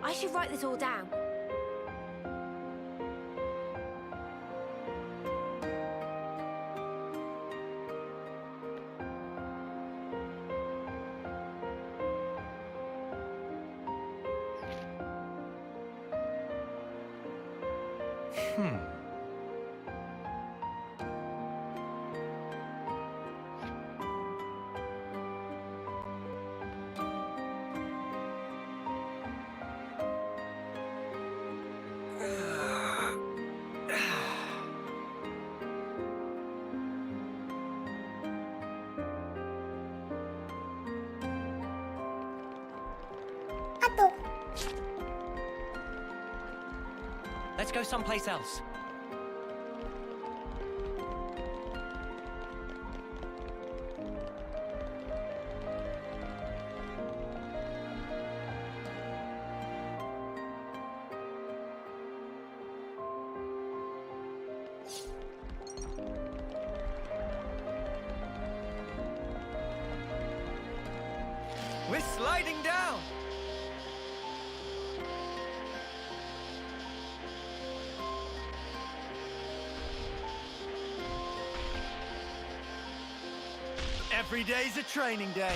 I should write this all down. Let's go someplace else. We're sliding down! Every day's a training day.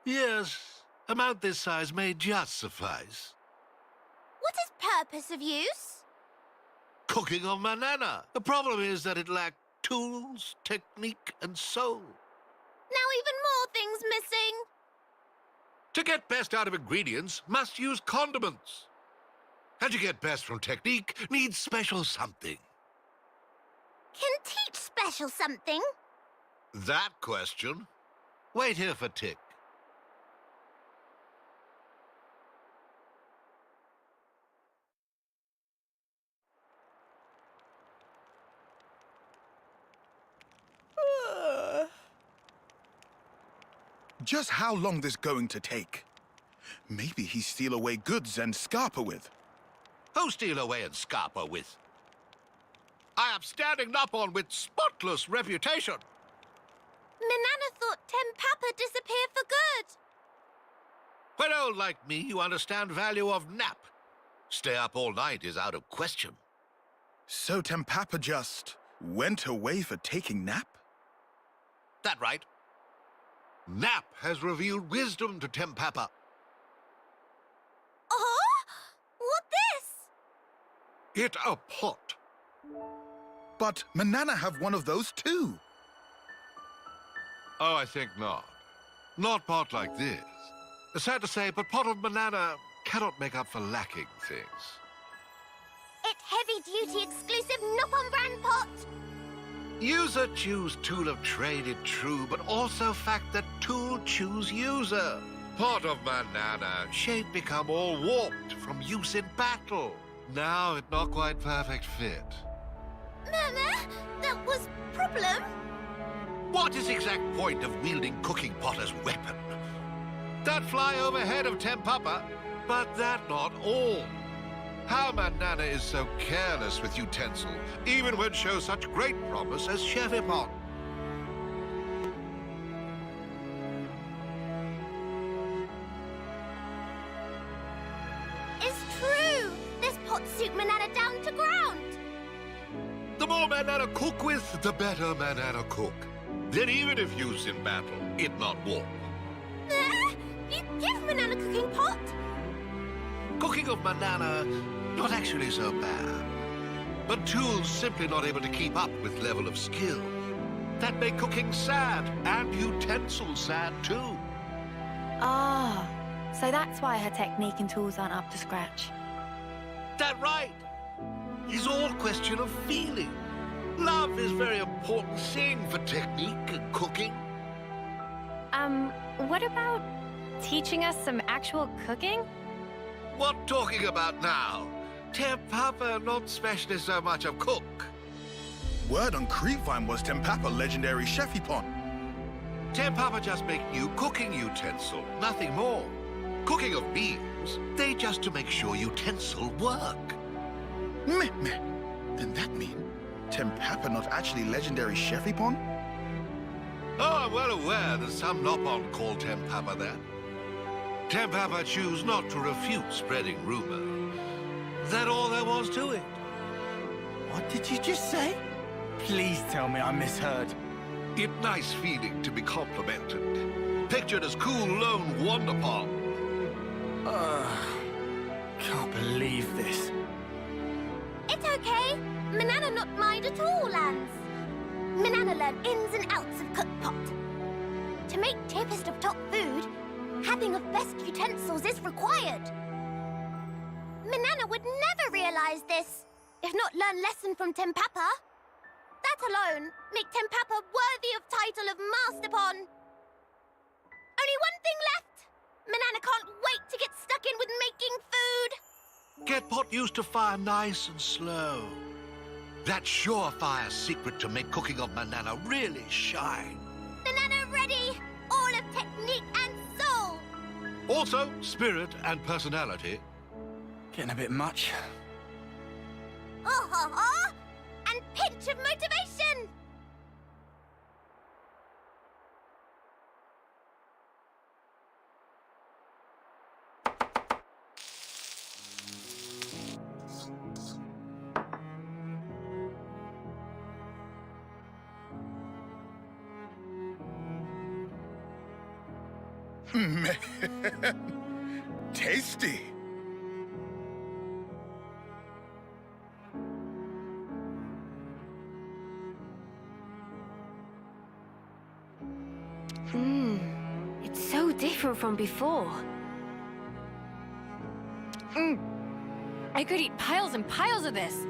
Yes, a mount this size may just suffice. What is purpose of use? Cooking on banana. The problem is that it lacked tools, technique, and soul. Now even more things missing. To get best out of ingredients, must use condiments. And to get best from technique, needs special something. Can teach special something? That question? Wait here for Tick. Just how long this going to take? Maybe he steal away goods and scarper with. Who steal away and scarper with? I am standing up on with spotless reputation. Manana thought Tempapa disappeared for good. When old like me, you understand value of nap. Stay up all night is out of question. So Tempapa just went away for taking nap? That right? Nap has revealed wisdom to Tempapa. Oh? What this? It a pot. But Manana have one of those too. Oh, I think not. Not pot like this. Sad to say, but pot of banana cannot make up for lacking things. It heavy-duty exclusive Nop-on brand pot. User choose tool of trade, it true, but also fact that tool choose user. pot of Manana, shape become all warped from use in battle. Now it not quite perfect fit. Mama, that was problem. What is exact point of wielding cooking pot as weapon? That fly overhead of Tempapa, but that not all. How Manana is so careless with utensil, even when show such great promise as Chevipon. It's true. This pot suit Manana down to ground. The more Manana cook with, the better Manana cook. Then even if used in battle, it not warp. You give Manana cooking pot? Cooking of Manana, not actually so bad. But tools simply not able to keep up with level of skill. That make cooking sad, and utensils sad too. Ah, so that's why her technique and tools aren't up to scratch. That right? It's all question of feeling. Love is very important thing for technique and cooking. What about teaching us some actual cooking? What talking about now? Tempapa not specialist so much of cook. Word on Creepvine was Tempapa legendary chefipon. Tempapa just make new cooking utensil, nothing more. Cooking of meals, they just to make sure utensil work. Meh, meh. Then that mean Tempapa not actually legendary chefipon? Oh, I'm well aware that some Nopon call Tempapa that. Tempapa choose not to refute spreading rumor. That all there was to it. What did you just say? Please tell me I misheard. It nice feeling to be complimented. Pictured as cool lone Wonderpon. Can't believe this. It's okay. Manana not mind at all, Lance. Manana learn ins and outs of cook pot. To make cheapest of top food, having of best utensils is required. Manana would never realize this, if not learn lesson from Tempapa. That alone make Tempapa worthy of title of Masterpon. Only one thing left. Manana can't wait to get stuck in with making food. Get pot used to fire nice and slow. That surefire secret to make cooking of Manana really shine. Manana ready, all of technique and soul. Also, spirit and personality. Getting a bit much. Oh, ho, ho. And pinch of motivation. Man, tasty. It's so different from before. I could eat piles and piles of this.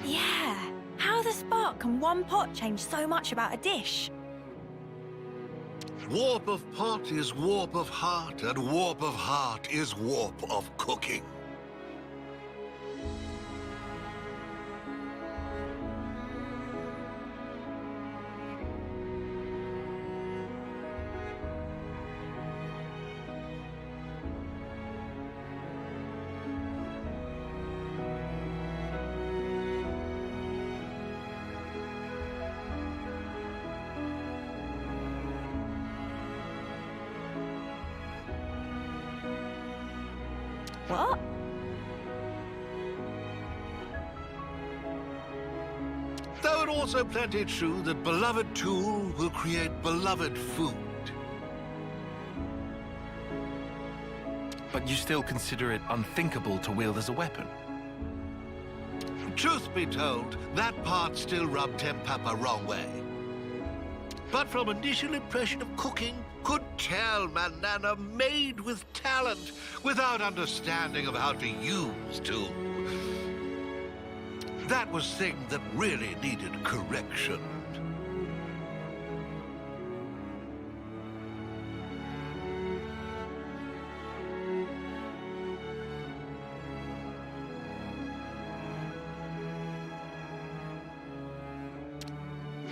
Yeah, how the spark can one pot change so much about a dish? Warp of pot is warp of heart, and warp of heart is warp of cooking. What? Though it also plenty true that beloved tool will create beloved food. But you still consider it unthinkable to wield as a weapon? Truth be told, that part still rubbed Tempapa wrong way. But from initial impression of cooking, could tell Manana made with talent, without understanding of how to use tool. That was thing that really needed correction.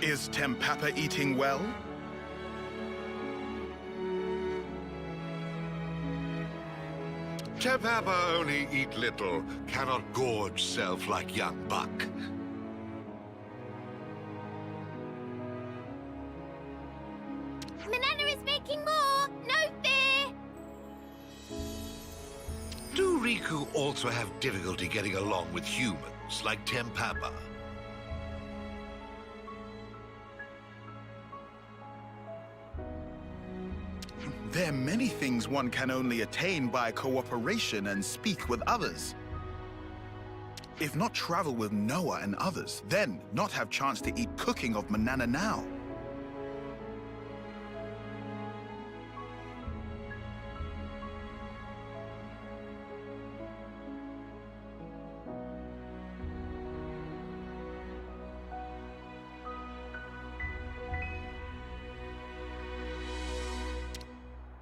Is Tempapa eating well? Tempapa only eat little, cannot gorge self like young buck. Manana is making more! No fear! Do Riku also have difficulty getting along with humans, like Tempapa? There are many things one can only attain by cooperation and speak with others. If not travel with Noah and others, then not have chance to eat cooking of Manana now.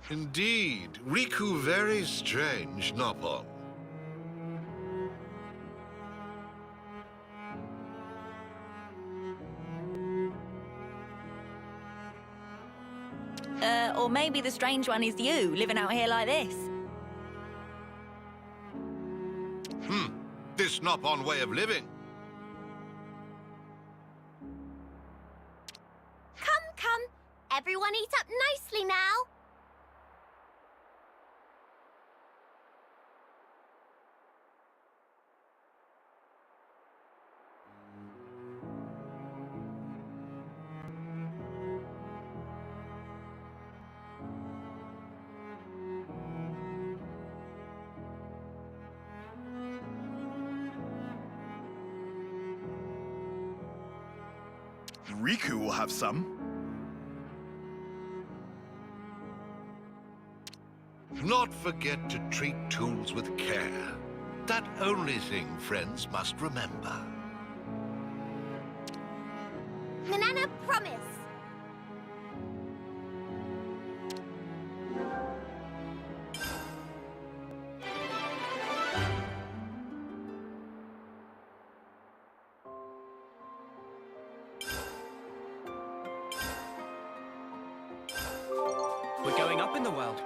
Indeed, Riku very strange, Nopon. Or maybe the strange one is you, living out here like this. This Nopon way of living. Come. Everyone eat up nicely now. Riku will have some. Not forget to treat tools with care. That only thing friends must remember. Manana, promise. We're going up in the world.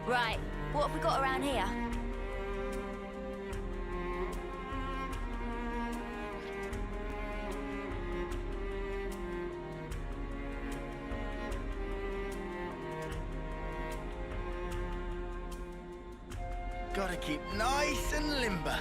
Right, what have we got around here? Gotta keep nice and limber.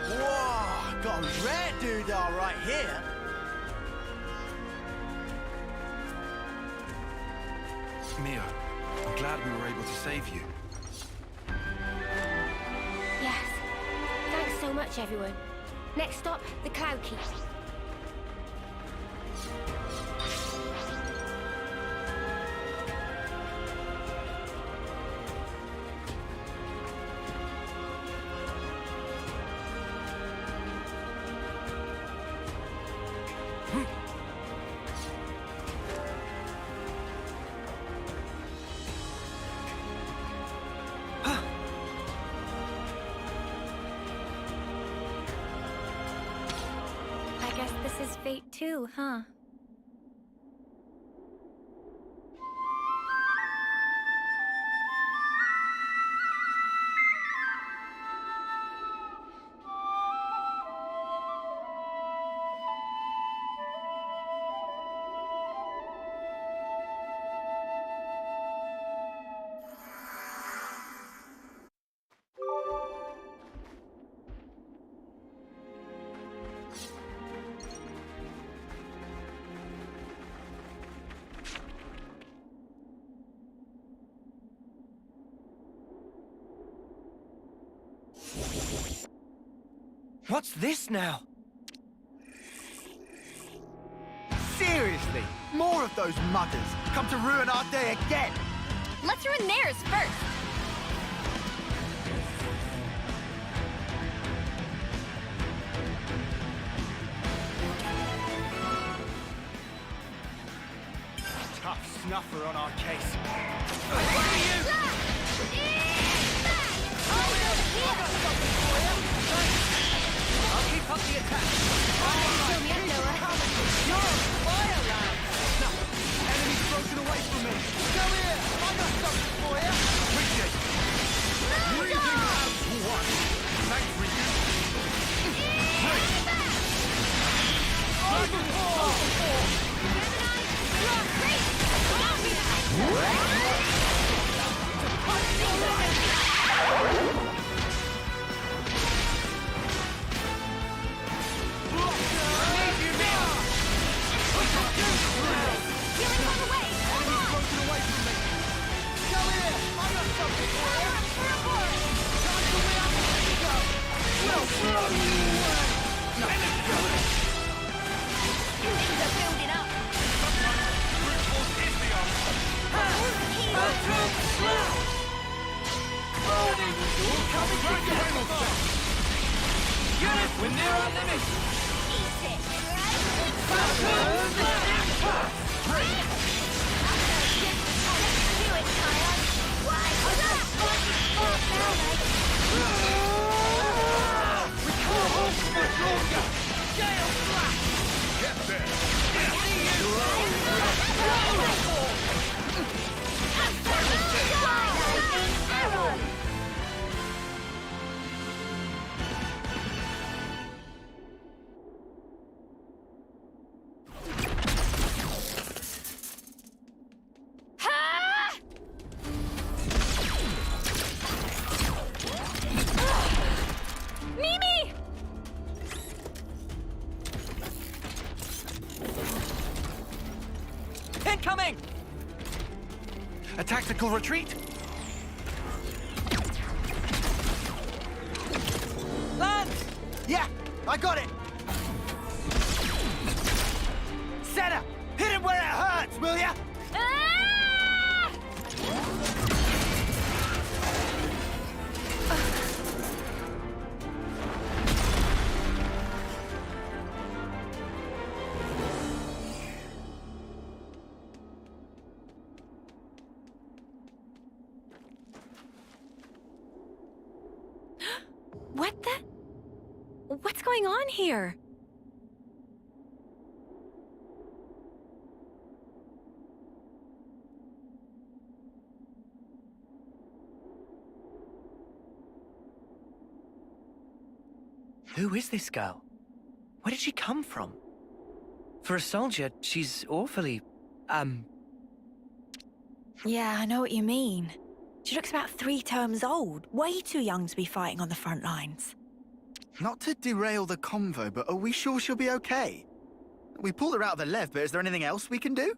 Whoa, got a rare doodah right here. Mio, I'm glad we were able to save you. Yes. Thanks so much, everyone. Next stop, the Cloud Keep. Guess this is fate too, huh? What's this now? Seriously, more of those muggers come to ruin our day again. Let's ruin theirs first. Tough snuffer on our case. I'll keep up the attack. Enemy's broken away from me. Go here. I got something for you. Appreciate it. Breathing out to one. Thanks, Ryu. We're near our limit! Get there! Mimi! Incoming! A tactical retreat? Land! Yeah, I got it! Senna, hit him where it hurts, will ya? What the? What's going on here? Who is this girl? Where did she come from? For a soldier, she's awfully, Yeah, I know what you mean. She looks about 3 terms old. Way too young to be fighting on the front lines. Not to derail the convo, but are we sure she'll be okay? We pulled her out of the left, but is there anything else we can do?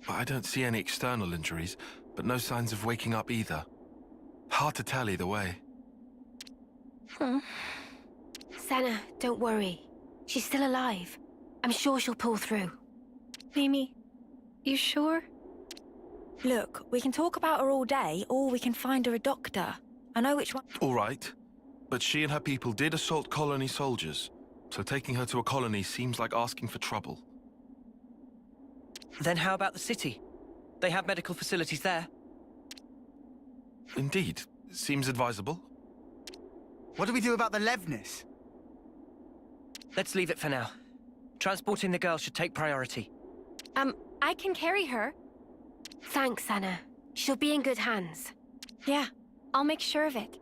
I don't see any external injuries, but no signs of waking up either. Hard to tell either way. Senna, don't worry. She's still alive. I'm sure she'll pull through. Mimi, you sure? Look, we can talk about her all day, or we can find her a doctor. I know which one. All right, but she and her people did assault colony soldiers, so taking her to a colony seems like asking for trouble. then how about the city? They have medical facilities there. Indeed, seems advisable. What do we do about the Levnis? Let's leave it for now. Transporting the girl should take priority. I can carry her. Thanks, Anna. She'll be in good hands. Yeah, I'll make sure of it.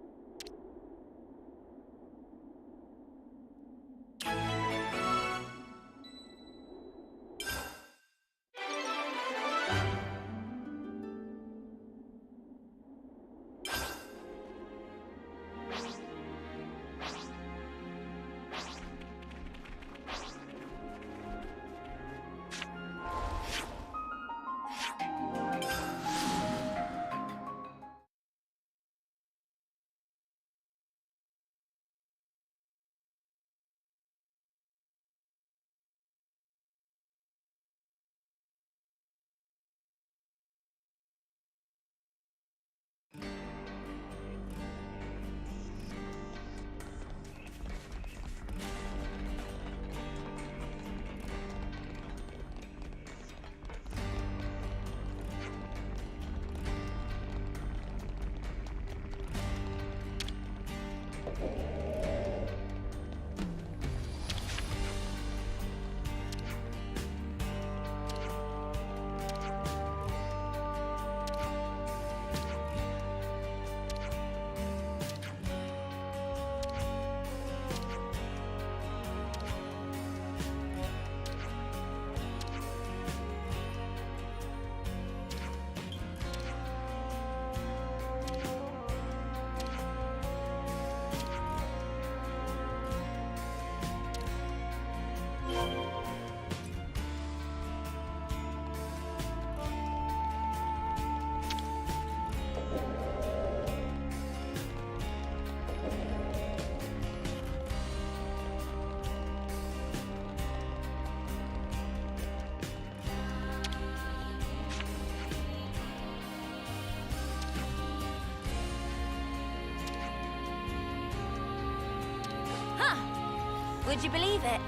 Would you believe it?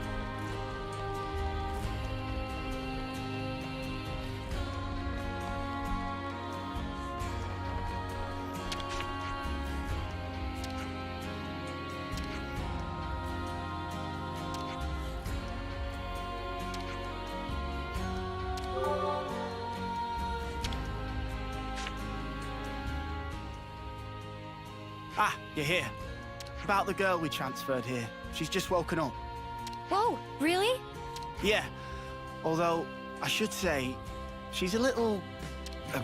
Ah, you're here. About the girl we transferred here. She's just woken up. Whoa, really? Yeah, although I should say, she's a little...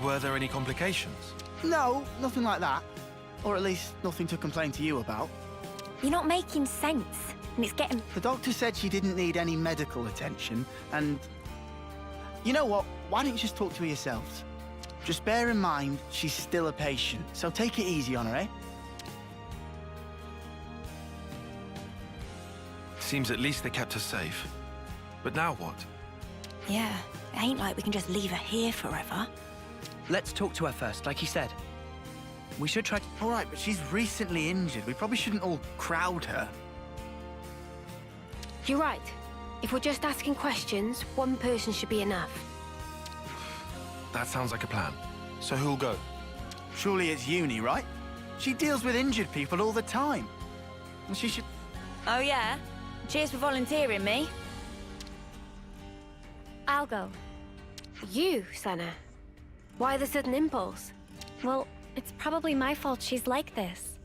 Were there any complications? No, nothing like that. Or at least nothing to complain to you about. You're not making sense, and it's getting... The doctor said she didn't need any medical attention, and... You know what? Why don't you just talk to her yourselves? Just bear in mind, she's still a patient, so take it easy on her, eh? Seems at least they kept her safe. But now what? Yeah, it ain't like we can just leave her here forever. Let's talk to her first, like you said. We should try to... All right, but she's recently injured. We probably shouldn't all crowd her. You're right. If we're just asking questions, one person should be enough. That sounds like a plan. So who'll go? Surely it's Uni, right? She deals with injured people all the time. And she should... Oh, yeah? Cheers for volunteering me. I'll go. You, Sana? Why the sudden impulse? Well, it's probably my fault she's like this.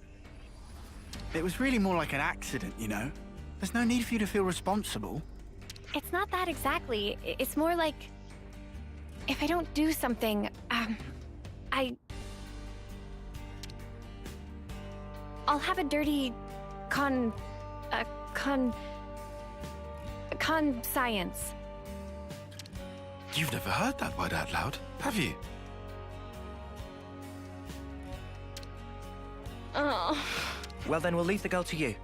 It was really more like an accident, you know? There's no need for you to feel responsible. It's not that exactly. It's more like... if I don't do something, I'll have a dirty... science. You've never heard that word out loud, have you? Oh. Well, then we'll leave the girl to you.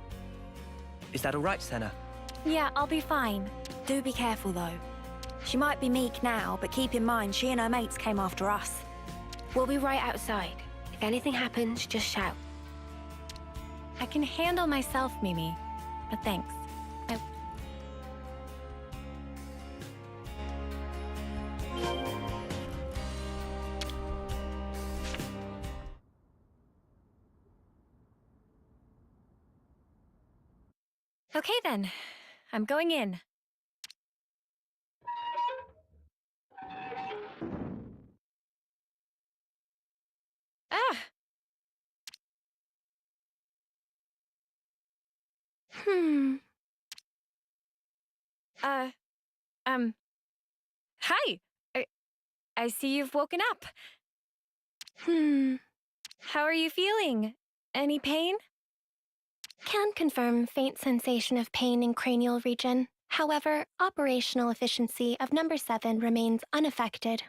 Is that all right, Senna? Yeah, I'll be fine. Do be careful, though. She might be meek now, but keep in mind she and her mates came after us. We'll be right outside. If anything happens, just shout. I can handle myself, Mimi. But thanks. Okay then, I'm going in. Hi. I see you've woken up. How are you feeling? Any pain? Can confirm faint sensation of pain in cranial region. However, operational efficiency of number 7 remains unaffected.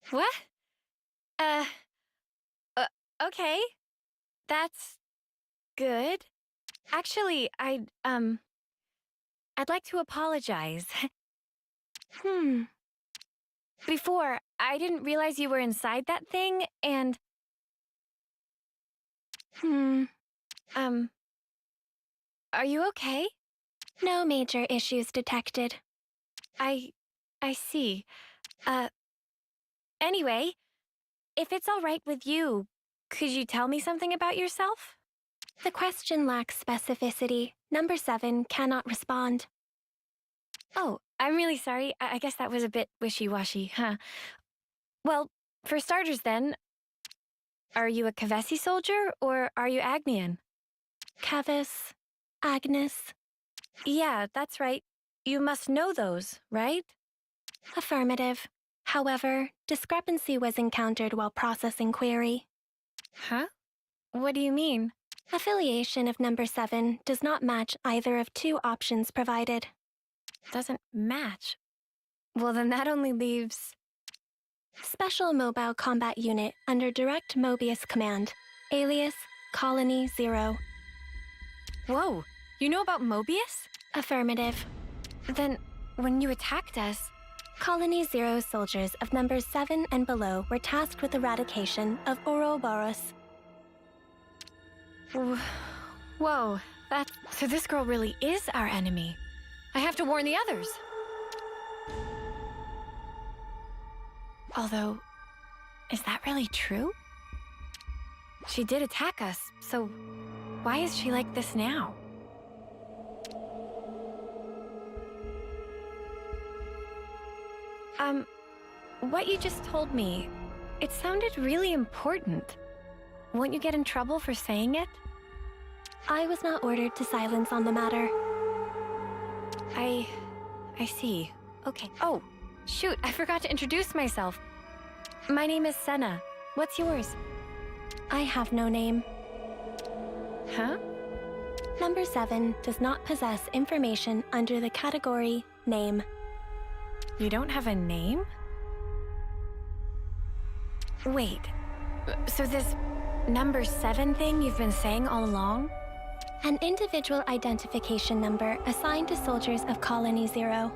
What? Okay. That's good. Actually, I'd like to apologize. Before, I didn't realize you were inside that thing, and... Are you okay? No major issues detected. I see. Anyway, if it's all right with you, could you tell me something about yourself? The question lacks specificity. Number 7 cannot respond. Oh, I'm really sorry. I guess that was a bit wishy-washy, huh? Well, for starters then, are you a Kavesi soldier or are you Agnian? Kevis, Agnes. Yeah, that's right. You must know those, right? Affirmative. However, discrepancy was encountered while processing query. Huh? What do you mean? Affiliation of number 7 does not match either of 2 options provided. Doesn't match. Well, then that only leaves... Special Mobile Combat Unit under Direct Mobius Command. Alias, Colony 0. Whoa, you know about Mobius? Affirmative. Then, when you attacked us... Colony 0 soldiers of numbers 7 and below were tasked with eradication of Ouroboros. Whoa, that... So this girl really is our enemy. I have to warn the others. Although, is that really true? She did attack us, so why is she like this now? What you just told me, it sounded really important. Won't you get in trouble for saying it? I was not ordered to silence on the matter. I see. Okay. Oh, shoot, I forgot to introduce myself. My name is Senna. What's yours? I have no name. Huh? Number 7 does not possess information under the category name. You don't have a name? Wait, so this number 7 thing you've been saying all along? An individual identification number assigned to soldiers of Colony 0.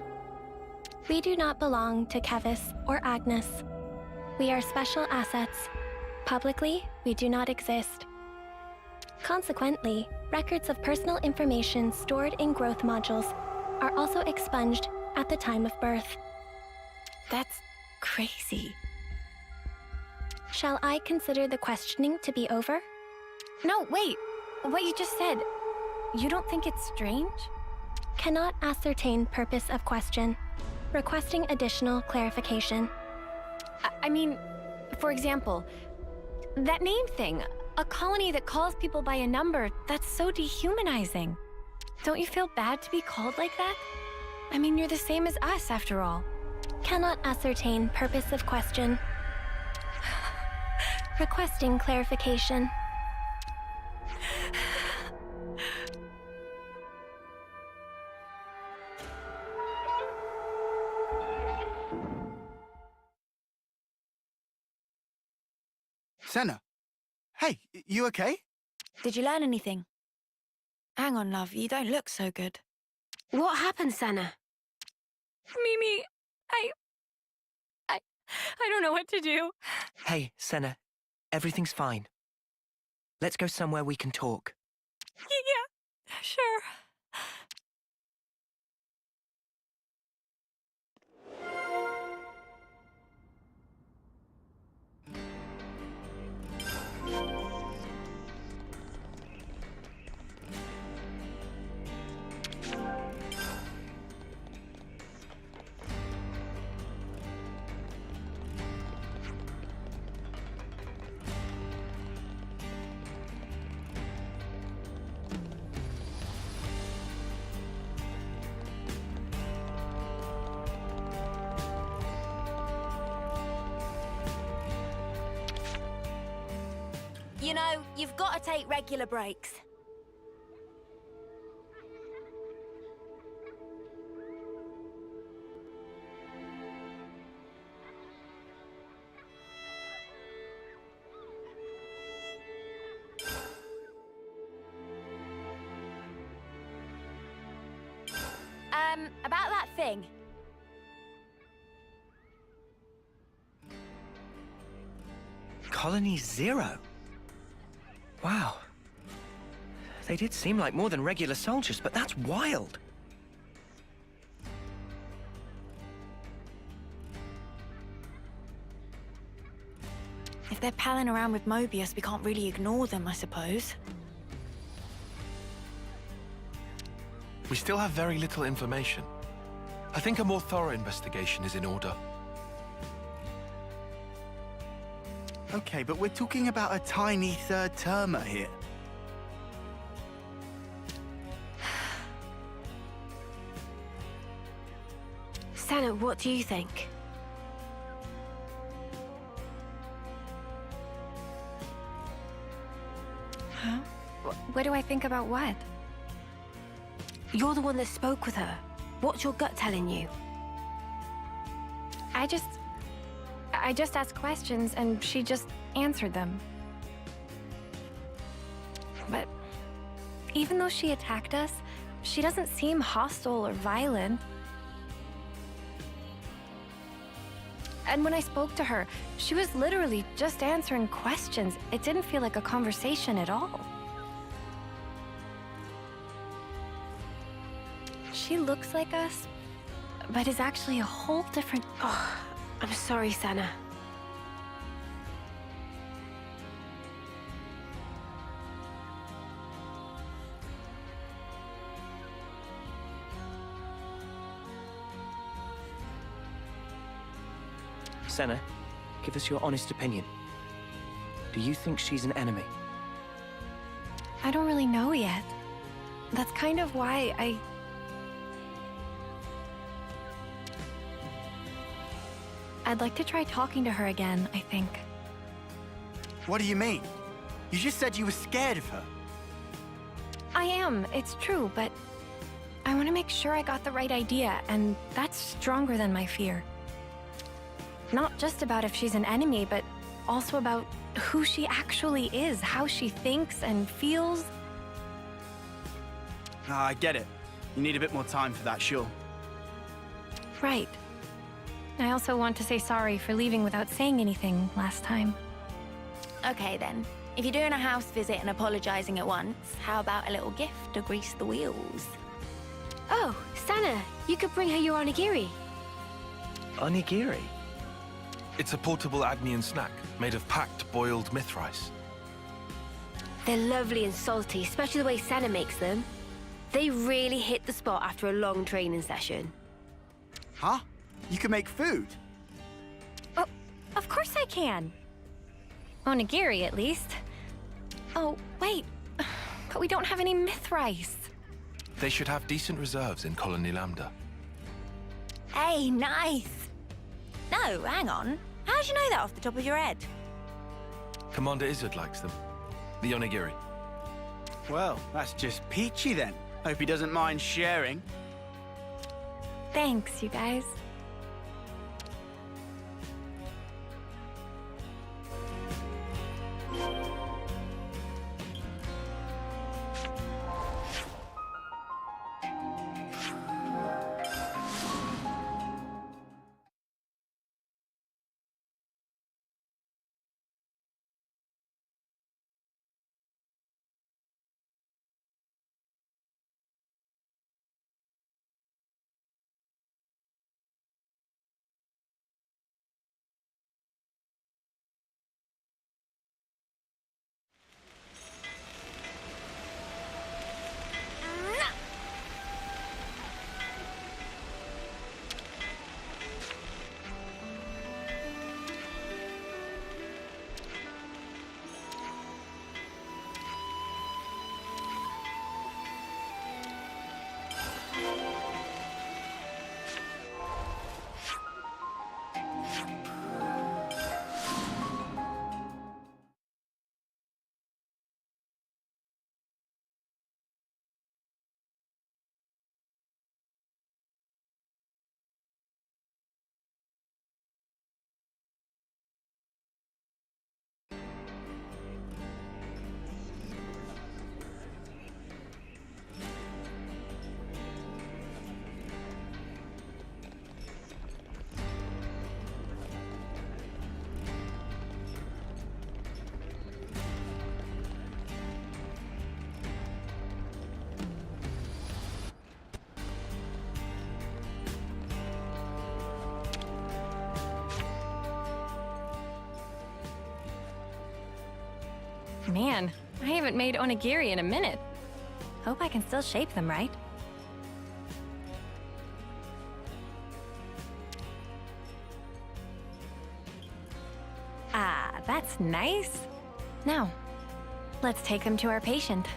We do not belong to Kevis or Agnes. We are special assets. Publicly, we do not exist. Consequently, records of personal information stored in growth modules are also expunged at the time of birth. That's crazy. Shall I consider the questioning to be over? No, wait. What you just said, you don't think it's strange? Cannot ascertain purpose of question. Requesting additional clarification. I mean, for example, that name thing. A colony that calls people by a number, that's so dehumanizing. Don't you feel bad to be called like that? I mean, you're the same as us, after all. Cannot ascertain purpose of question. Requesting clarification. Senna. Hey, you okay? Did you learn anything? Hang on, love, you don't look so good. What happened, Senna? Mimi, I don't know what to do. Hey, Senna. Everything's fine. Let's go somewhere we can talk. Yeah, sure. You know, you've got to take regular breaks. About that thing. Colony Zero? Wow. They did seem like more than regular soldiers, but that's wild. If they're palling around with Mobius, we can't really ignore them, I suppose. We still have very little information. I think a more thorough investigation is in order. Okay, but we're talking about a tiny third termer here. Sana, what do you think? Huh? What do I think about what? You're the one that spoke with her. What's your gut telling you? I just asked questions and she just answered them. But even though she attacked us, she doesn't seem hostile or violent. And when I spoke to her, she was literally just answering questions. It didn't feel like a conversation at all. She looks like us, but is actually a whole different... Oh, I'm sorry, Sana. Senna, give us your honest opinion. Do you think she's an enemy? I don't really know yet. That's kind of why I'd like to try talking to her again, I think. What do you mean? You just said you were scared of her. I am, it's true, but I want to make sure I got the right idea, and that's stronger than my fear. Not just about if she's an enemy, but also about who she actually is, how she thinks and feels. Ah, I get it. You need a bit more time for that, sure. Right. I also want to say sorry for leaving without saying anything last time. Okay then. If you're doing a house visit and apologizing at once, how about a little gift to grease the wheels? Oh, Sana, you could bring her your onigiri. Onigiri? It's a portable Agnian snack made of packed boiled myth rice. They're lovely and salty, especially the way Sana makes them. They really hit the spot after a long training session. Huh? You can make food? Oh, of course I can. Onigiri, at least. Oh, wait. But we don't have any myth rice. They should have decent reserves in Colony Lambda. Hey, nice! No, hang on. How'd you know that off the top of your head? Commander Izzard likes them. The onigiri. Well, that's just peachy then. Hope he doesn't mind sharing. Thanks, you guys. Man, I haven't made onigiri in a minute. Hope I can still shape them right. Ah, that's nice. Now, let's take them to our patient.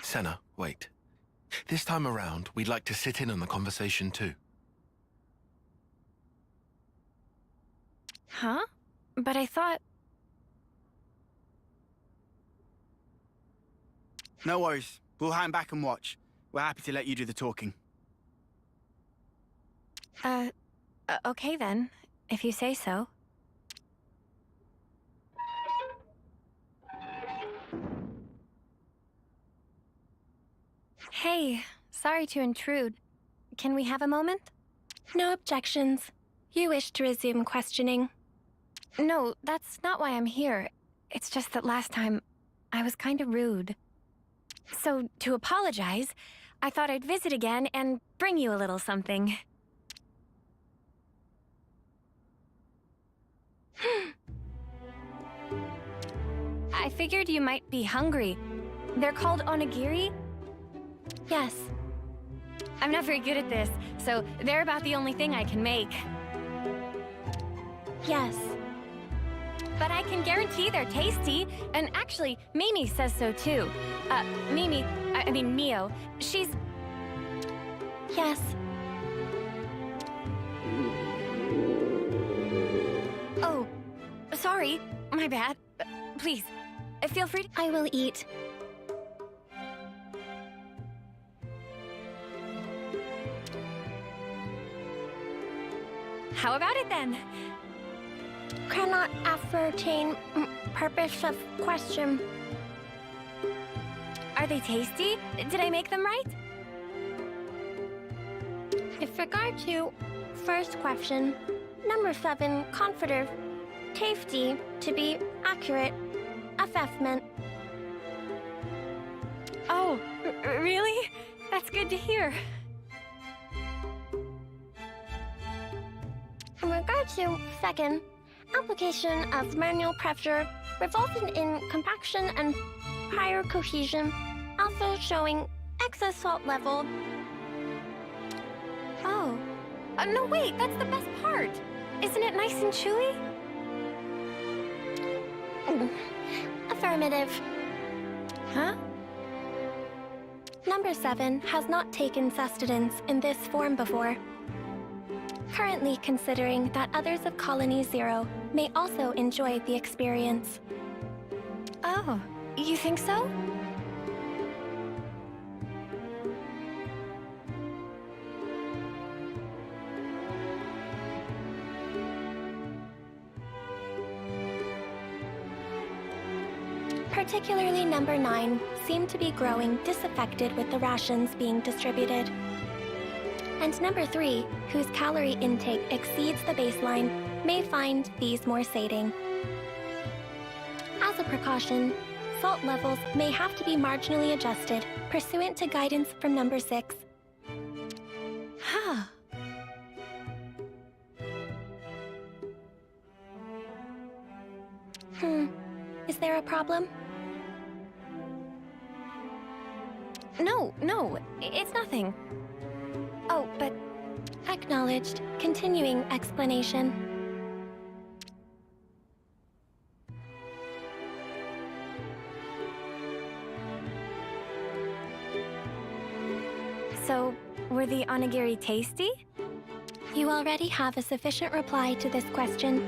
Senna, wait. This time around, we'd like to sit in on the conversation too. Huh? But I thought... No worries. We'll hang back and watch. We're happy to let you do the talking. Okay then, if you say so. Hey, sorry to intrude. Can we have a moment? No objections. You wish to resume questioning. No, that's not why I'm here. It's just that last time, I was kind of rude. So, to apologize, I thought I'd visit again and bring you a little something. I figured you might be hungry. They're called onigiri? Yes. I'm not very good at this, so they're about the only thing I can make. Yes. But I can guarantee they're tasty, and actually, Mimi says so too. I mean Mio, she's... Yes. Oh, sorry, my bad. Please, feel free to... I will eat. How about it then? Cannot ascertain purpose of question. Are they tasty? Did I make them right? With regard to first question, number 7, confident, tasty, to be accurate, assessment. Oh, really? That's good to hear. In regard to second, application of manual pressure resulting in compaction and prior cohesion, also showing excess salt level. Oh. No, wait, that's the best part. Isn't it nice and chewy? Affirmative. Huh? Number 7 has not taken sustenance in this form before. Currently considering that others of Colony 0 may also enjoy the experience. Oh, you think so? Particularly number 9 seem to be growing disaffected with the rations being distributed. And number 3, whose calorie intake exceeds the baseline, may find these more sating. As a precaution, salt levels may have to be marginally adjusted pursuant to guidance from number 6. Huh. Is there a problem? No, it's nothing. Oh, but... Acknowledged. Continuing explanation. So, were the onigiri tasty? You already have a sufficient reply to this question.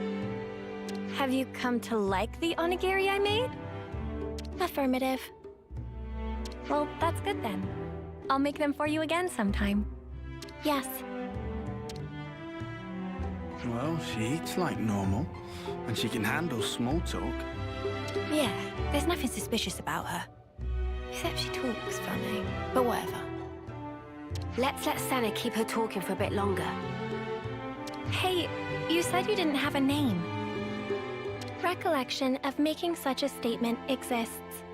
Have you come to like the onigiri I made? Affirmative. Well, that's good then. I'll make them for you again sometime. Yes. Well, she eats like normal, and she can handle small talk. Yeah, there's nothing suspicious about her. Except she talks funny. But whatever. Let's let Senna keep her talking for a bit longer. Hey, you said you didn't have a name. Recollection of making such a statement exists.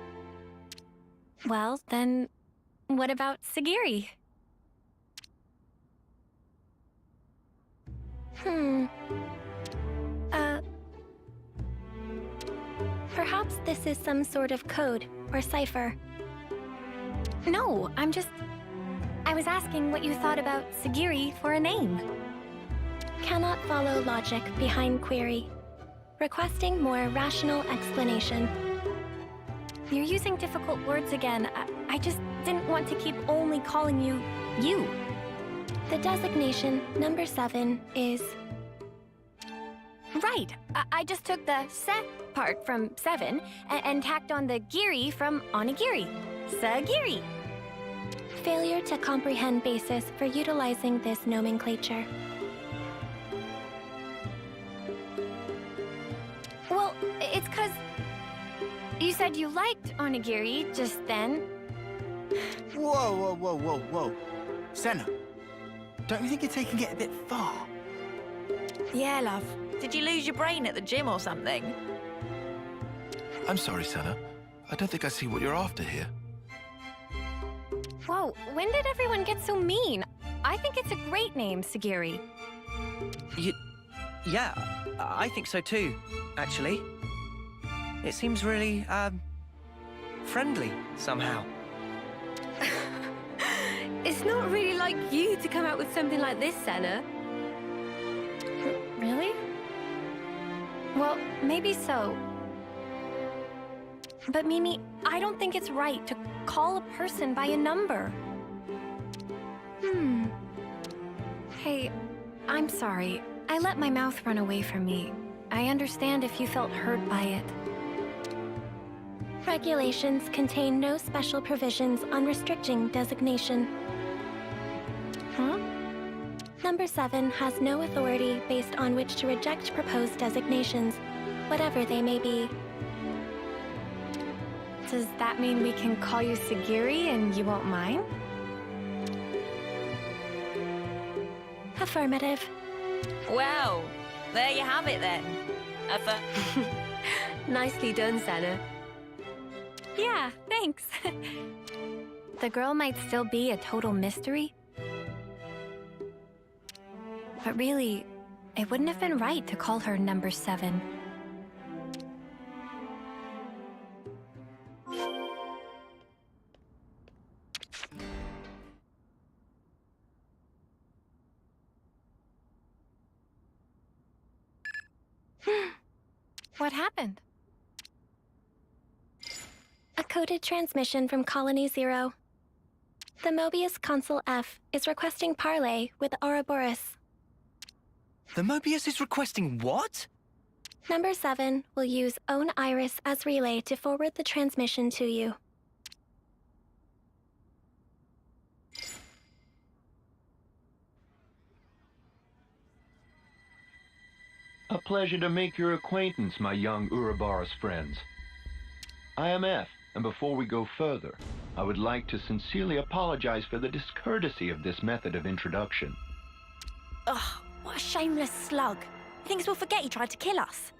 Well, then, what about Sagiri? Perhaps this is some sort of code or cipher. No, I was asking what you thought about Sagiri for a name. Cannot follow logic behind query. Requesting more rational explanation. You're using difficult words again. I just didn't want to keep only calling you, you. The designation number 7 is... Right. I just took the se part from 7 and tacked on the giri from onigiri. Sagiri. Failure to comprehend basis for utilizing this nomenclature. Well, it's 'cause you said you liked onigiri just then. Whoa, whoa, whoa, whoa, whoa. Senna, don't you think you're taking it a bit far? Yeah, love. Did you lose your brain at the gym or something? I'm sorry, Senna. I don't think I see what you're after here. Whoa, when did everyone get so mean? I think it's a great name, Sagiri. Yeah, I think so too, actually. It seems really, friendly, somehow. It's not really like you to come out with something like this, Senna. Really? Well, maybe so. But Mimi, I don't think it's right to call a person by a number. Hey, I'm sorry. I let my mouth run away from me. I understand if you felt hurt by it. Regulations contain no special provisions on restricting designation. Huh? Number 7 has no authority based on which to reject proposed designations, whatever they may be. Does that mean we can call you Sagiri and you won't mind? Affirmative. Well, there you have it then. Nicely done, Senna. Yeah, thanks. The girl might still be a total mystery. But really, it wouldn't have been right to call her number 7. What happened? A coded transmission from Colony 0. The Mobius Consul F is requesting parley with Ouroboros. The Mobius is requesting what? Number 7 will use Own Iris as relay to forward the transmission to you. A pleasure to make your acquaintance, my young Ouroboros friends. I am F, and before we go further, I would like to sincerely apologize for the discourtesy of this method of introduction. Ugh, what a shameless slug. He thinks we'll forget he tried to kill us.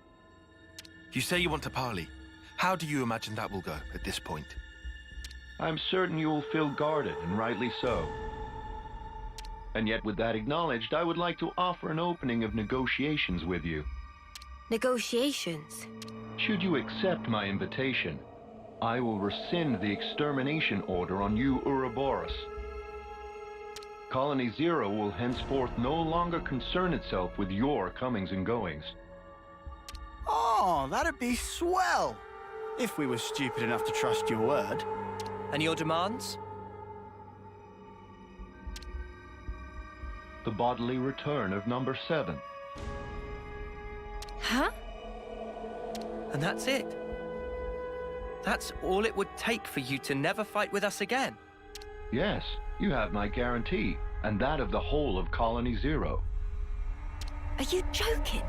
You say you want to parley. How do you imagine that will go at this point? I'm certain you will feel guarded, and rightly so. And yet, with that acknowledged, I would like to offer an opening of negotiations with you. Negotiations? Should you accept my invitation, I will rescind the extermination order on you, Ouroboros. Colony 0 will henceforth no longer concern itself with your comings and goings. Oh, that'd be swell! If we were stupid enough to trust your word. And your demands? The bodily return of number 7. Huh? And that's it? That's all it would take for you to never fight with us again? Yes, you have my guarantee, and that of the whole of Colony Zero. Are you joking?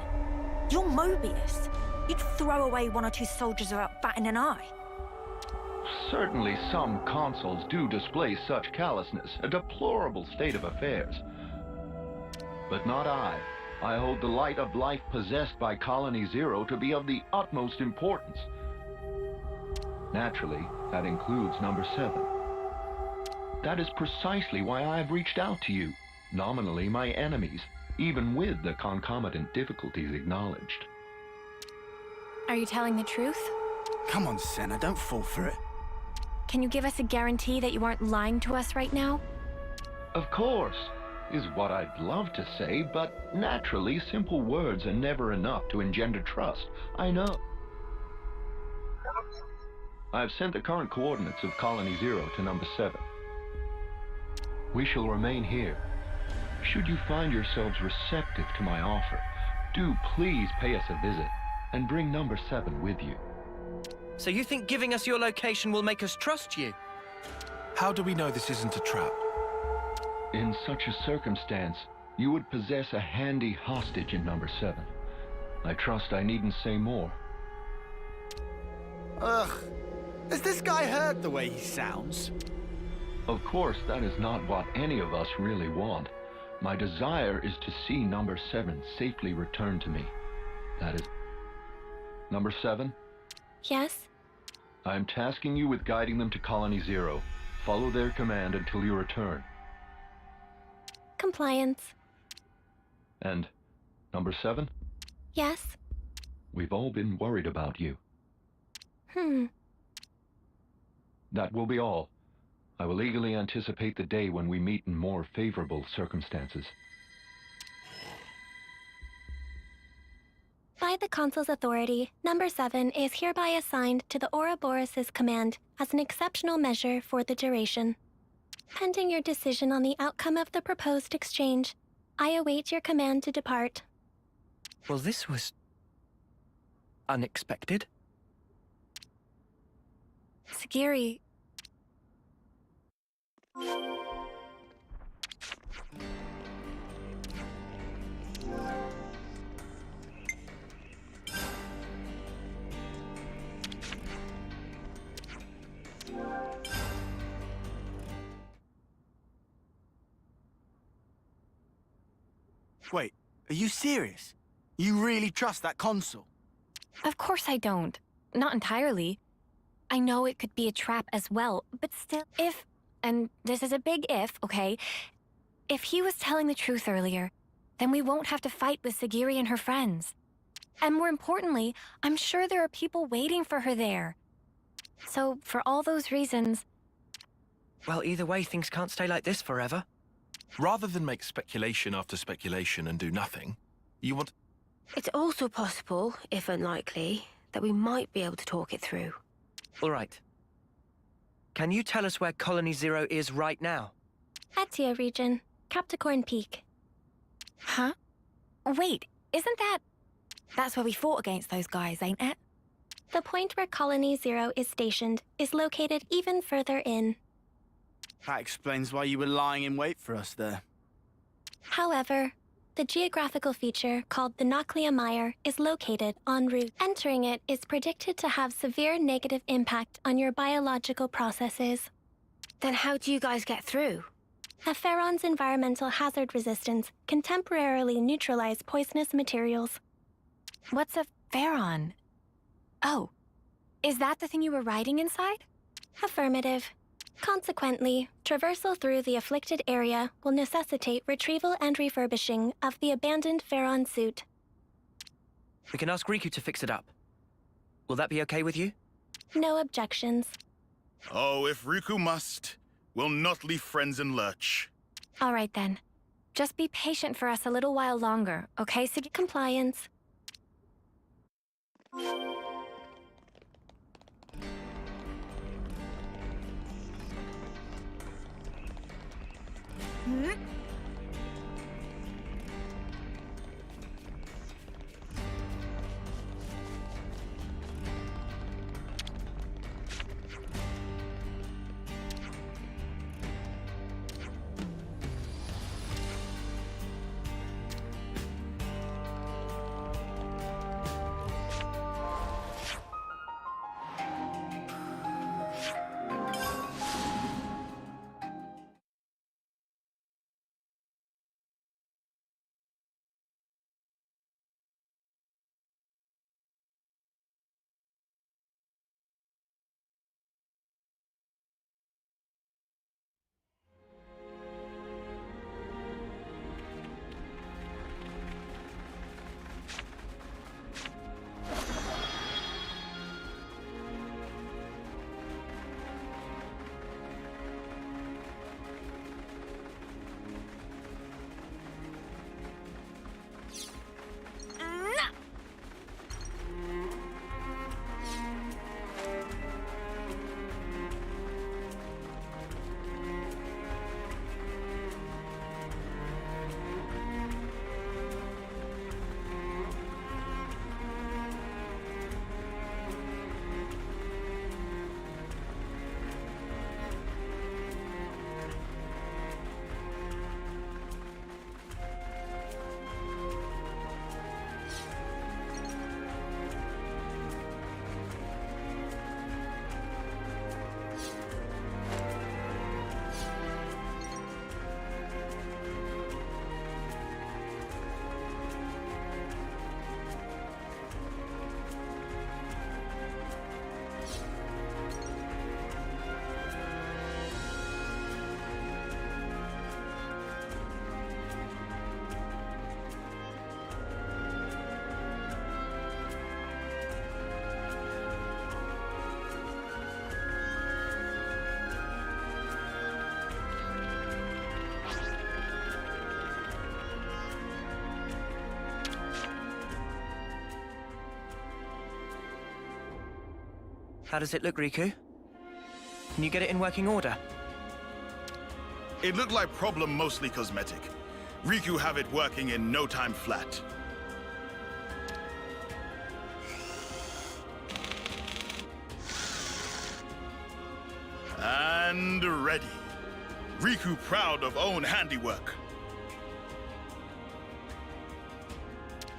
You're Mobius. You'd throw away one or two soldiers without batting an eye. Certainly some consuls do display such callousness, a deplorable state of affairs. But not I. I hold the light of life possessed by Colony Zero to be of the utmost importance. Naturally, that includes number 7. That is precisely why I have reached out to you, nominally my enemies, even with the concomitant difficulties acknowledged. Are you telling the truth? Come on, Senna, don't fall for it. Can you give us a guarantee that you aren't lying to us right now? Of course, is what I'd love to say, but naturally simple words are never enough to engender trust, I know. I've sent the current coordinates of Colony Zero to number 7. We shall remain here. Should you find yourselves receptive to my offer, do please pay us a visit and bring number 7 with you. So you think giving us your location will make us trust you? How do we know this isn't a trap? In such a circumstance, you would possess a handy hostage in number 7. I trust I needn't say more. Ugh. Has this guy heard the way he sounds? Of course, that is not what any of us really want. My desire is to see number 7 safely returned to me. That is... Number 7? Yes? I am tasking you with guiding them to Colony Zero. Follow their command until you return. Compliance. And number 7? Yes? We've all been worried about you. That will be all. I will eagerly anticipate the day when we meet in more favorable circumstances. By the Consul's authority, number 7 is hereby assigned to the Ouroboros' command as an exceptional measure for the duration. Pending your decision on the outcome of the proposed exchange, I await your command to depart. Well, this was... unexpected. Sagiri... Wait, are you serious? You really trust that consul? Of course I don't. Not entirely. I know it could be a trap as well, but still, if, and this is a big if, okay, if he was telling the truth earlier, then we won't have to fight with Sagiri and her friends. And more importantly, I'm sure there are people waiting for her there. So, for all those reasons... Well, either way, things can't stay like this forever. Rather than make speculation after speculation and do nothing, you want... It's also possible, if unlikely, that we might be able to talk it through. All right. Can you tell us where Colony Zero is right now? Etia region, Capricorn Peak. Huh? Wait, isn't that... That's where we fought against those guys, ain't it? The point where Colony Zero is stationed is located even further in. That explains why you were lying in wait for us there. However, the geographical feature called the Noclia Mire is located en route. Entering it is predicted to have severe negative impact on your biological processes. Then how do you guys get through? A Pharaon's environmental hazard resistance can temporarily neutralize poisonous materials. What's a Pharaon? Oh, is that the thing you were riding inside? Affirmative. Consequently, traversal through the afflicted area will necessitate retrieval and refurbishing of the abandoned Pharaon suit. We can ask Riku to fix it up. Will that be okay with you? No objections. Oh, if Riku must, we'll not leave friends in lurch. All right then. Just be patient for us a little while longer, okay, Sagiri? Compliance. How does it look, Riku? Can you get it in working order? It looked like problem mostly cosmetic. Riku have it working in no time flat. And ready. Riku proud of own handiwork.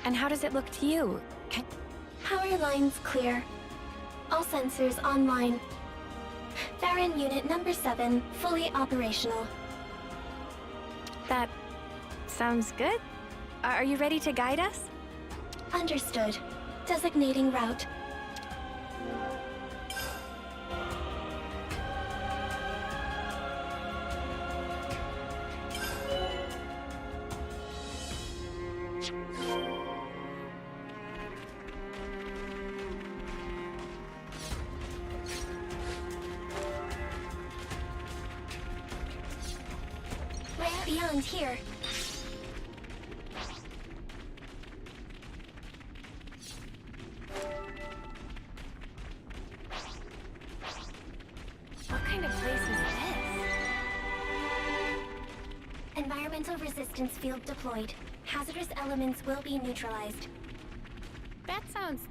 And how does it look to you? Power lines clear. All sensors online. Farron Unit number 7, fully operational. That sounds good. Are you ready to guide us? Understood. Designating route. Right beyond here. What kind of place is this? Environmental resistance field deployed. Hazardous elements will be neutralized. That sounds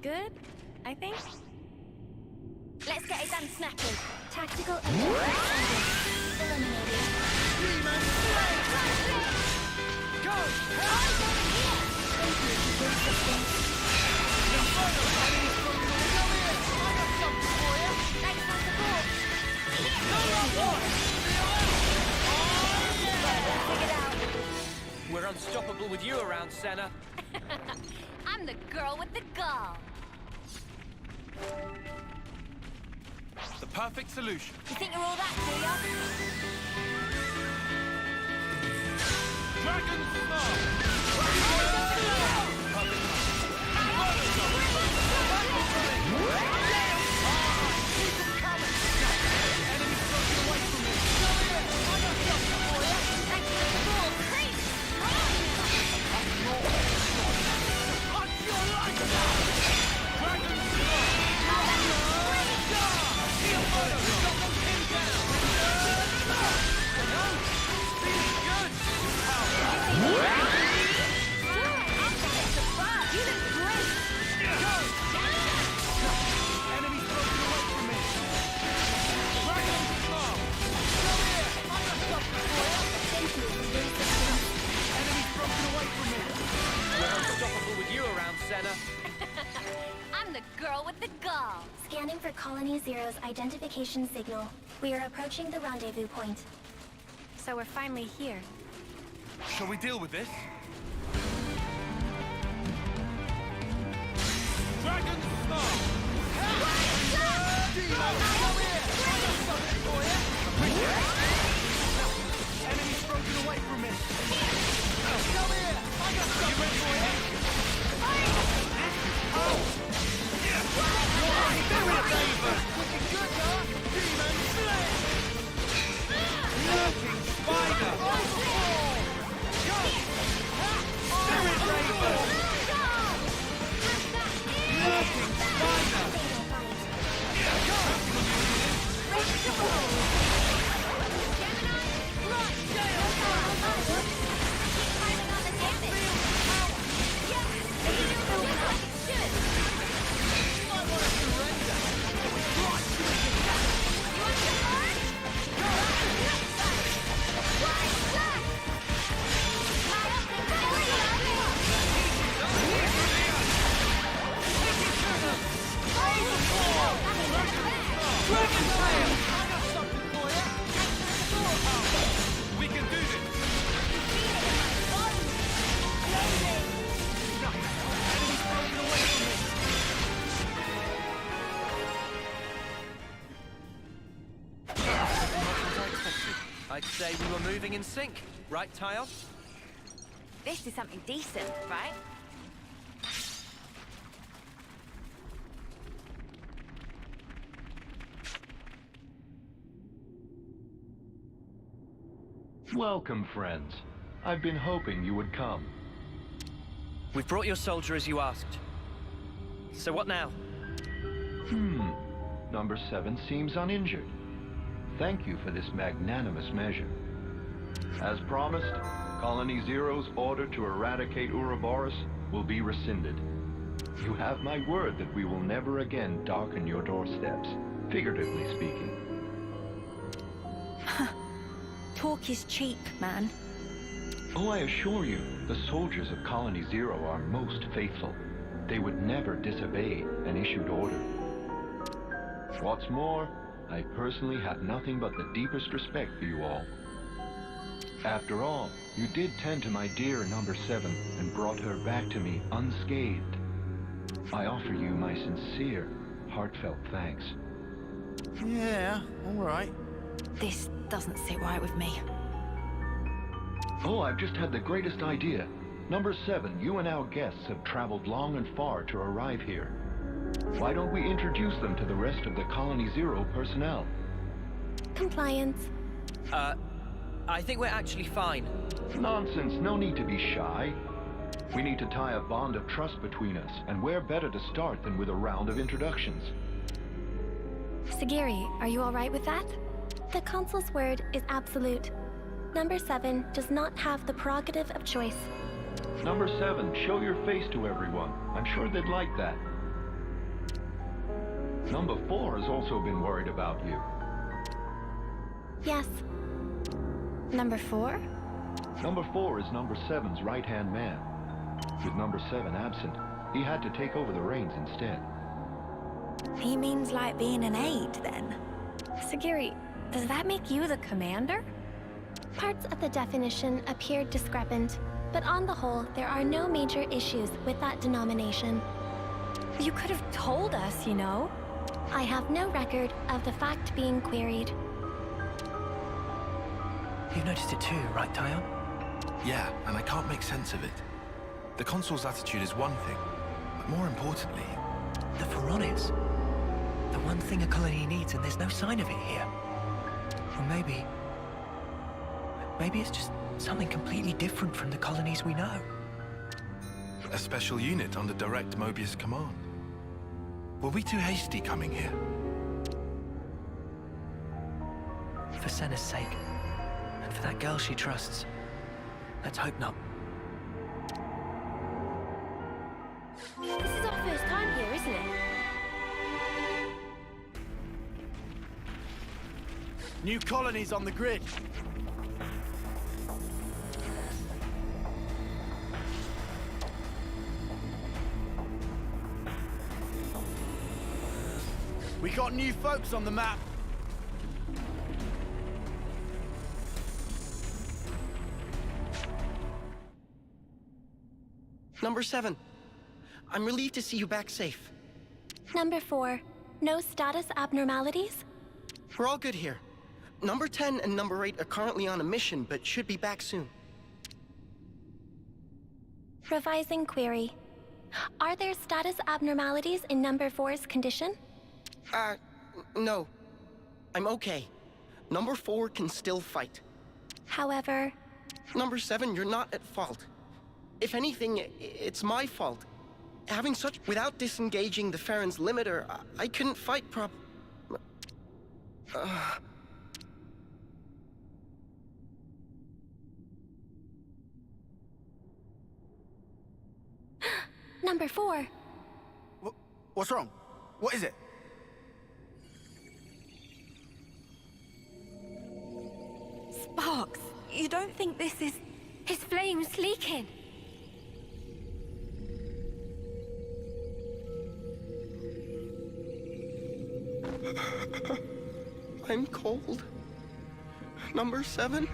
good, I think. Let's get it done snappy. Tactical eliminated. We're unstoppable with you around, Senna. I'm the girl with the gall. The perfect solution. You think you're all that, do ya? Dragon Star! I'm the girl with the gall. Scanning for Colony Zero's identification signal. We are approaching the rendezvous point. So we're finally here. Shall we deal with this? Dragon Star! Enemy's broken away from me. Come here! I got something for you! We can do this! I'd say we were moving in sync, right, Tayo? This is something decent, right? Welcome, friends. I've been hoping you would come. We've brought your soldier as you asked. So what now? Number 7 seems uninjured. Thank you for this magnanimous measure. As promised, Colony Zero's order to eradicate Ouroboros will be rescinded. You have my word that we will never again darken your doorsteps, figuratively speaking. Talk is cheap, man. Oh, I assure you, the soldiers of Colony Zero are most faithful. They would never disobey an issued order. What's more, I personally have nothing but the deepest respect for you all. After all, you did tend to my dear Number 7 and brought her back to me unscathed. I offer you my sincere, heartfelt thanks. Yeah, all right. This doesn't sit right with me. Oh, I've just had the greatest idea. Number 7, you and our guests have traveled long and far to arrive here. Why don't we introduce them to the rest of the Colony Zero personnel? Compliance. I think we're actually fine. Nonsense, no need to be shy. We need to tie a bond of trust between us, and where better to start than with a round of introductions? Sagiri, are you all right with that? The Consul's word is absolute. Number 7 does not have the prerogative of choice. Number 7, show your face to everyone. I'm sure they'd like that. Number 4 has also been worried about you. Yes. Number 4? Number 4 is Number 7's right-hand man. With Number 7 absent, he had to take over the reins instead. He means like being an aide, then? Sagiri, does that make you the commander? Parts of the definition appear discrepant, but on the whole, there are no major issues with that denomination. You could have told us, you know. I have no record of the fact being queried. You noticed it too, right, Tyon? Yeah, and I can't make sense of it. The Consul's attitude is one thing, but more importantly... The Pharaonis. The one thing a colony needs, and there's no sign of it here. Or maybe it's just something completely different from the colonies we know. A special unit under direct Mobius command. Were we too hasty coming here? For Senna's sake, and for that girl she trusts, let's hope not. This is our first time here, isn't it? New colonies on the grid. We got new folks on the map. Number 7. I'm relieved to see you back safe. Number 4. No status abnormalities? We're all good here. Number 10 and Number 8 are currently on a mission, but should be back soon. Revising query. Are there status abnormalities in Number 4's condition? No. I'm okay. Number 4 can still fight. However... Number 7, you're not at fault. If anything, it's my fault. Having such... Without disengaging the Farron's limiter, I couldn't fight Number 4. What's wrong? What is it? Sparks, you don't think this is... His flame's leaking. I'm cold. Number 7?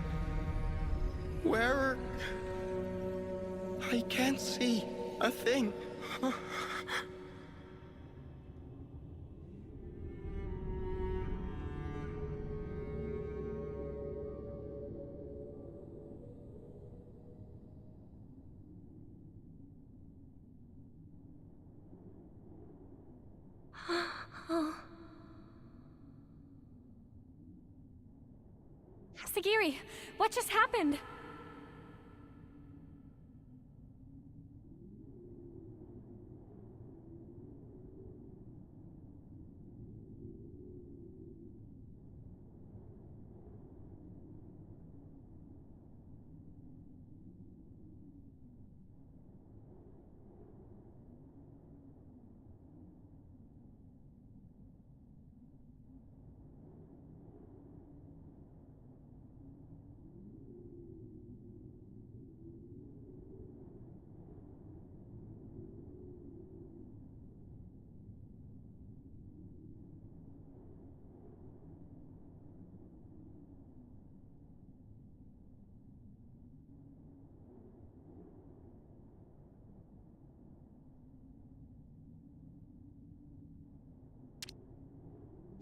Where... I can't see a thing. Sagiri, what just happened?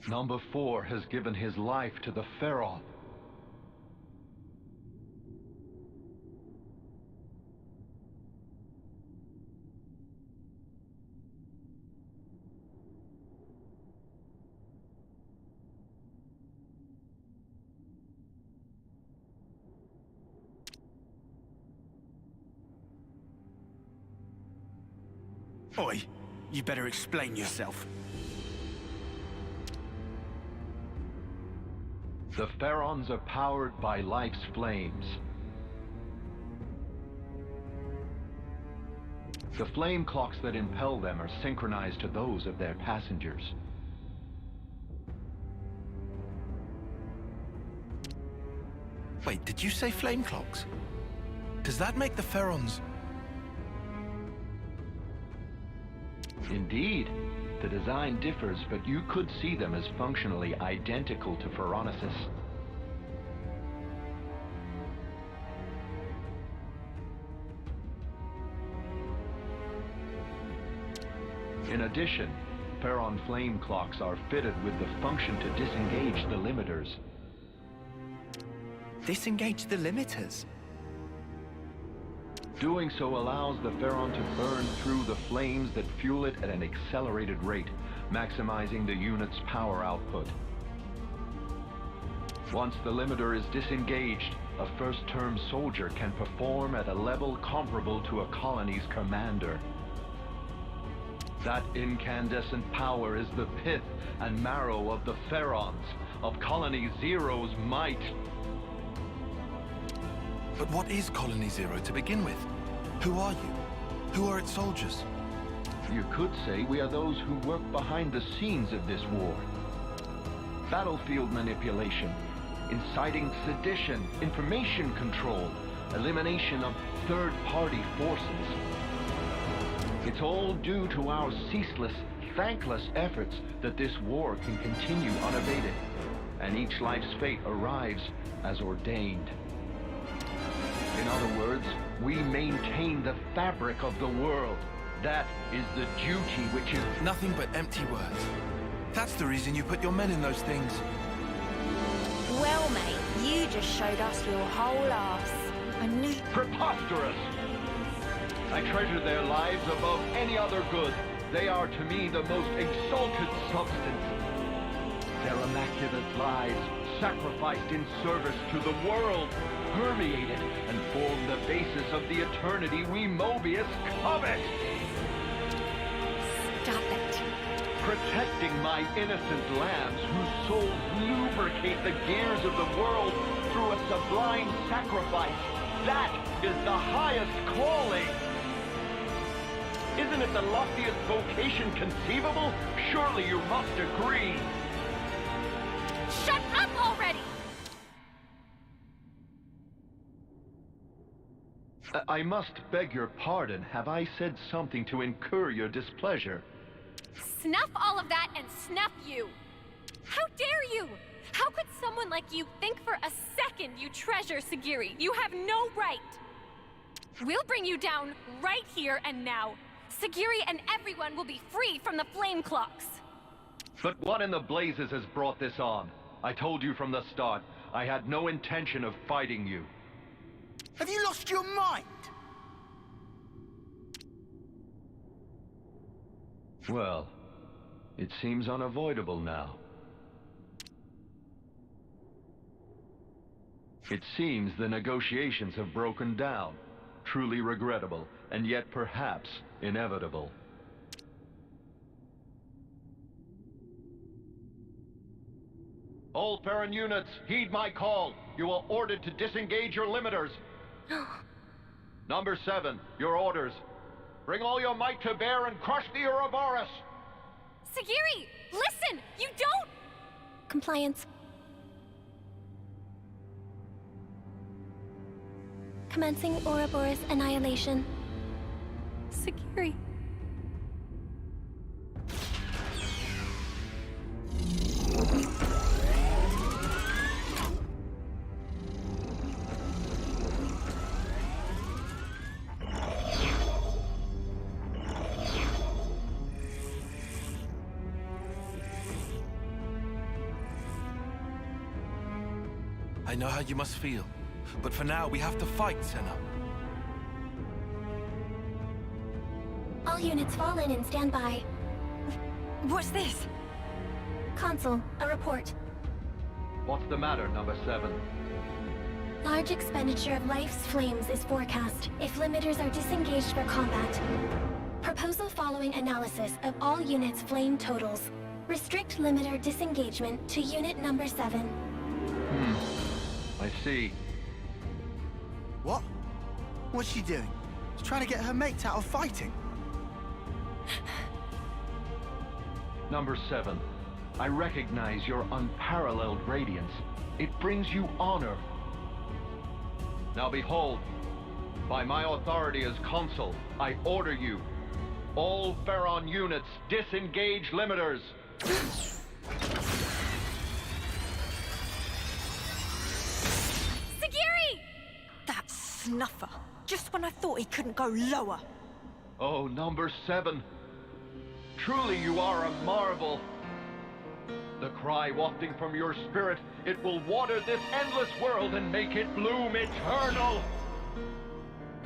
Number 4 has given his life to the Pharaoh. Oi, you better explain yourself. The Pharaons are powered by life's flames. The flame clocks that impel them are synchronized to those of their passengers. Wait, did you say flame clocks? Does that make the Pharaons... Indeed. The design differs, but you could see them as functionally identical to Pharaonesis. In addition, Pharaon flame clocks are fitted with the function to disengage the limiters. Disengage the limiters? Doing so allows the Pharaon to burn through the flames that fuel it at an accelerated rate, maximizing the unit's power output. Once the limiter is disengaged, a first-term soldier can perform at a level comparable to a colony's commander. That incandescent power is the pith and marrow of the Pharaons, of Colony Zero's might. But what is Colony Zero to begin with? Who are you? Who are its soldiers? You could say we are those who work behind the scenes of this war. Battlefield manipulation, inciting sedition, information control, elimination of third-party forces. It's all due to our ceaseless, thankless efforts that this war can continue unabated, and each life's fate arrives as ordained. In other words, we maintain the fabric of the world. That is the duty which is... Nothing but empty words. That's the reason you put your men in those things. Well, mate, you just showed us your whole arse. I knew... Preposterous! I treasure their lives above any other good. They are to me the most exalted substance. Their immaculate lives, sacrificed in service to the world, permeated and form the basis of the eternity we Mobius covet. Stop it. Protecting my innocent lambs whose souls lubricate the gears of the world through a sublime sacrifice. That is the highest calling. Isn't it the loftiest vocation conceivable? Surely you must agree. Shut up already! I must beg your pardon. Have I said something to incur your displeasure? Snuff all of that and snuff you! How dare you! How could someone like you think for a second you treasure Sagiri? You have no right! We'll bring you down right here and now. Sagiri and everyone will be free from the flame clocks. But what in the blazes has brought this on? I told you from the start, I had no intention of fighting you. Have you lost your mind? Well, it seems unavoidable now. It seems the negotiations have broken down. Truly regrettable, and yet perhaps inevitable. All Farron units, heed my call. You are ordered to disengage your limiters. Number 7, your orders. Bring all your might to bear and crush the Ouroboros! Sagiri, listen! You don't... Compliance. Commencing Ouroboros annihilation. Sagiri. I know how you must feel. But for now, we have to fight, Senna. All units fall in and stand by. What's this? Consul, a report. What's the matter, number 7? Large expenditure of life's flames is forecast if limiters are disengaged for combat. Proposal following analysis of all units' flame totals. Restrict limiter disengagement to unit number 7. I see. What? What's she doing? She's trying to get her mates out of fighting. Number 7, I recognize your unparalleled radiance. It brings you honor. Now behold, by my authority as consul, I order you, all Pharaon units, disengage limiters. Sagiri! That snuffer. Just when I thought he couldn't go lower. Oh, number 7. Truly you are a marvel. The cry wafting from your spirit, it will water this endless world and make it bloom eternal.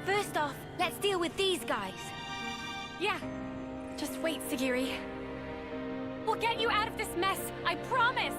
First off, let's deal with these guys. Yeah. Just wait, Sagiri. We'll get you out of this mess, I promise!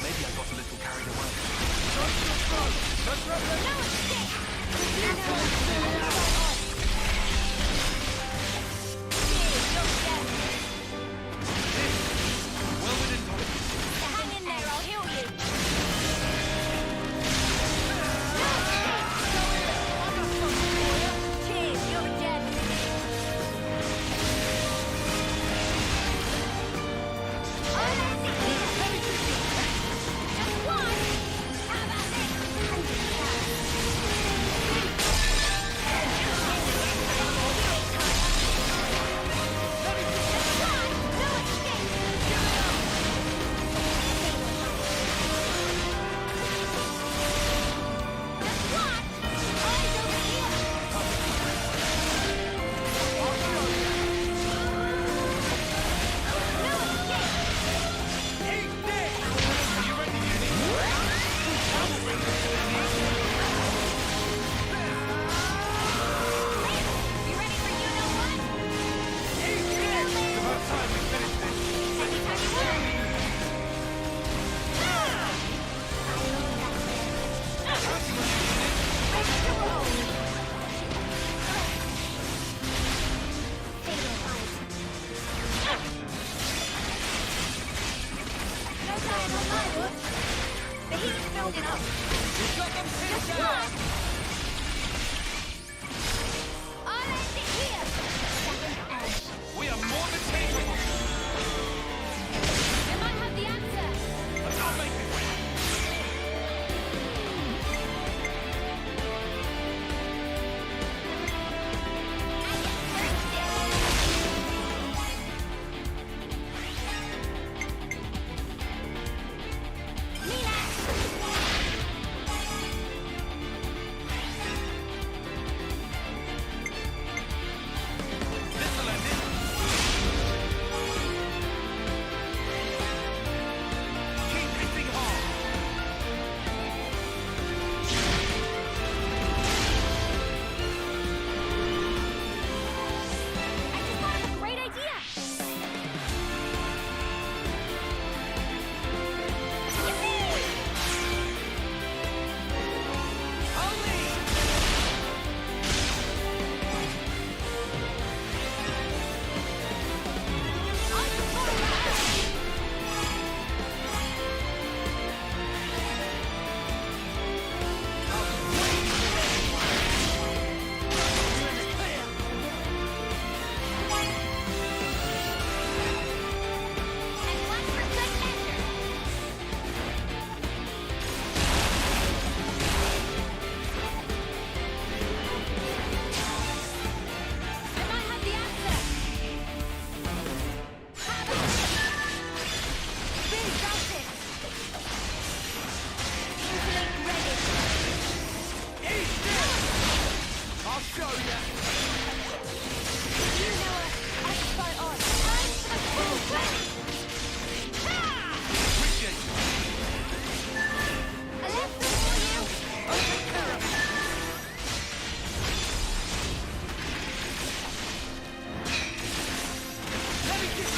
Maybe I got a little carried away. Hang in there, I'll heal you. Cheers, you're a gem. We are more than capable. You might have the answer. Let's not make it wait.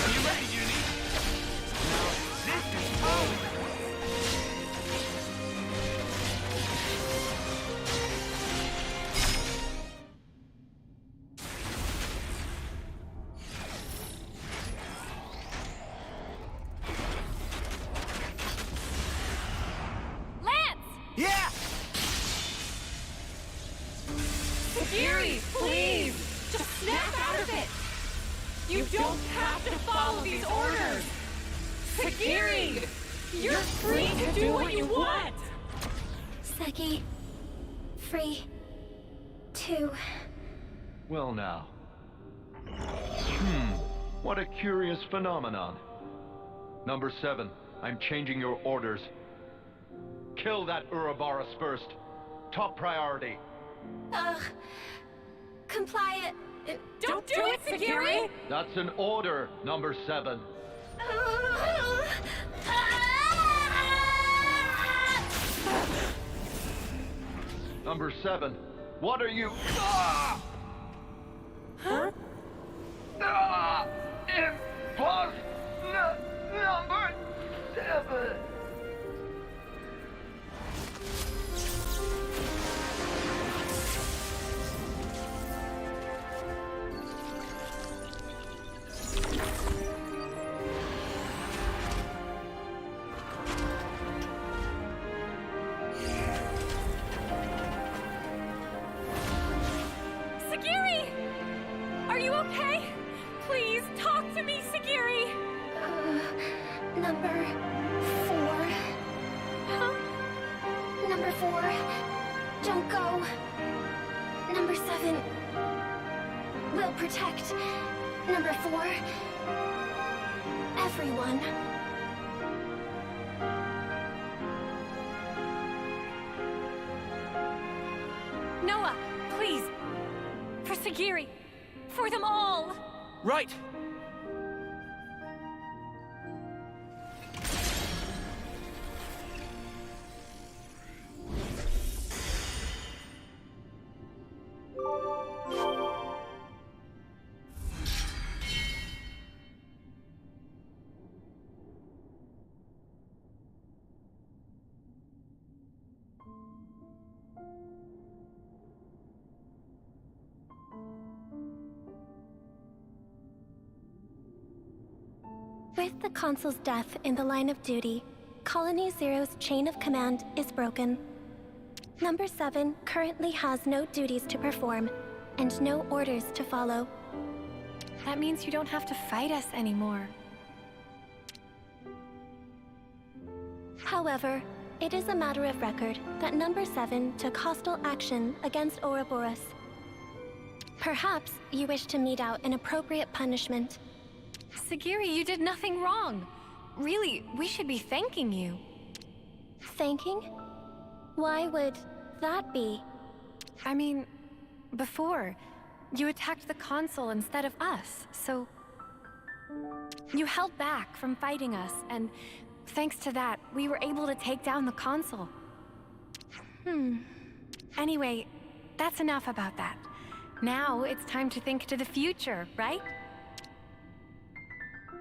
You ready, Uni? Now, this is home! Yeah! Sagiri, please! Just snap out of it! You don't have to follow these orders! Sagiri! You're free to do what you want! Sagi, free to... Well now. What a curious phenomenon. Number 7, I'm changing your orders. Kill that Ouroboros first. Top priority. Comply Don't do it, Sagiri! That's an order, number 7. Number 7, what are you... Ah! Huh? Ah! Number 7! Sagiri! Are you okay? Please, talk to me, Sagiri! Number 4. Huh? Number 4. Don't go. Number 7. Will protect. Number 4. Everyone. Noah, please. For Sagiri. For them all. Right. With the Consul's death in the line of duty, Colony Zero's chain of command is broken. Number 7 currently has no duties to perform, and no orders to follow. That means you don't have to fight us anymore. However, it is a matter of record that Number 7 took hostile action against Ouroboros. Perhaps you wish to mete out an appropriate punishment. Sagiri, you did nothing wrong. Really, we should be thanking you. Thanking? Why would that be? I mean, before, you attacked the Consul instead of us, so... You held back from fighting us, and thanks to that, we were able to take down the Consul. Anyway, that's enough about that. Now it's time to think to the future, right?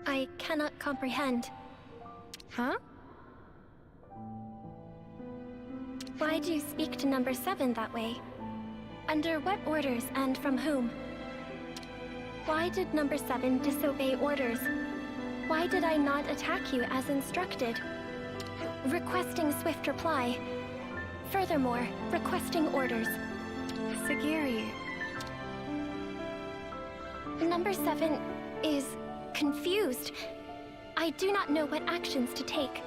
I cannot comprehend. Huh? Why do you speak to Number 7 that way? Under what orders and from whom? Why did Number 7 disobey orders? Why did I not attack you as instructed? Requesting swift reply. Furthermore, requesting orders. Sagiri... Number 7 is confused. I do not know what actions to take.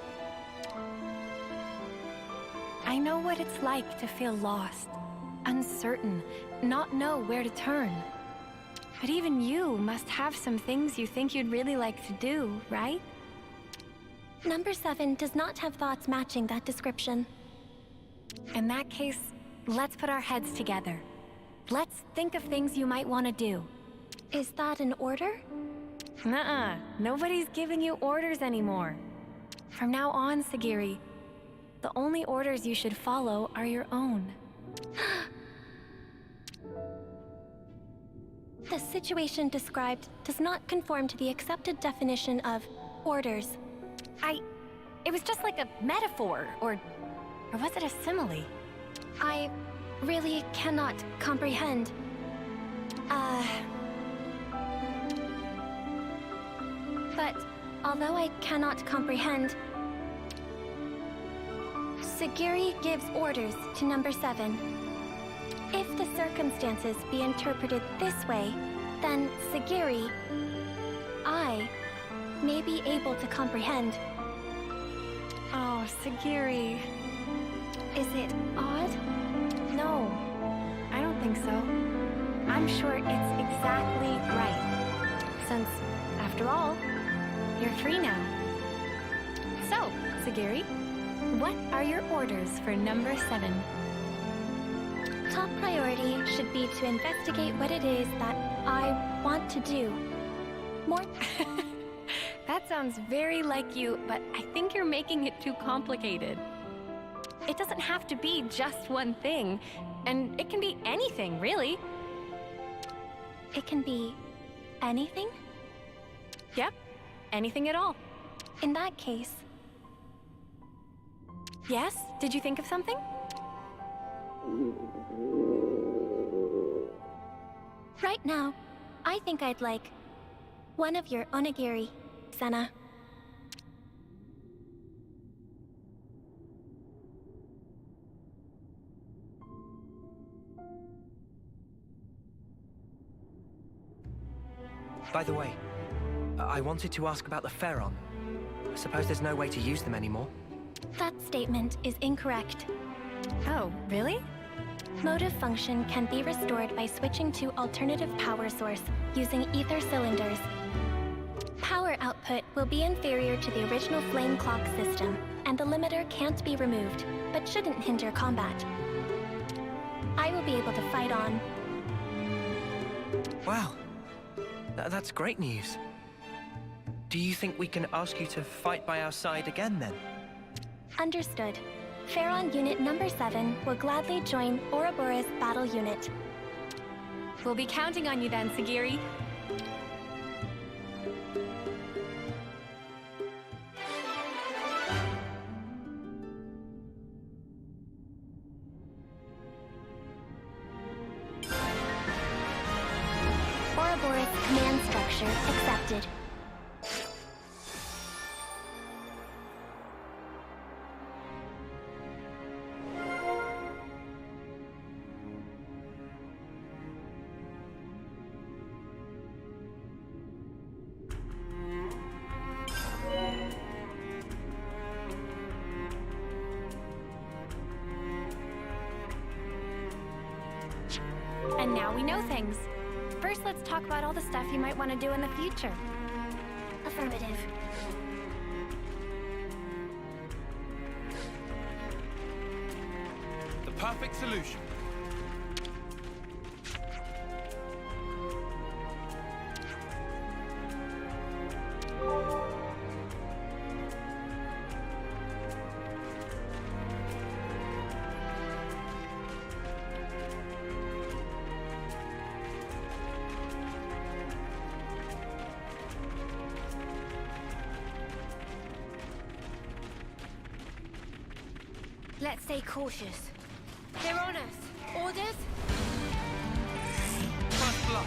I know what it's like to feel lost, uncertain, not know where to turn. But even you must have some things you think you'd really like to do, right? Number 7 does not have thoughts matching that description. In that case, let's put our heads together. Let's think of things you might want to do. Is that an order? Nuh-uh. Nobody's giving you orders anymore. From now on, Sagiri, the only orders you should follow are your own. The situation described does not conform to the accepted definition of orders. It was just like a metaphor, or was it a simile? I really cannot comprehend. But although I cannot comprehend, Sagiri gives orders to number 7. If the circumstances be interpreted this way, then Sagiri, I, may be able to comprehend. Oh, Sagiri. Is it odd? No, I don't think so. I'm sure it's exactly right. Since, after all, you're free now. So, Sagiri, what are your orders for number 7? Top priority should be to investigate what it is that I want to do. More... That sounds very like you, but I think you're making it too complicated. It doesn't have to be just one thing, and it can be anything, really. It can be anything? Yep, anything at all. In that case... Yes? Did you think of something? Right now, I think I'd like one of your onigiri, Senna. By the way, I wanted to ask about the Pharaon. I suppose there's no way to use them anymore. That statement is incorrect. Oh, really? Motive function can be restored by switching to alternative power source using ether cylinders. Power output will be inferior to the original flame clock system, and the limiter can't be removed, but shouldn't hinder combat. I will be able to fight on. Wow. That's great news. Do you think we can ask you to fight by our side again, then? Understood. Pharaon Unit number 7 will gladly join Ouroboros battle unit. We'll be counting on you then, Sagiri. Ouroboros command structure accepted. And now we know things. First, let's talk about all the stuff you might want to do in the future. Affirmative. The perfect solution. Let's stay cautious. They're on us. Orders? First blood.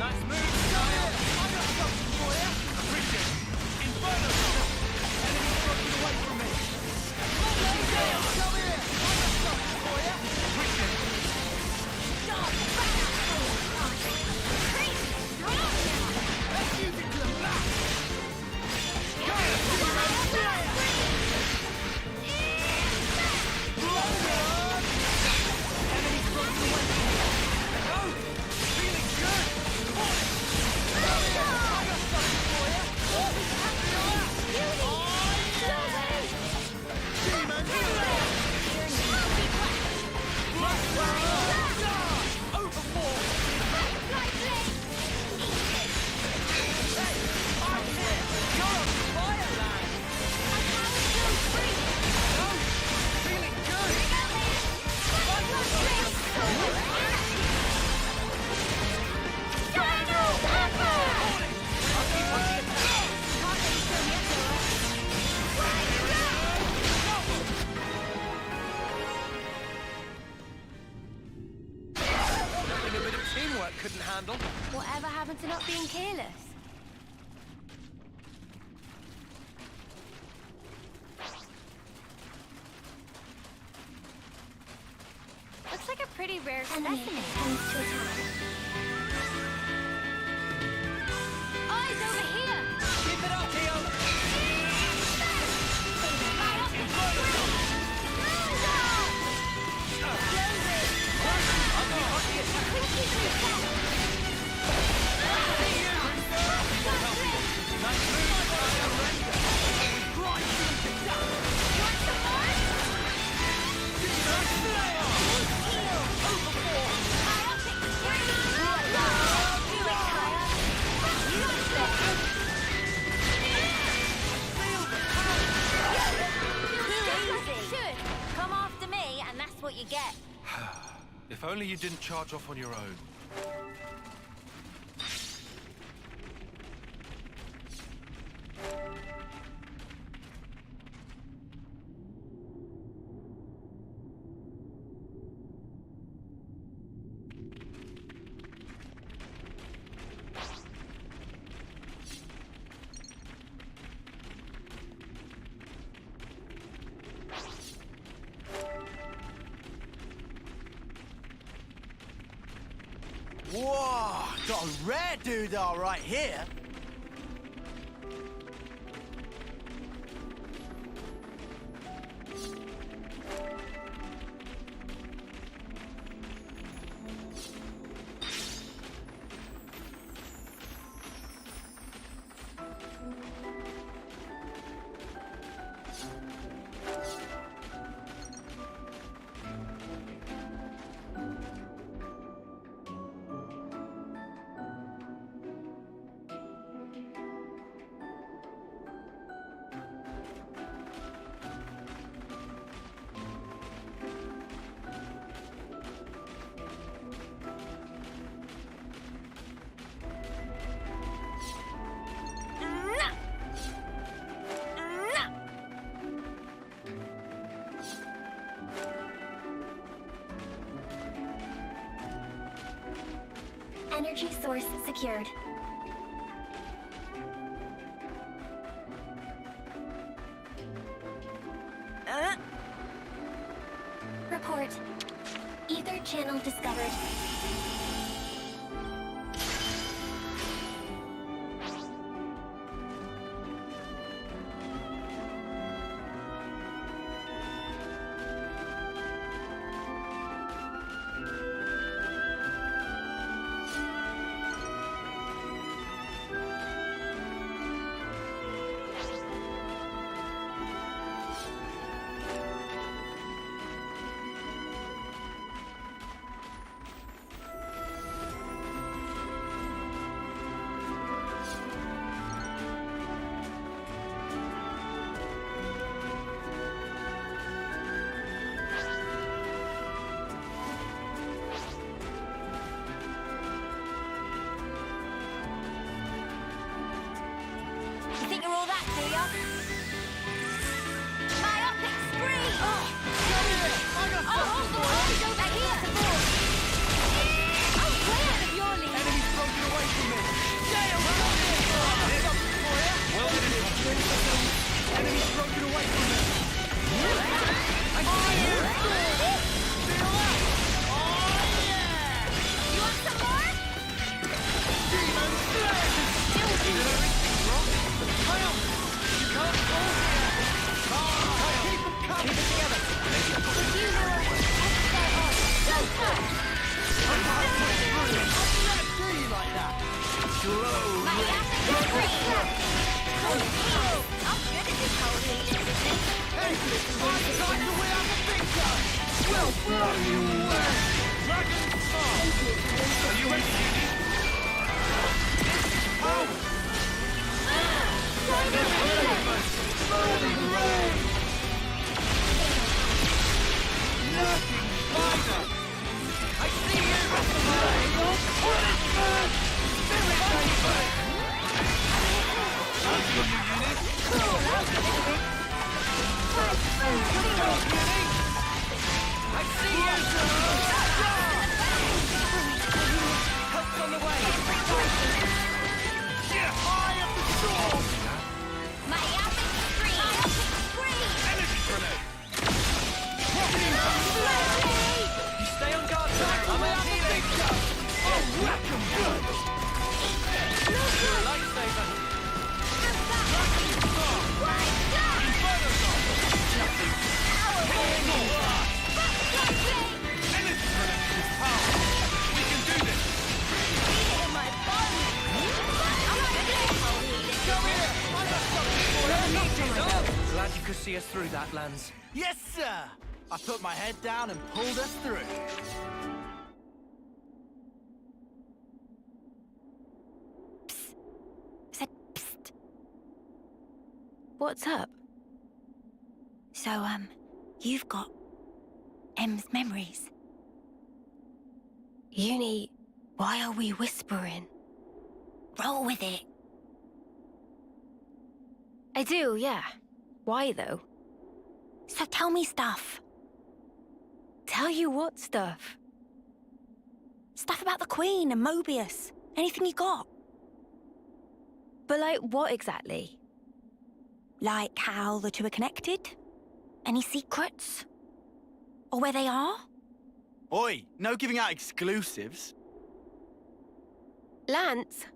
Nice move. I got something for you. Appreciate it. Inferno. Enemy broken away from me. Come here. I got something for you. Appreciate it. Let's use it to the max. Feeling good! handle. Whatever happened to not being careless? Looks like a pretty rare Enemy specimen. attempts to attack. Eyes over here! Keep it up, Theo. Come after me, and that's what you get. If only you didn't charge off on your own. Whoa, got a rare doodah right here. Energy source secured. Report. Ether channel discovered. You think you're all that, do ya? Myopic spree! Oh, hold the horse over here! I'm way out of your league! Enemy's broken away from me. Enemy's broken away from me. You want some more? Help's on the way! Eye of the storm! My epic scream! Energy grenade! Rocket impact! You stay on guard, sir. I'm out healing! Oh, whack 'em good! You're a lifesaver! Inferno Zone! Energy grenade is powerful! We can do this! Glad you could see us through that, Lance. Yes, sir! I put my head down and pulled us through. Said psst. What's up? So, you've got M's memories. Uni, why are we whispering? Roll with it. I do, yeah. Why, though? So tell me stuff. Tell you what stuff? Stuff about the Queen and Mobius. Anything you got. But like, what exactly? Like how the two are connected? Any secrets? Or where they are? Oi, no giving out exclusives. Lance?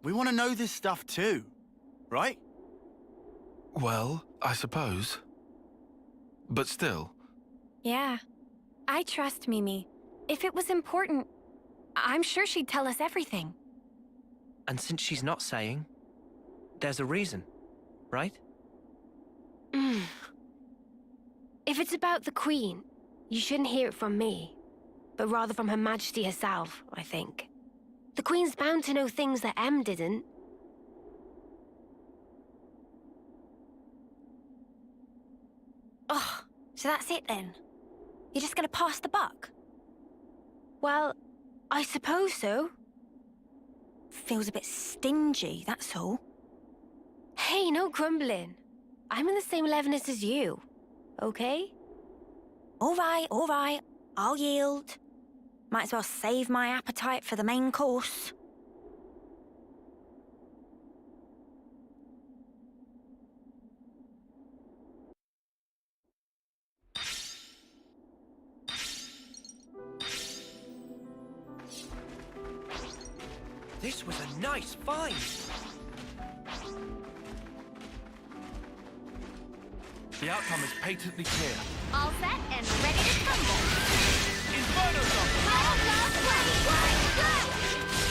We want to know this stuff too, right? Well, I suppose. But still. Yeah. I trust Mimi. If it was important, I'm sure she'd tell us everything. And since she's not saying, there's a reason, right? If it's about the Queen, you shouldn't hear it from me, but rather from Her Majesty herself, I think. The Queen's bound to know things that M didn't. Oh, so that's it then? You're just gonna pass the buck? Well, I suppose so. Feels a bit stingy, that's all. Hey, no grumbling. I'm in the same levelness as you, okay? All right. I'll yield. Might as well save my appetite for the main course. This was a nice find. The outcome is patently clear. All set and ready to tumble. Inferno Zone! Power blast ready. Go!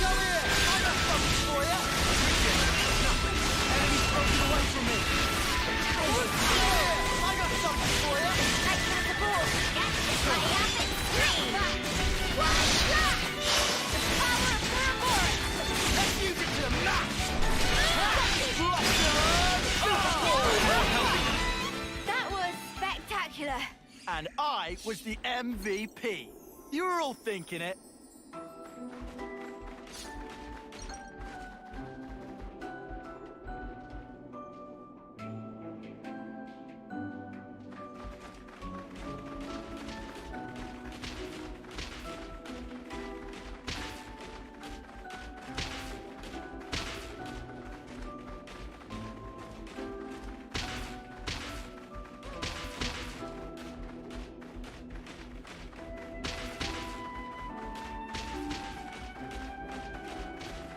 Go here! I got something for you! Nothing. Enemy's broken away from me! Yeah! I got something for you! Like that support. Get this my epic scream. One shot. The power of Thermora. Let's use it to the max! That was spectacular. And I was the MVP. You were all thinking it.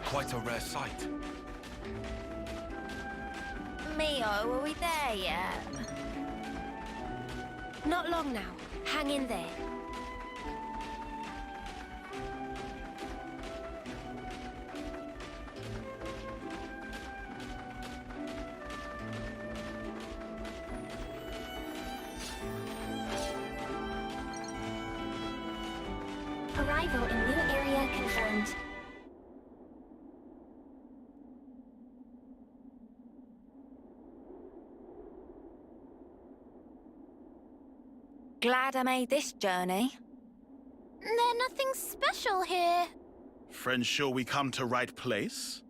Quite a rare sight. Mio, are we there yet? Not long now. Hang in there. Arrival in new area confirmed. Glad I made this journey. There's nothing special here. Friends sure we come to right place?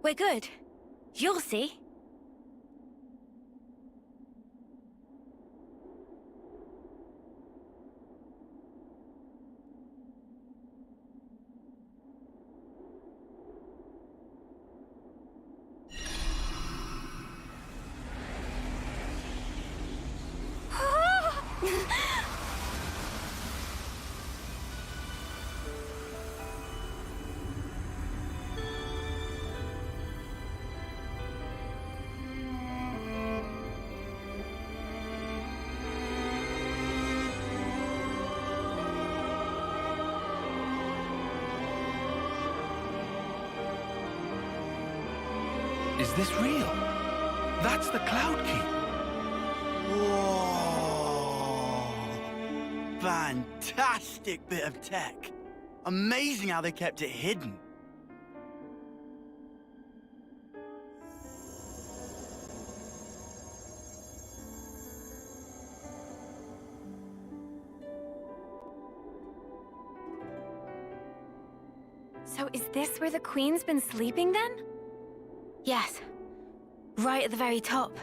We're good. You'll see. Is this real? That's the Cloud Keep. Whoa! Fantastic bit of tech. Amazing how they kept it hidden. So is this where the Queen's been sleeping then? Yes. Right at the very top.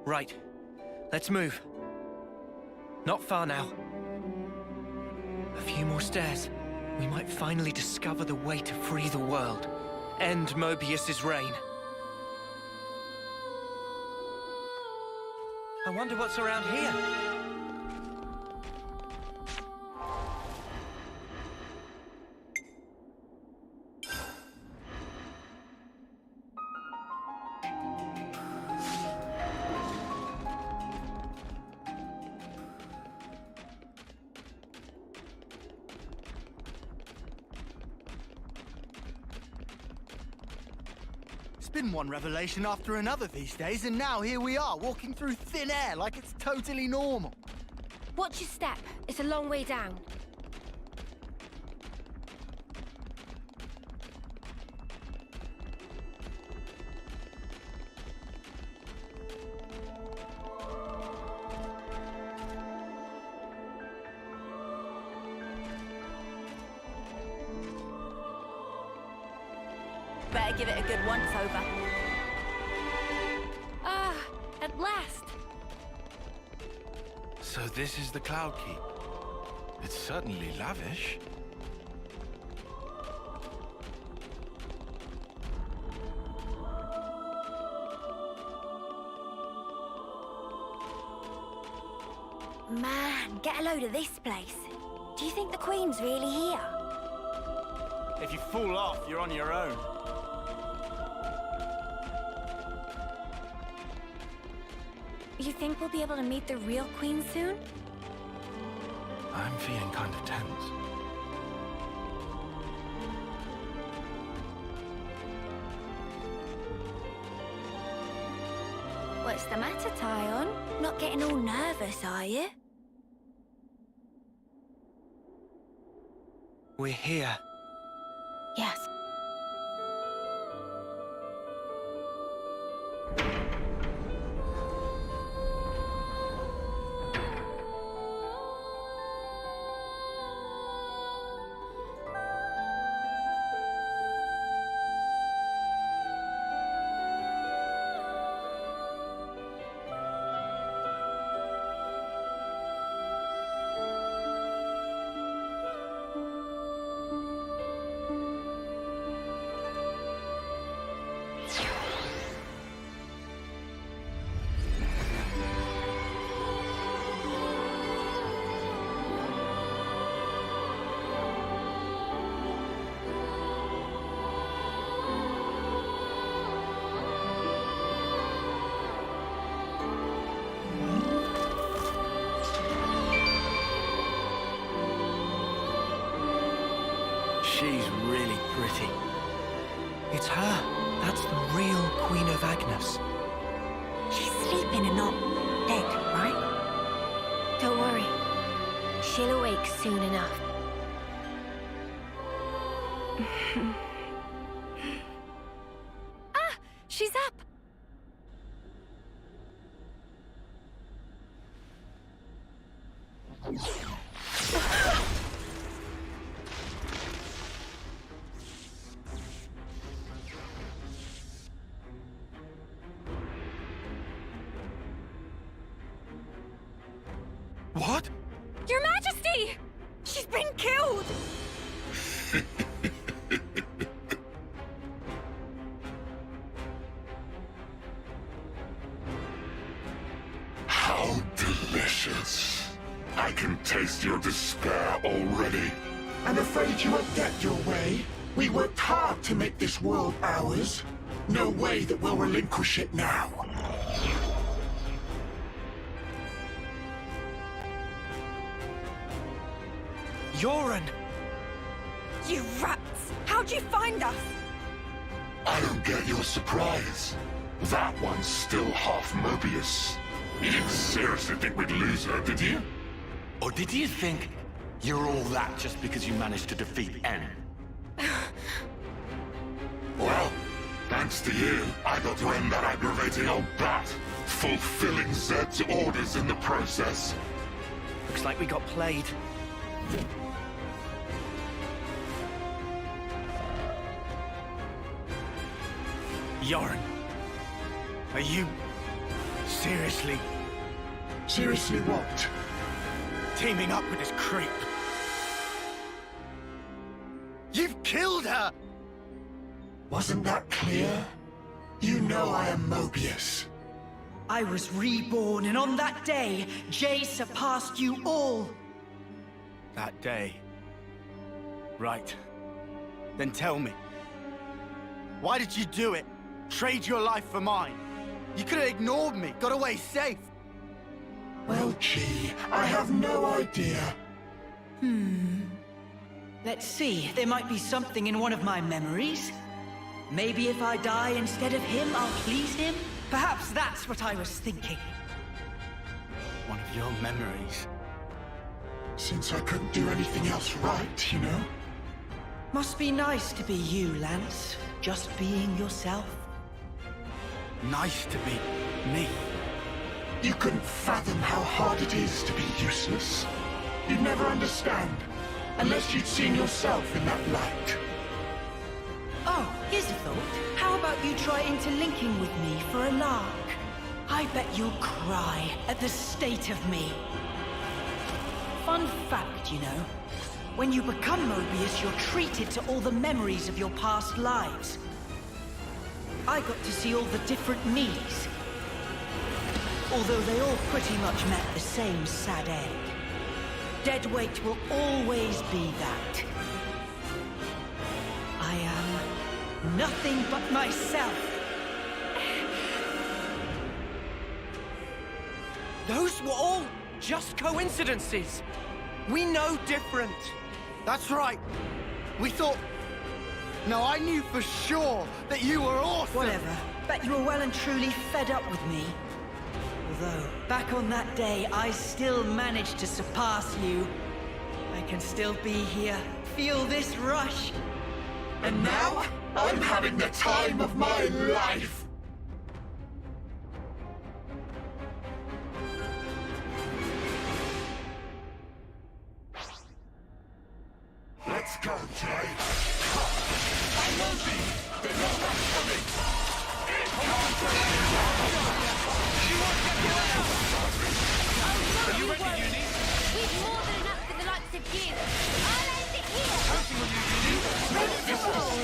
Right. Let's move. Not far now. A few more stairs. We might finally discover the way to free the world. End Mobius's reign. I wonder what's around here. It's been one revelation after another these days, and now here we are, walking through thin air like it's totally normal. Watch your step. It's a long way down. Better give it a good once-over. Ah, at last. So this is the Cloud Keep. It's certainly lavish. Man, get a load of this place. Do you think the Queen's really here? If you fall off, you're on your own. You think we'll be able to meet the real Queen soon? I'm feeling kind of tense. What's the matter, Tyon? Not getting all nervous, are you? We're here. Yes. She's really pretty. It's her. That's the real Queen of Agnes. She's sleeping and not dead, right? Don't worry. She'll awake soon enough. Ah! She's up! What? Your Majesty! She's been killed! How delicious. I can taste your despair already. I'm afraid you won't get your way. We worked hard to make this world ours. No way that we'll relinquish it now. Yoren! You rats! How'd you find us? I don't get your surprise. That one's still half Mobius. You didn't seriously think we'd lose her, did you? Or did you think you're all that just because you managed to defeat N? Well, thanks to you, I got to end that aggravating old bat, fulfilling Zed's orders in the process. Looks like we got played. Yoren, are you seriously Seriously what? teaming up with this creep? You've killed her! Wasn't that clear? You know I am Mobius. I was reborn, and on that day, Jay surpassed you all. That day. Right. Then tell me. Why did you do it? Trade your life for mine? You could have ignored me, got away safe. Well, gee, I have no idea. Let's see, there might be something in one of my memories. Maybe if I die instead of him, I'll please him? Perhaps that's what I was thinking. One of your memories. Since I couldn't do anything else right, you know? Must be nice to be you, Lance. Just being yourself. Nice to be me. You couldn't fathom how hard it is to be useless. You'd never understand, unless you'd seen yourself in that light. Oh, here's a thought. How about you try interlinking with me for a lark? I bet you'll cry at the state of me. Fun fact, you know. When you become Mobius, you're treated to all the memories of your past lives. I got to see all the different me's. Although they all pretty much met the same sad end. Deadweight will always be that. I am nothing but myself. Those were all just coincidences. We know different. That's right. We thought... No, I knew for sure that you were awesome. Whatever. Bet you were well and truly fed up with me. Although, back on that day, I still managed to surpass you. I can still be here, feel this rush. And now, I'm having the time of my life! Let's go, Jay! I know thee! They know what's coming! Are you ready, Uni? We've more than enough for the likes of you. I'll end it here. Counting on you, Uni. Ready for war.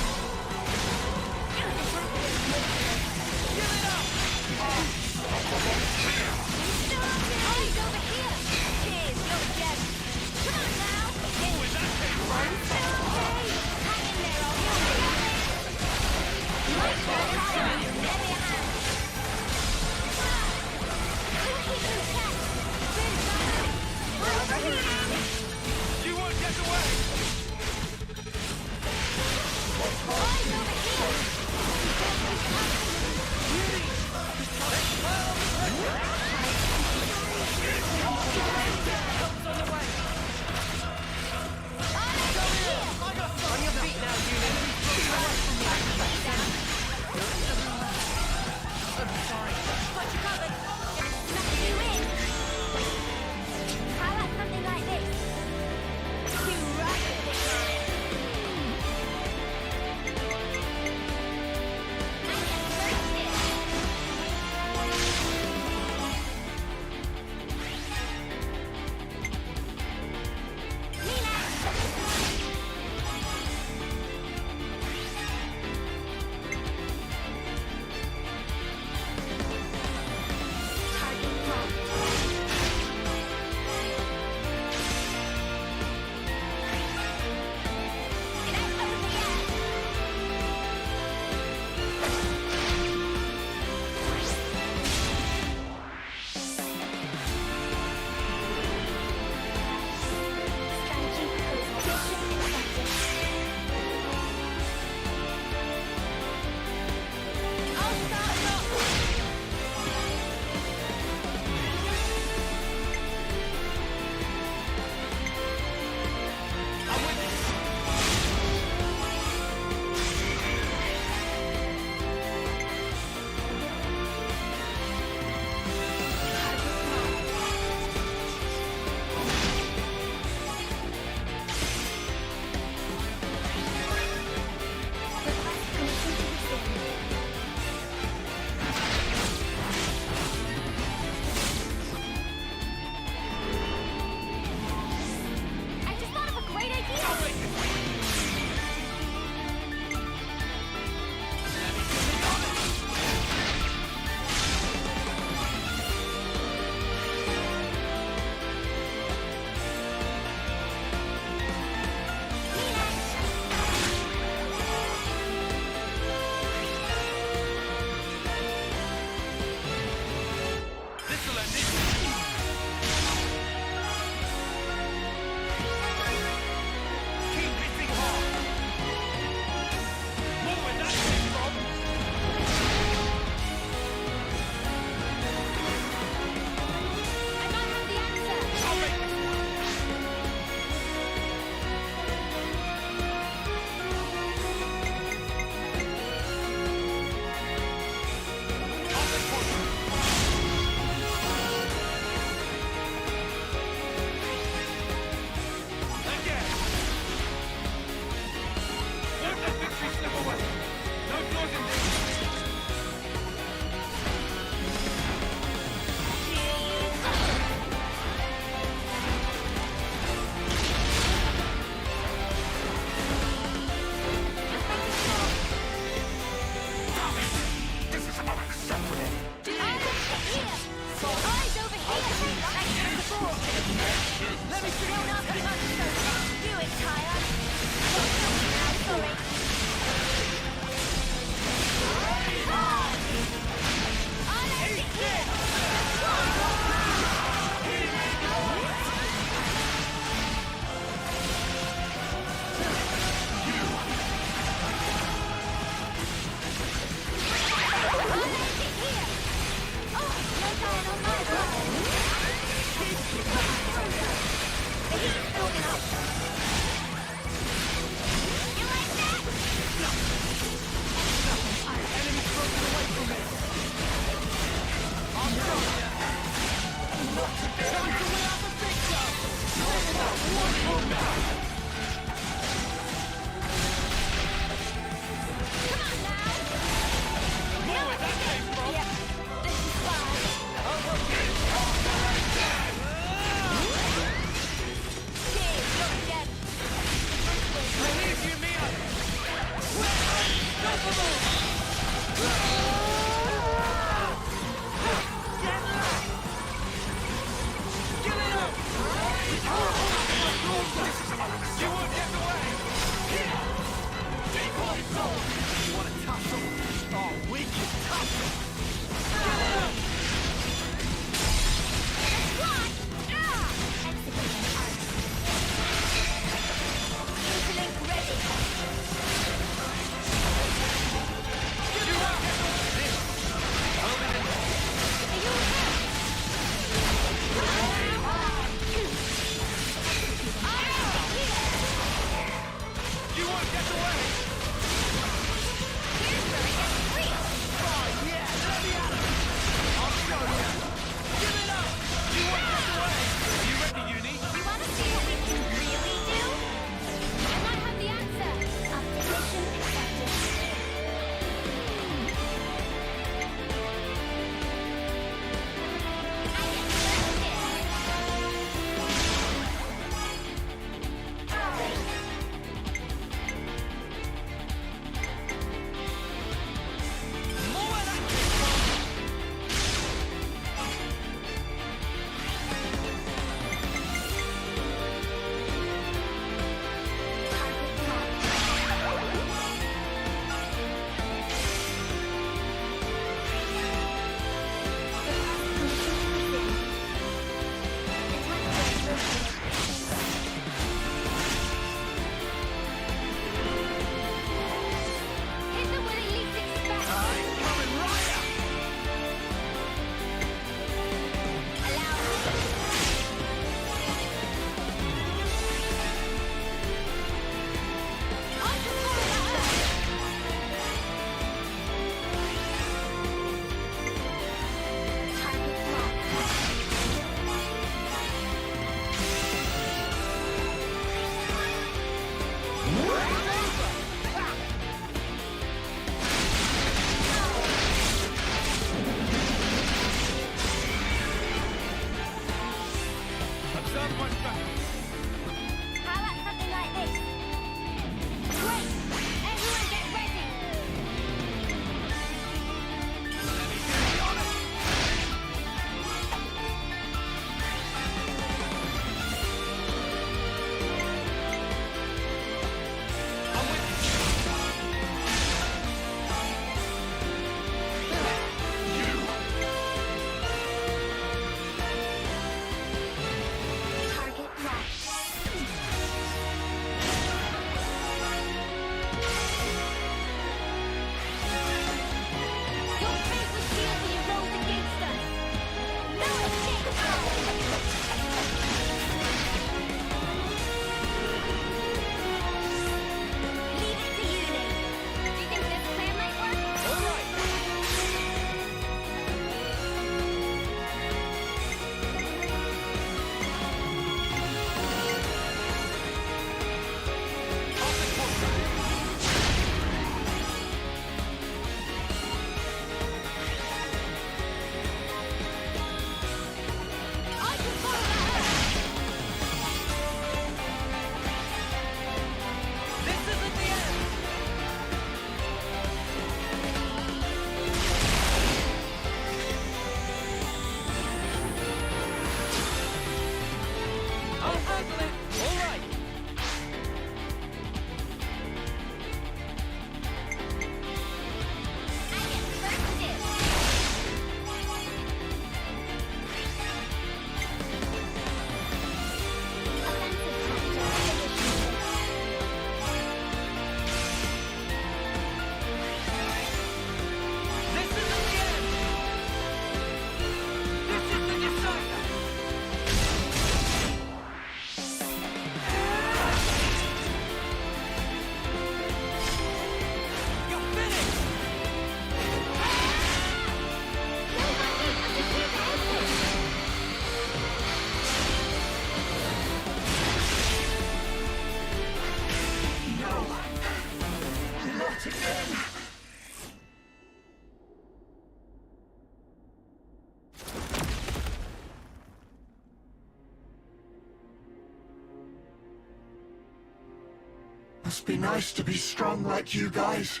Must be nice to be strong like you guys.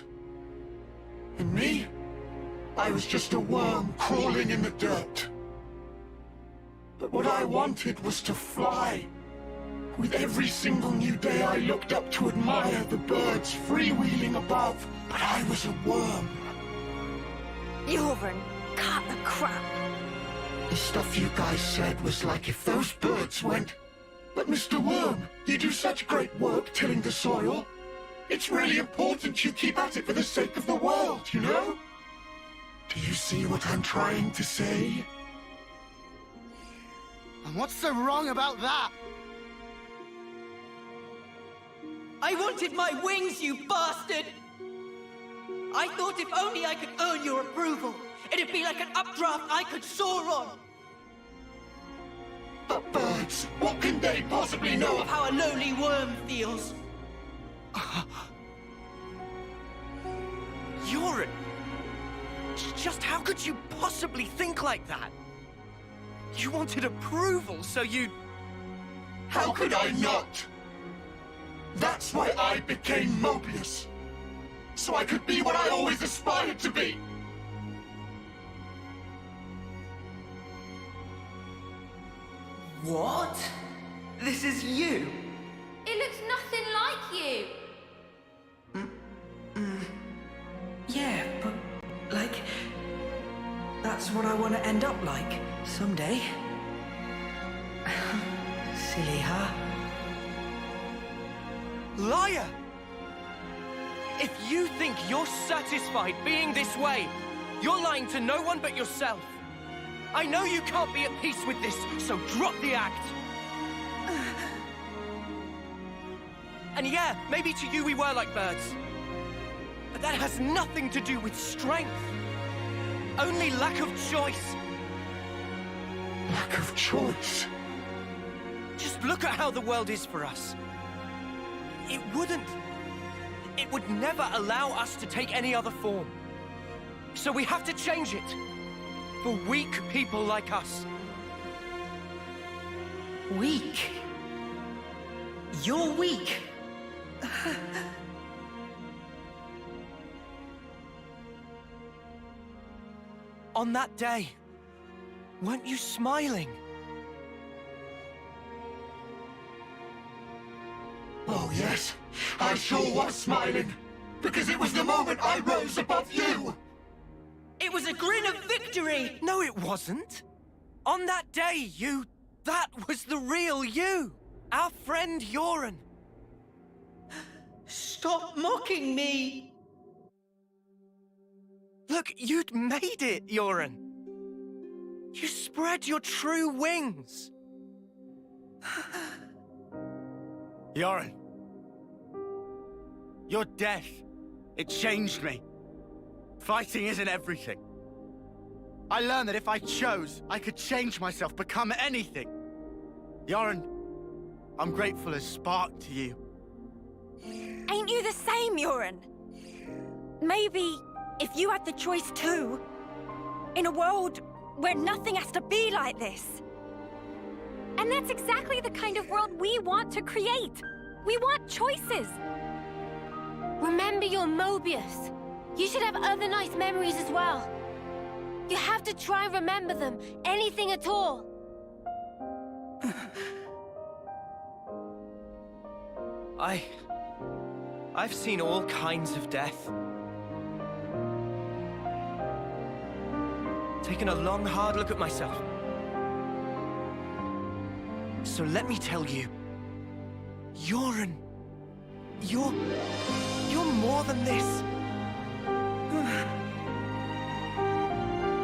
And me? I was just a worm crawling in the dirt. But what I wanted was to fly. With every single new day I looked up to admire the birds freewheeling above, but I was a worm. Yoren, cut the crap. The stuff you guys said was like if those birds went... But Mr. Worm, you do such great work tilling the soil. It's really important you keep at it for the sake of the world, you know? Do you see what I'm trying to say? And what's so wrong about that? I wanted my wings, you bastard! I thought if only I could earn your approval, it'd be like an updraft I could soar on. But birds, what can they possibly know of How a lowly worm feels. Yoren! Just how could you possibly think like that? You wanted approval, so you... How could I not? That's why I became Mobius. So I could be what I always aspired to be. What? This is you? It looks nothing like you. Yeah, but, like... That's what I want to end up like, someday. Silly, huh? Liar! If you think you're satisfied being this way, you're lying to no one but yourself. I know you can't be at peace with this, so drop the act. And yeah, maybe to you we were like birds. But that has nothing to do with strength. Only lack of choice. Lack of choice? Just look at how the world is for us. It would never allow us to take any other form. So we have to change it. For weak people like us. Weak? You're weak. On that day, weren't you smiling? Oh yes, I sure was smiling. Because it was the moment I rose above you. It was a grin of victory! No, it wasn't. On that day, that was the real you. Our friend Yoren. Stop mocking me! Look, you'd made it, Yoren. You spread your true wings. Yoren. Your death, it changed me. Fighting isn't everything. I learned that if I chose, I could change myself, become anything. Yoren, I'm grateful as Spark to you. Ain't you the same, Yoren? Maybe if you had the choice too, in a world where nothing has to be like this. And that's exactly the kind of world we want to create. We want choices. Remember your Mobius. You should have other nice memories as well. You have to try and remember them, anything at all. I've seen all kinds of death. Taken a long, hard look at myself. So let me tell you, Yoren, you're more than this.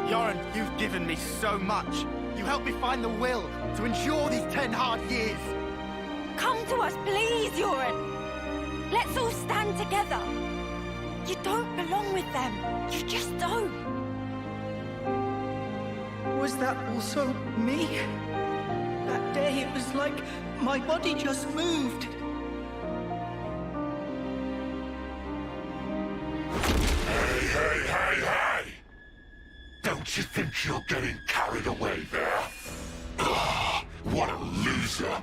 Yoren, you've given me so much. You helped me find the will to endure these 10 hard years. Come to us, please, Yoren. Let's all stand together. You don't belong with them. You just don't. Was that also me? That day it was like my body just moved. Hey! Don't you think you're getting carried away there? Ugh, what a loser.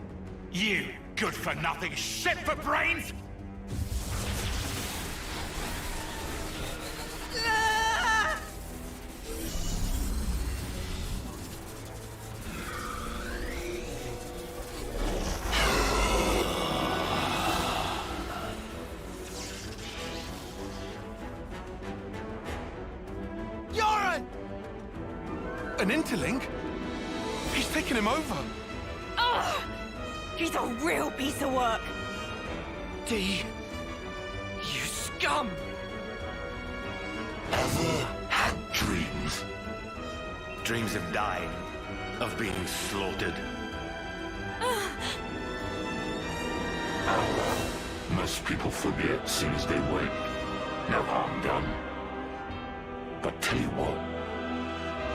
You good-for-nothing shit for brains! Ah! Yoren! An interlink? He's taken him over. Ugh! He's a real piece of work. D, you scum! Ever had dreams? Dreams of dying, of being slaughtered. Most people forget as soon as they wake. No harm done. But tell you what,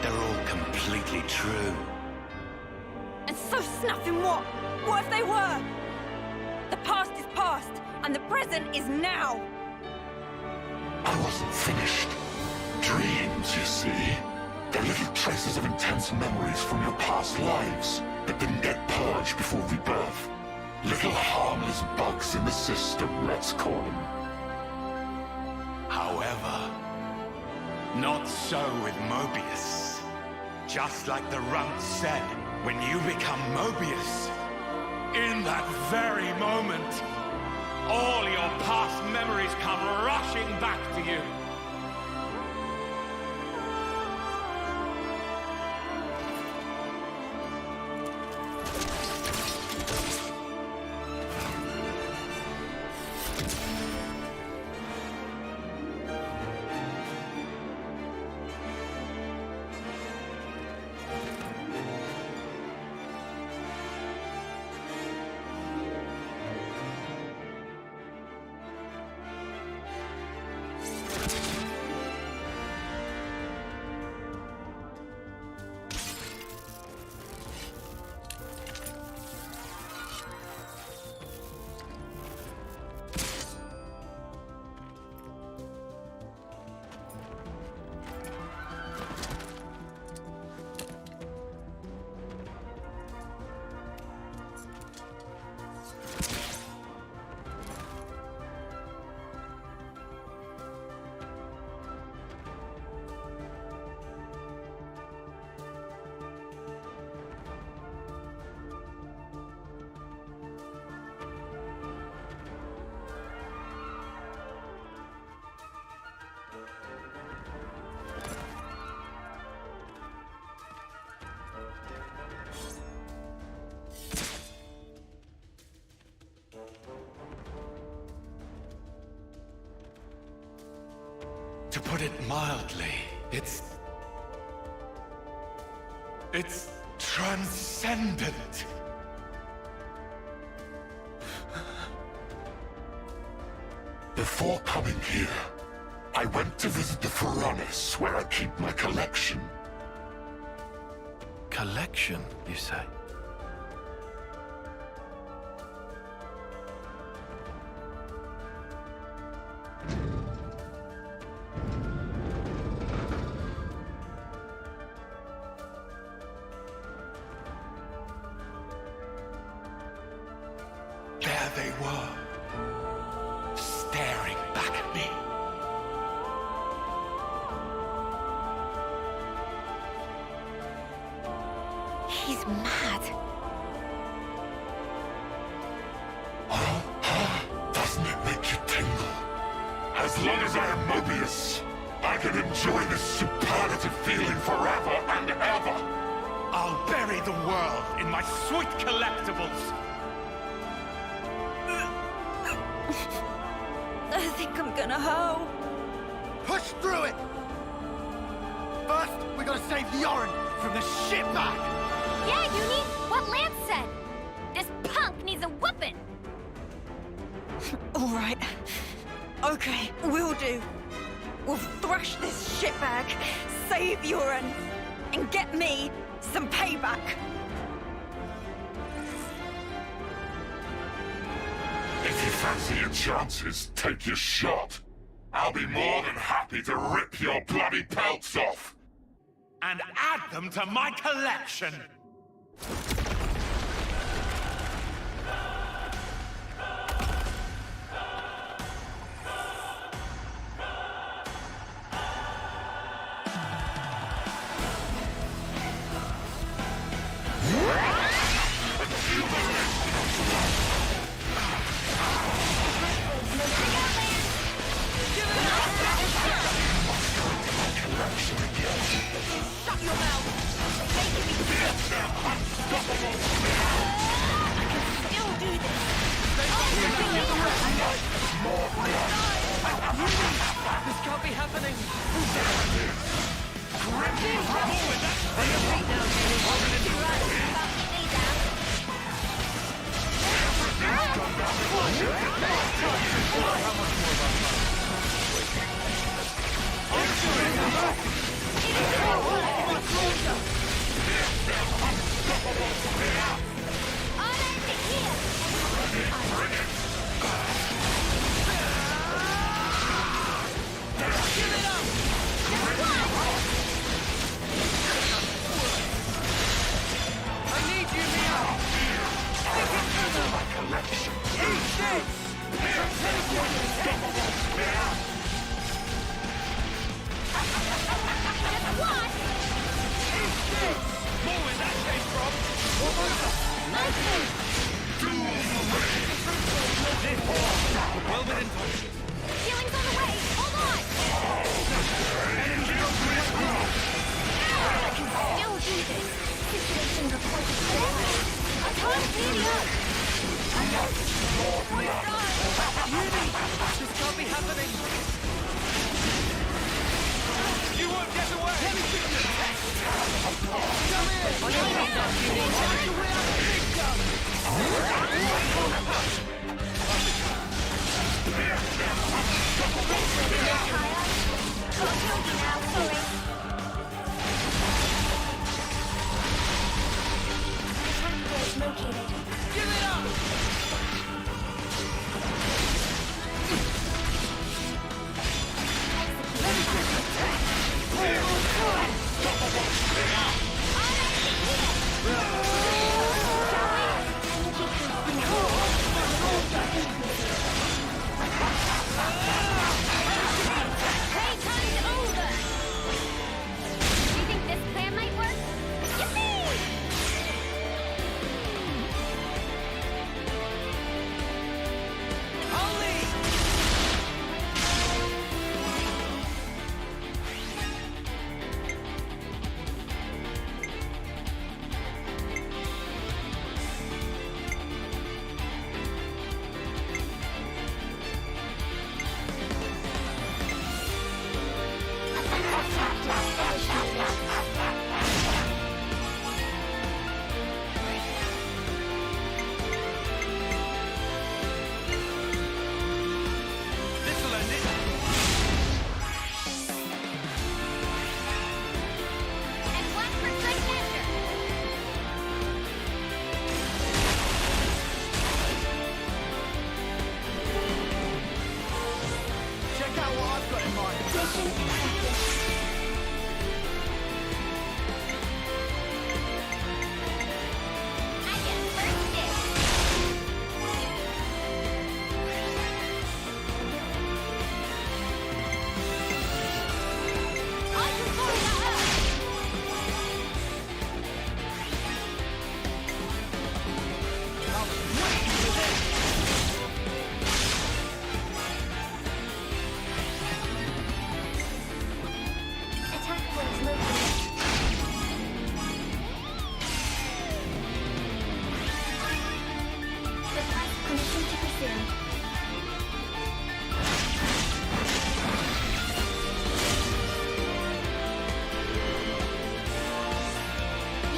They're all completely true. And so snuffing what? What if they were? The past is past, and the present is now. I wasn't finished. Dreams, you see. They're little traces of intense memories from your past lives that didn't get purged before rebirth. Little harmless bugs in the system, let's call them. However, not so with Mobius. Just like the Runt said, when you become Mobius, in that very moment, all your past memories come rushing back to you. To put it mildly, it's transcendent. Before coming here, I went to visit the furnace where I keep my collection. Collection, you say? There they were, staring back at me. He's mad. Doesn't it make you tingle? As long as I am Mobius, I can enjoy this superlative feeling forever and ever. I'll bury the world in my sweet collectibles. I think I'm gonna hoe. Push through it! First, we gotta save Yoren from the shitbag! Yeah, Uni, what Lance said. This punk needs a whooping. All right. Okay, we'll do. We'll thrash this shitbag, save Yoren, and get me some payback. If you fancy your chances, take your shot. I'll be more than happy to rip your bloody pelts off. And add them to my collection. Collection again. happening? Well within touch. Healing's on the way! Hold on! I can still do this. Situation reported clear. I can't clear the earth. This can't be happening! You won't get away! Heavy sickness! Come here! On your feet now, Judy! Time to win out the big gun! Give it up! Playtime's over! Do you think this plan might work? Yippee! This'll end it! And one for good measure. Check out what I've got in mind. I get first dibs. I can follow that up. Attack points located. Request permission to pursue.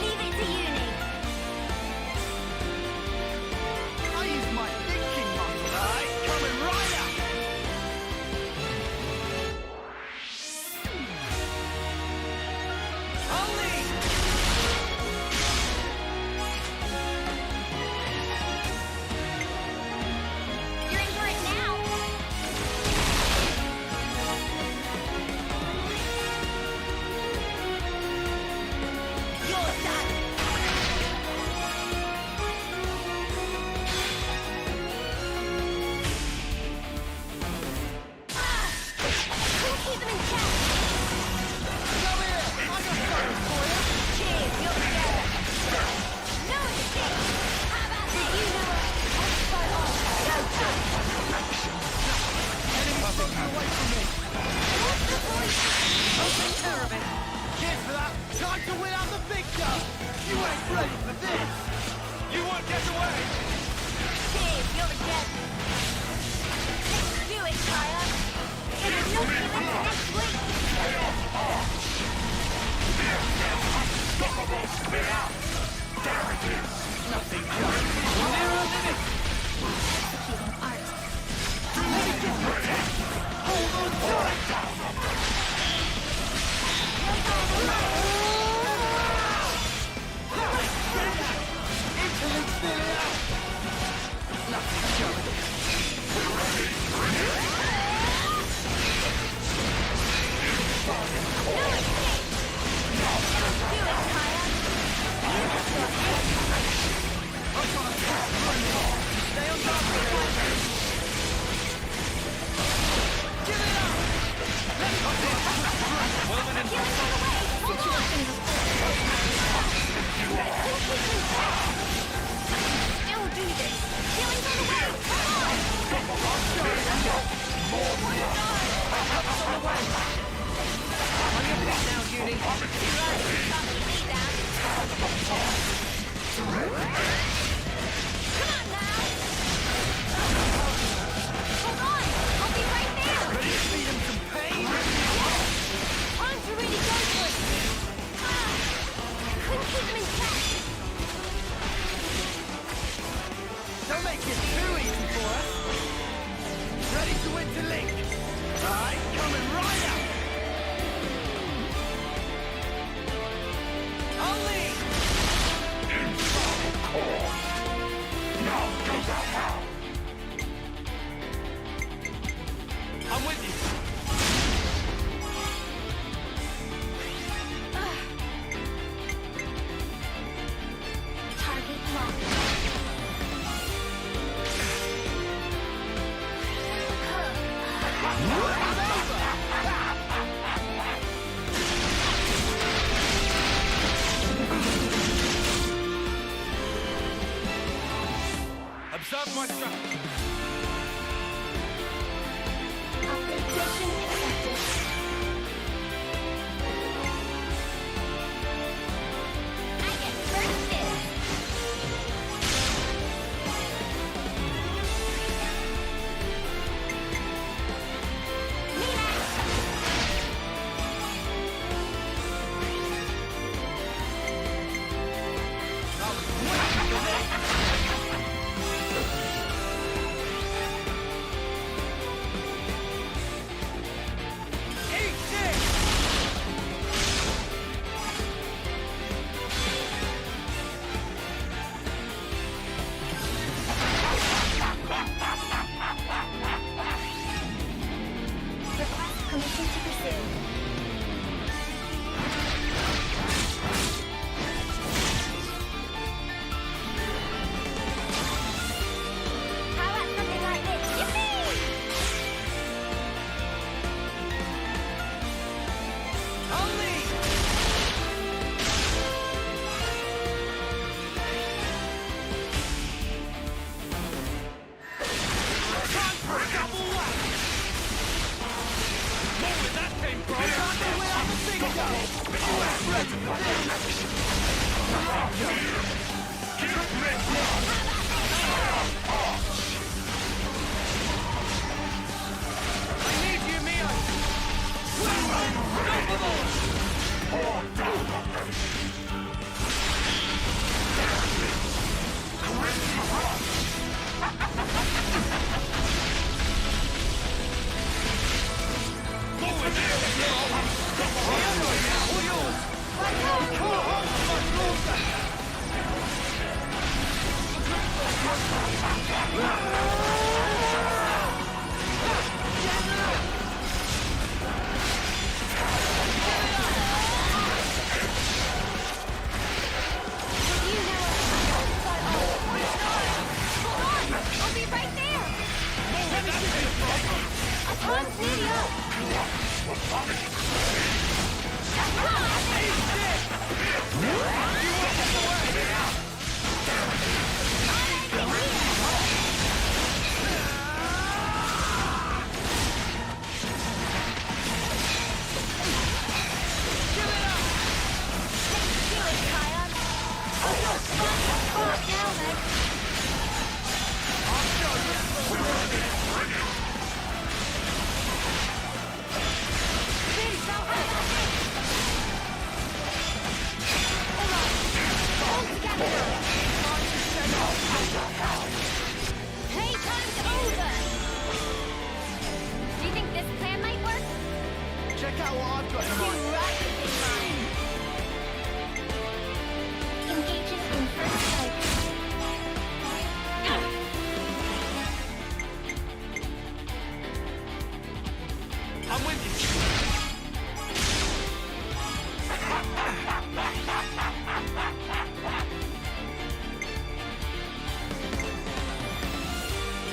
Leave it to you, Nate. I use my thinking muscle. Coming right up. You're in for it now. You're done. We'll keep them in check. Come here! I got something for you! Cheers, you're together. No escape. How about that? You know what? Let's fight on. Go, go. Enemy's broken away from me! What's the point? I'll take care of it! Cheers for that. Time to win out the big gun. You ain't ready for this. You won't get away! Cheers, you're together. Let's do it, Kaya. It's not even next week. situation was still do this. Healing's on the way. Come on. On your feet now, Judy. Come on now. Hold on. I'll be right there. Ready to feed him some pain? Time to really go for it. Couldn't keep them in check. Don't make it too easy for us. Ready to interlink. Right, coming right out. I'll lead. Infernal core. Now go to hell. I'm with you. Target locked. Observe my strategy. Application accepted. I get first dibs. Permission to pursue. How about something like this? Yippee! I'll lead. Time for a double whack. More where that came from. Time to where I'm a big go. Ready for I need you, Mio. I'll be right there. A turn video. Playtime's over! Do you think this plan might work? Check out what I've got in mind. Engages in first strike. I'm with you.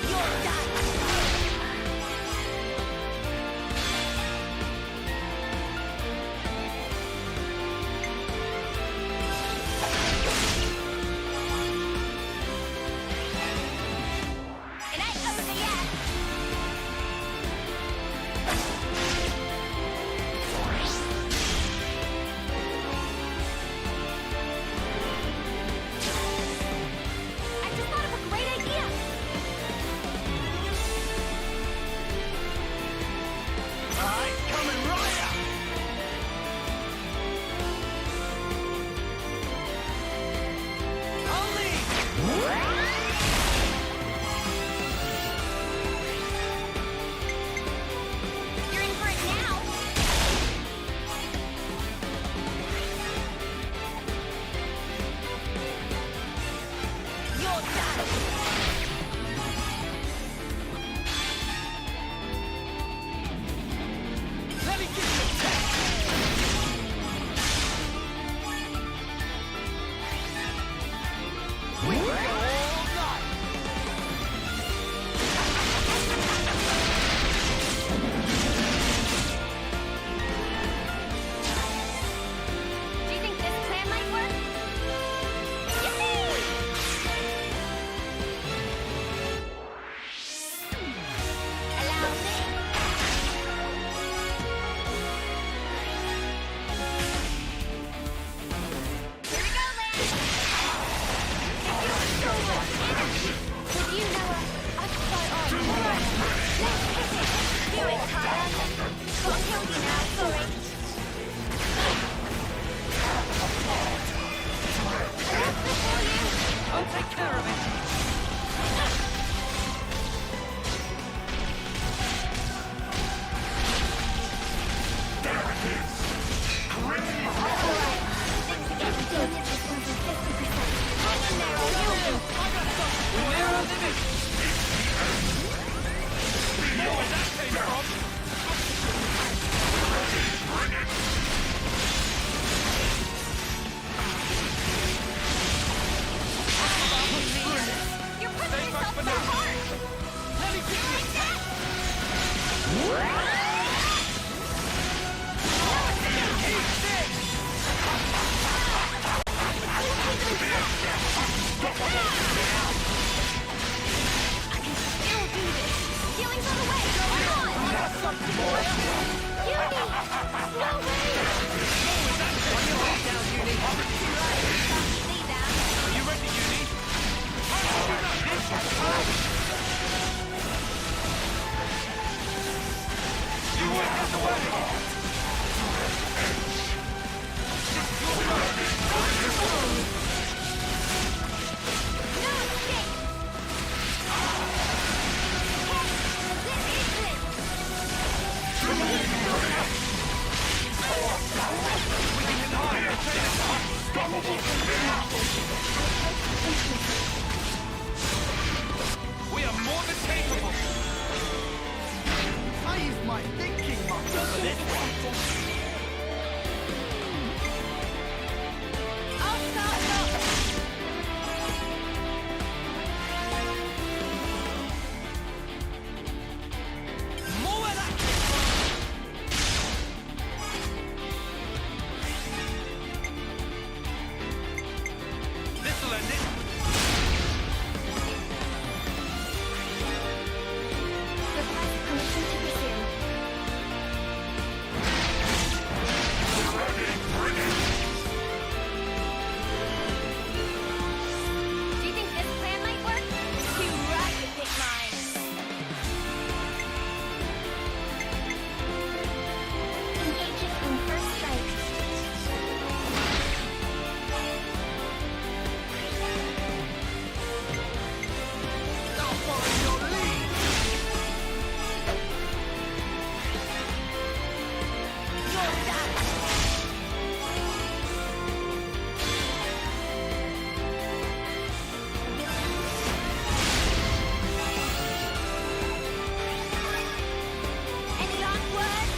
You're done! You're putting yourself so hard! Let me get Healing's on the way! Come on! Uni! No way! Are you ready, Uni? You won't get away! No escape! We are more than capable! I used my thinking muscle for this one. I'll start it up! More of that! This'll end it! Permission to resume. Do you think this plan might work? Too right to pick mine. Engaging in first strike. I'll follow your lead! You're done! Any last words?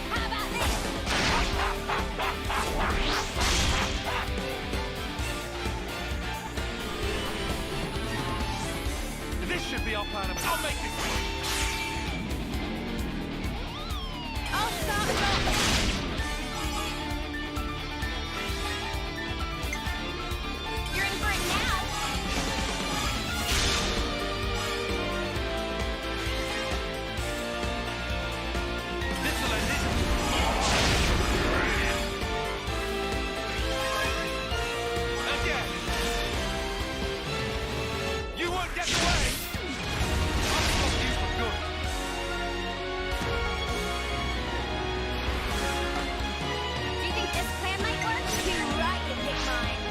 How about this? This should be our plan of... I'll make it! I'll start it off. You're in for it now. This'll end it! Again! You won't get away! I'll stop you for good! Do you think this plan might work? Too right to pick mine.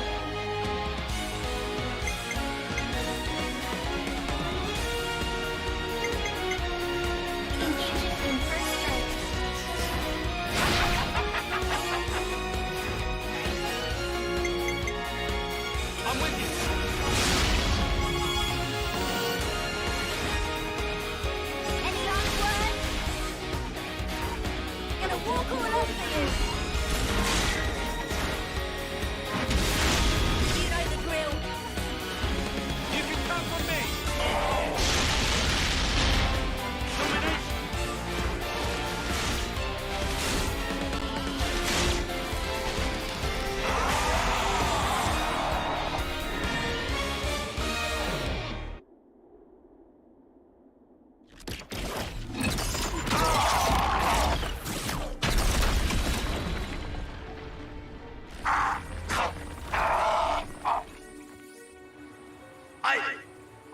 Engaging in first strike. I'm with you! Any last words? Gonna walk all over you. You know the drill. You can count on me! Domination!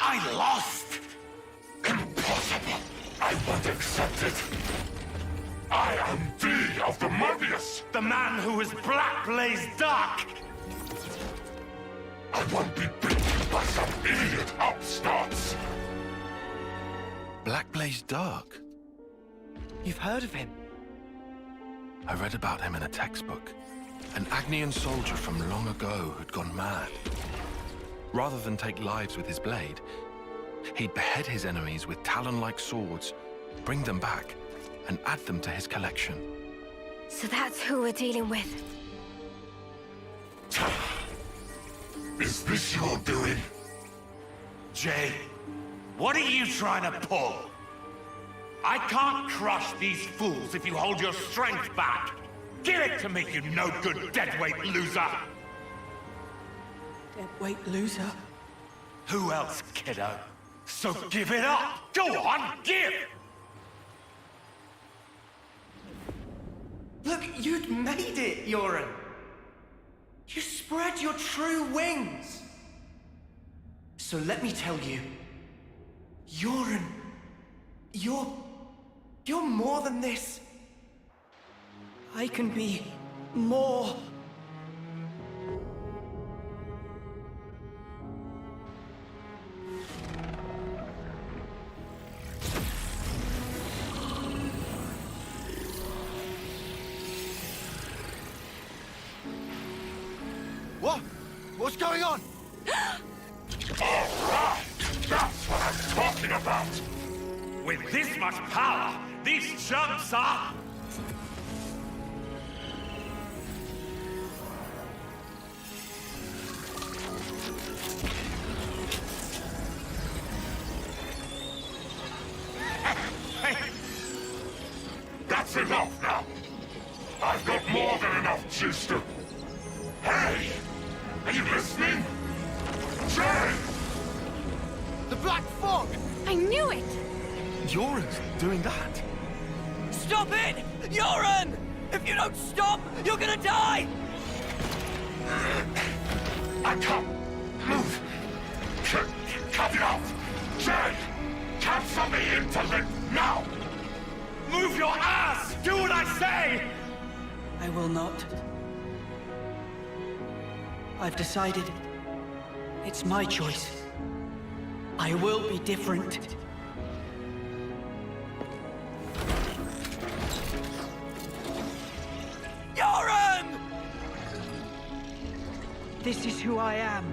I lost! Impossible! I won't accept it! I am V of the Mobius! The man who is black blazed dark! I won't be beaten by some idiot upstarts! Black Blaze Dark? You've heard of him? I read about him in a textbook. An Agnian soldier from long ago who'd gone mad. Rather than take lives with his blade, he'd behead his enemies with talon-like swords, bring them back, and add them to his collection. So that's who we're dealing with. Is this your doing? Jay, what are you trying to pull? I can't crush these fools if you hold your strength back. Give it to me, you no-good deadweight loser! Deadweight loser? Who else, kiddo? So give it up! Go on, give! Look, you'd made it, Yoren. You spread your true wings. So let me tell you, Yoren, you're more than this. I can be more. What? What's going on? Alright! That's what I'm talking about! With this much power, these jumps are... That's enough now! I've got more than enough juice to... Hey! Are you listening? Jay! The Black Fog! I knew it! Yoren's doing that. Stop it! Yoren! If you don't stop, you're gonna die! I can't move! Cut it off! Jay! Cancel me into limp now! Move your ass! Do what I say! I will not. I've decided. It's my choice. I will be different. Yoren! This is who I am.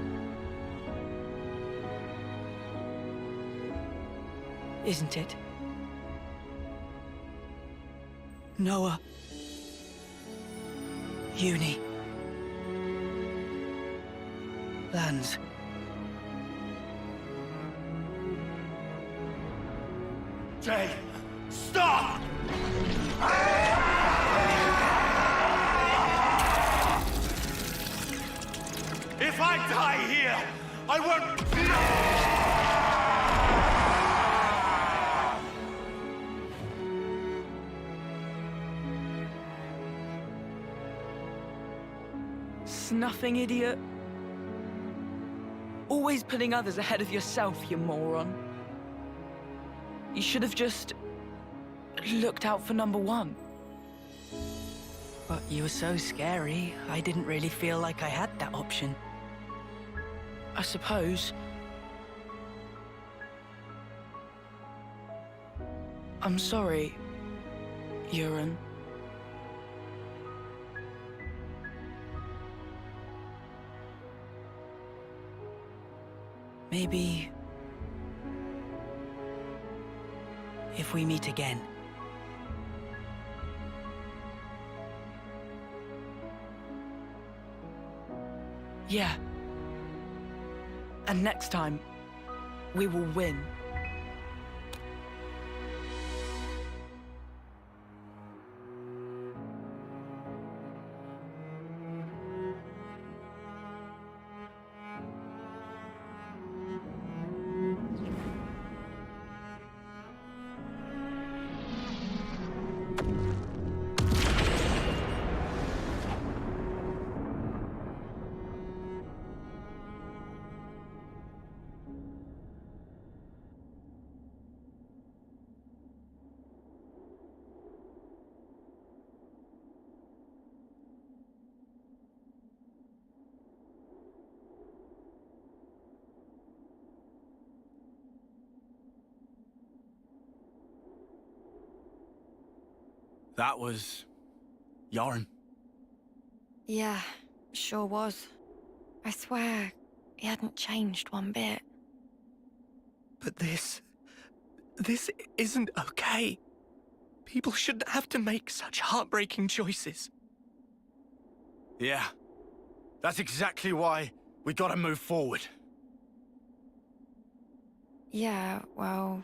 Isn't it? Noah. Uni. Lands. Jay, stop! If I die here, I won't... Snuffing idiot. Always putting others ahead of yourself, you moron. You should have just looked out for number one. But you were so scary, I didn't really feel like I had that option. I suppose. I'm sorry, Yoren. Maybe... if we meet again. Yeah. And next time, we will win. That was... Yoren. Yeah, sure was. I swear, he hadn't changed one bit. But this isn't okay. People shouldn't have to make such heartbreaking choices. Yeah. That's exactly why we gotta move forward. Yeah, well...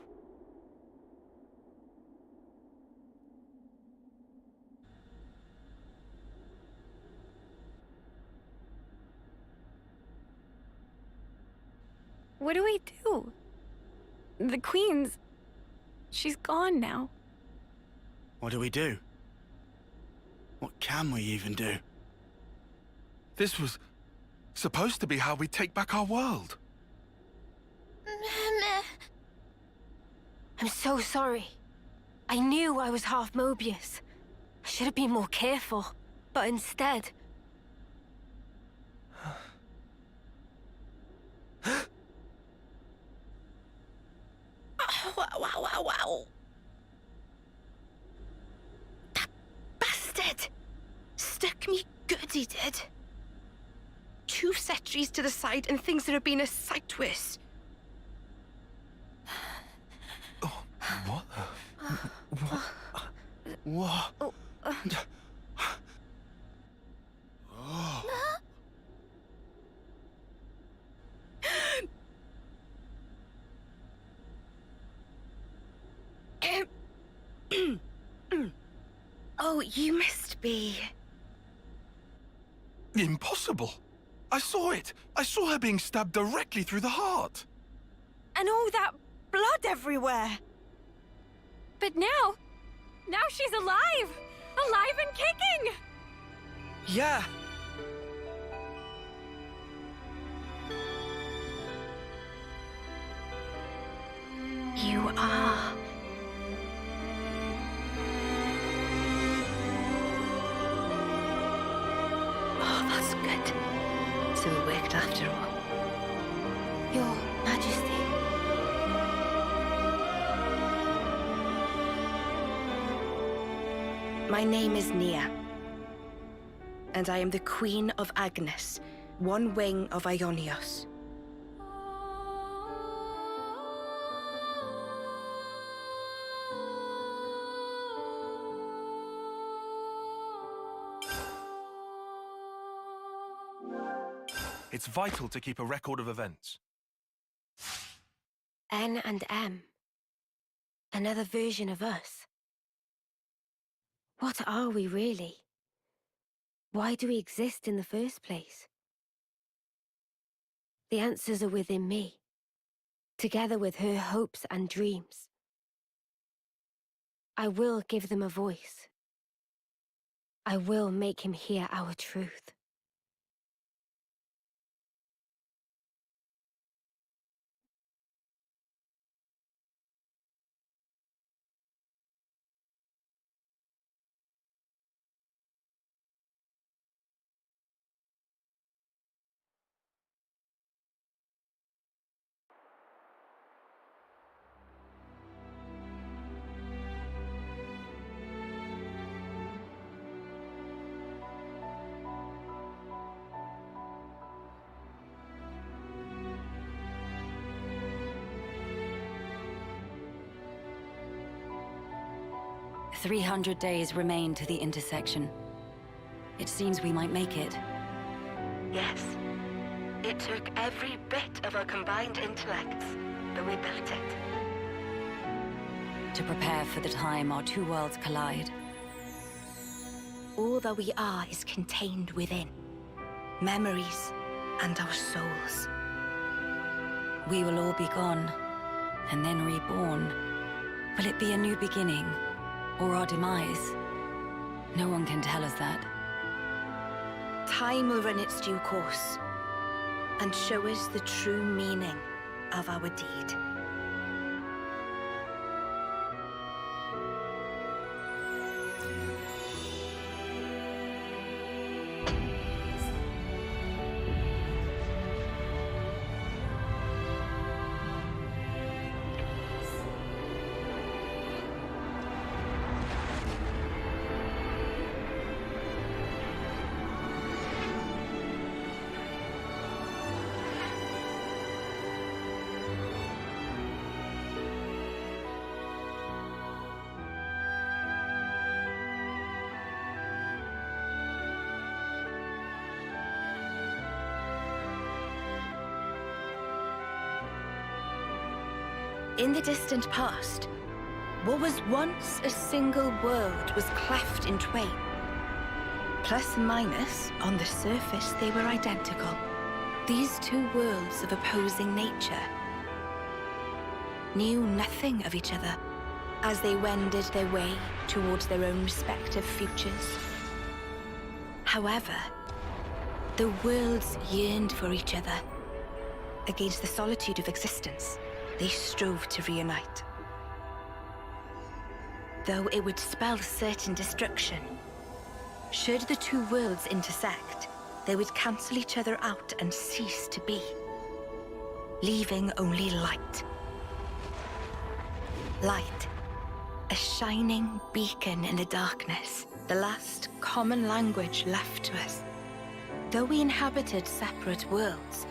What do we do? The Queen's... she's gone now. What do we do? What can we even do? This was supposed to be how we take back our world. I'm so sorry. I knew I was half Mobius. I should have been more careful, but instead... Wow. That bastard! Stuck me good, he did. 2 centuries to the side and things that have been a sight worse. What? What? Oh, Oh, you must be... Impossible. I saw it. I saw her being stabbed directly through the heart. And all that blood everywhere. But now she's alive! Alive and kicking! Yeah. You are... Oh, that's good. So it worked after all. Your Majesty. My name is Nia. And I am the Queen of Agnes, one wing of Ionios. It's vital to keep a record of events. N and M. Another version of us. What are we really? Why do we exist in the first place? The answers are within me, together with her hopes and dreams. I will give them a voice. I will make him hear our truth. "300 days remain to the intersection. It seems we might make it. Yes. It took every bit of our combined intellects, but we built it. To prepare for the time our two worlds collide. All that we are is contained within. Memories and our souls. We will all be gone, and then reborn. Will it be a new beginning, or our demise? No one can tell us that. Time will run its due course, and show us the true meaning of our deed. In the distant past, what was once a single world was cleft in twain. Plus and minus, on the surface, they were identical. These two worlds of opposing nature knew nothing of each other as they wended their way towards their own respective futures. However, the worlds yearned for each other. Against the solitude of existence, they strove to reunite. Though it would spell certain destruction, should the two worlds intersect, they would cancel each other out and cease to be, leaving only light. Light, a shining beacon in the darkness, the last common language left to us. Though we inhabited separate worlds,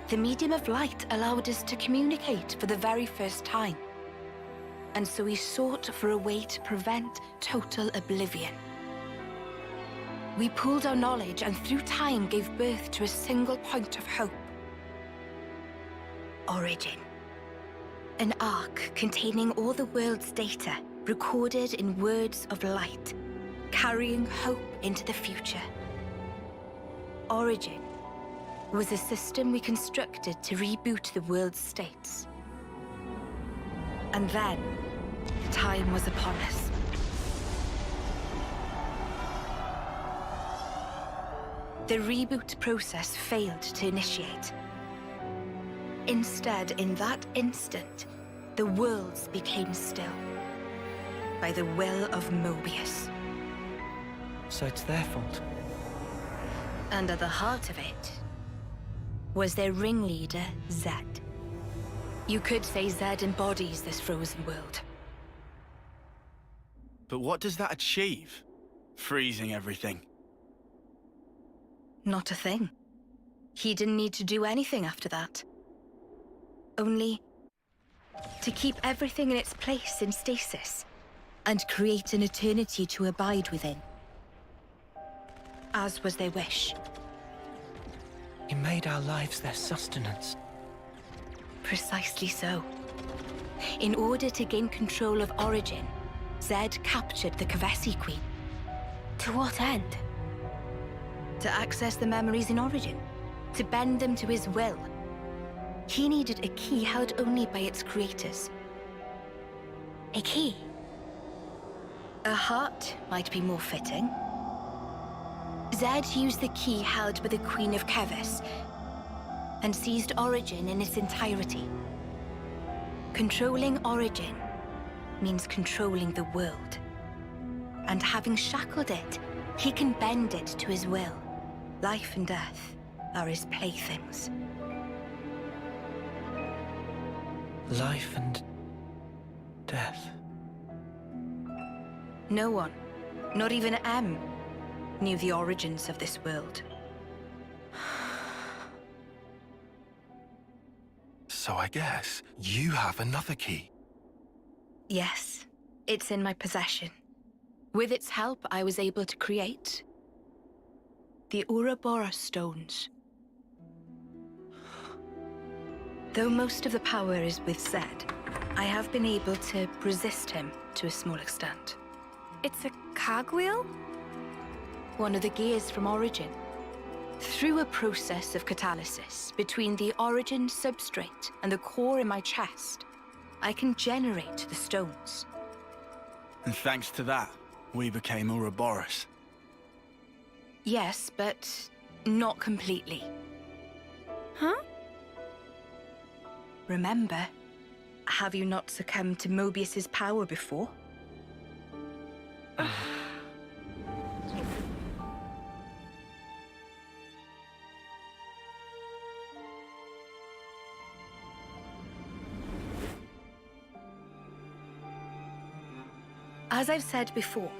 the medium of light allowed us to communicate for the very first time. And so we sought for a way to prevent total oblivion. We pooled our knowledge and through time gave birth to a single point of hope. Origin. An arc containing all the world's data, recorded in words of light, carrying hope into the future. Origin was a system we constructed to reboot the world's states. And then, the time was upon us. The reboot process failed to initiate. Instead, in that instant, the worlds became still. By the will of Mobius. So it's their fault. And at the heart of it was their ringleader, Zed. You could say Zed embodies this frozen world. But what does that achieve? Freezing everything. Not a thing. He didn't need to do anything after that. Only to keep everything in its place in stasis and create an eternity to abide within. As was their wish. He made our lives their sustenance. Precisely so. In order to gain control of Origin, Zed captured the Kavesi Queen. To what end? To access the memories in Origin. To bend them to his will. He needed a key held only by its creators. A key? A heart might be more fitting. Zed used the key held by the Queen of Kevis and seized Origin in its entirety. Controlling Origin means controlling the world. And having shackled it, he can bend it to his will. Life and death are his playthings. Life and death. No one, not even M, knew the origins of this world. So I guess you have another key. Yes, it's in my possession. With its help, I was able to create the Ouroboros stones. Though most of the power is with Zed, I have been able to resist him to a small extent. It's a cogwheel? One of the gears from Origin. Through a process of catalysis between the Origin substrate and the core in my chest, I can generate the stones. And thanks to that, we became Ouroboros. Yes, but not completely. Huh? Remember, have you not succumbed to Mobius's power before? As I've said before,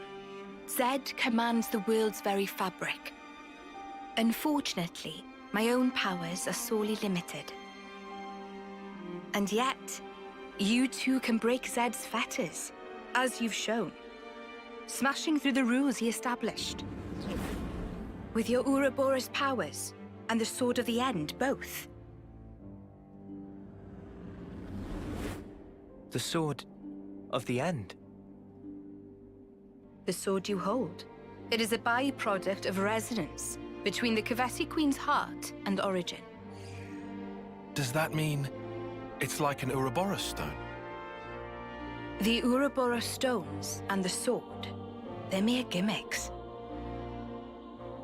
Zed commands the world's very fabric. Unfortunately, my own powers are sorely limited. And yet, you too can break Zed's fetters, as you've shown, smashing through the rules he established. With your Ouroboros powers and the Sword of the End, both. The sword of the end. The sword you hold. It is a byproduct of resonance between the Kavesi Queen's heart and Origin. Does that mean it's like an Ouroboros stone? The Ouroboros stones and the sword, they're mere gimmicks.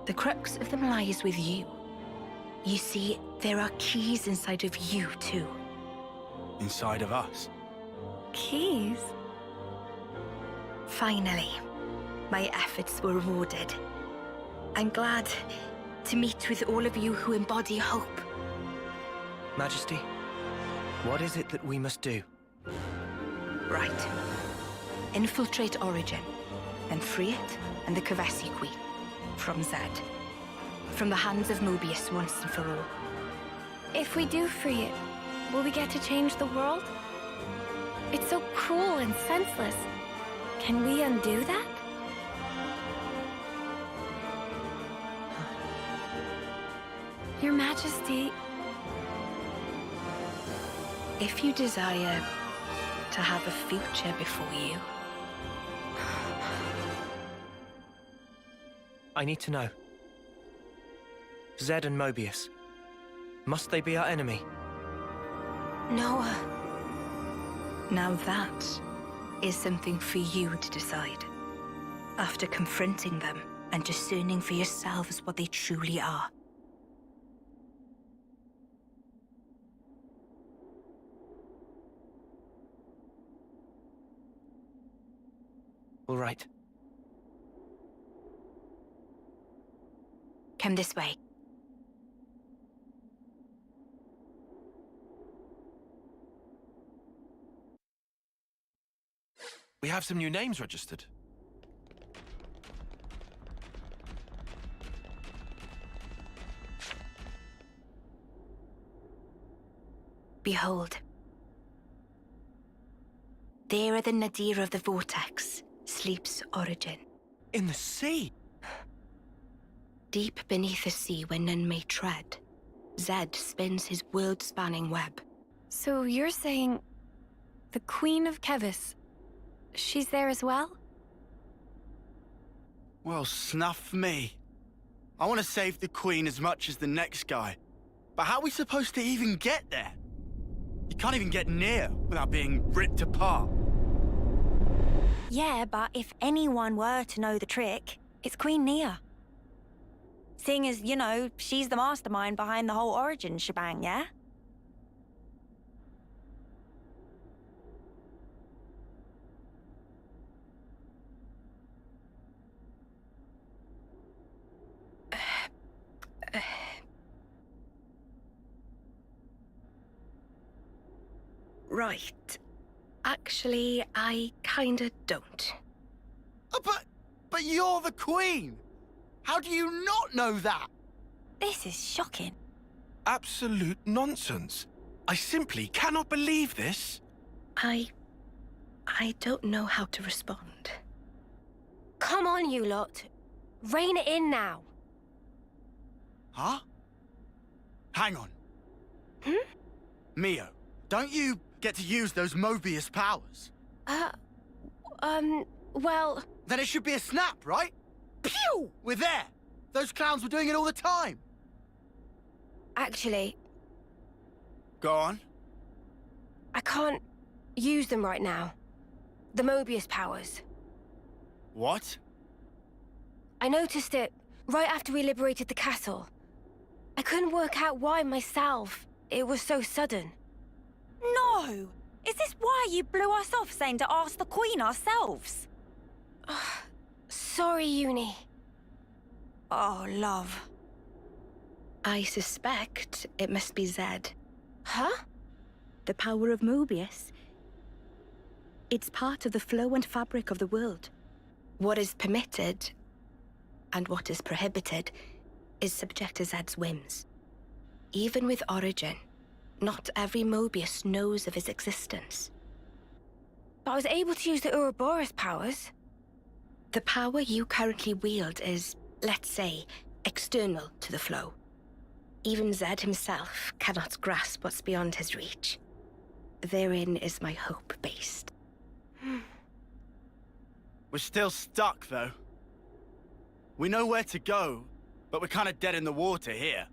The crux of them lies with you. You see, there are keys inside of you, too. Inside of us? Keys? Finally, my efforts were rewarded. I'm glad to meet with all of you who embody hope. Majesty, what is it that we must do? Right. Infiltrate Origin, and free it and the Kavesi Queen from Zed. From the hands of Mobius once and for all. If we do free it, will we get to change the world? It's so cruel and senseless. Can we undo that? Your Majesty... If you desire to have a future before you... I need to know. Zed and Mobius. Must they be our enemy? Noah. Now that is something for you to decide. After confronting them and discerning for yourselves what they truly are. All right. Come this way. We have some new names registered. Behold. There are the nadir of the vortex, sleeps Origin. In the sea? Deep beneath the sea where none may tread, Zed spins his world-spanning web. So you're saying... the Queen of Kevis... she's there as well? Well, snuff me. I want to save the Queen as much as the next guy. But how are we supposed to even get there? You can't even get near without being ripped apart. Yeah, but if anyone were to know the trick, it's Queen Nia. Seeing as, you know, she's the mastermind behind the whole Origin shebang, yeah? Right. Actually, I kinda don't. Oh, but you're the Queen! How do you not know that? This is shocking. Absolute nonsense. I simply cannot believe this. I don't know how to respond. Come on, you lot. Rein it in now. Huh? Hang on. Hmm? Mio, don't you get to use those Mobius powers? Well... Then it should be a snap, right? Pew! We're there! Those clowns were doing it all the time! Actually... Go on. I can't use them right now. The Mobius powers. What? I noticed it right after we liberated the castle. I couldn't work out why myself. It was so sudden. No! Is this why you blew us off saying to ask the Queen ourselves? Sorry, Uni. Oh, love. I suspect it must be Zed. Huh? The power of Mobius. It's part of the flow and fabric of the world. What is permitted and what is prohibited is subject to Zed's whims. Even with Origin, not every Mobius knows of his existence. But I was able to use the Ouroboros powers. The power you currently wield is, let's say, external to the flow. Even Zed himself cannot grasp what's beyond his reach. therein is my hope based. We're still stuck, though. We know where to go, but we're kind of dead in the water here.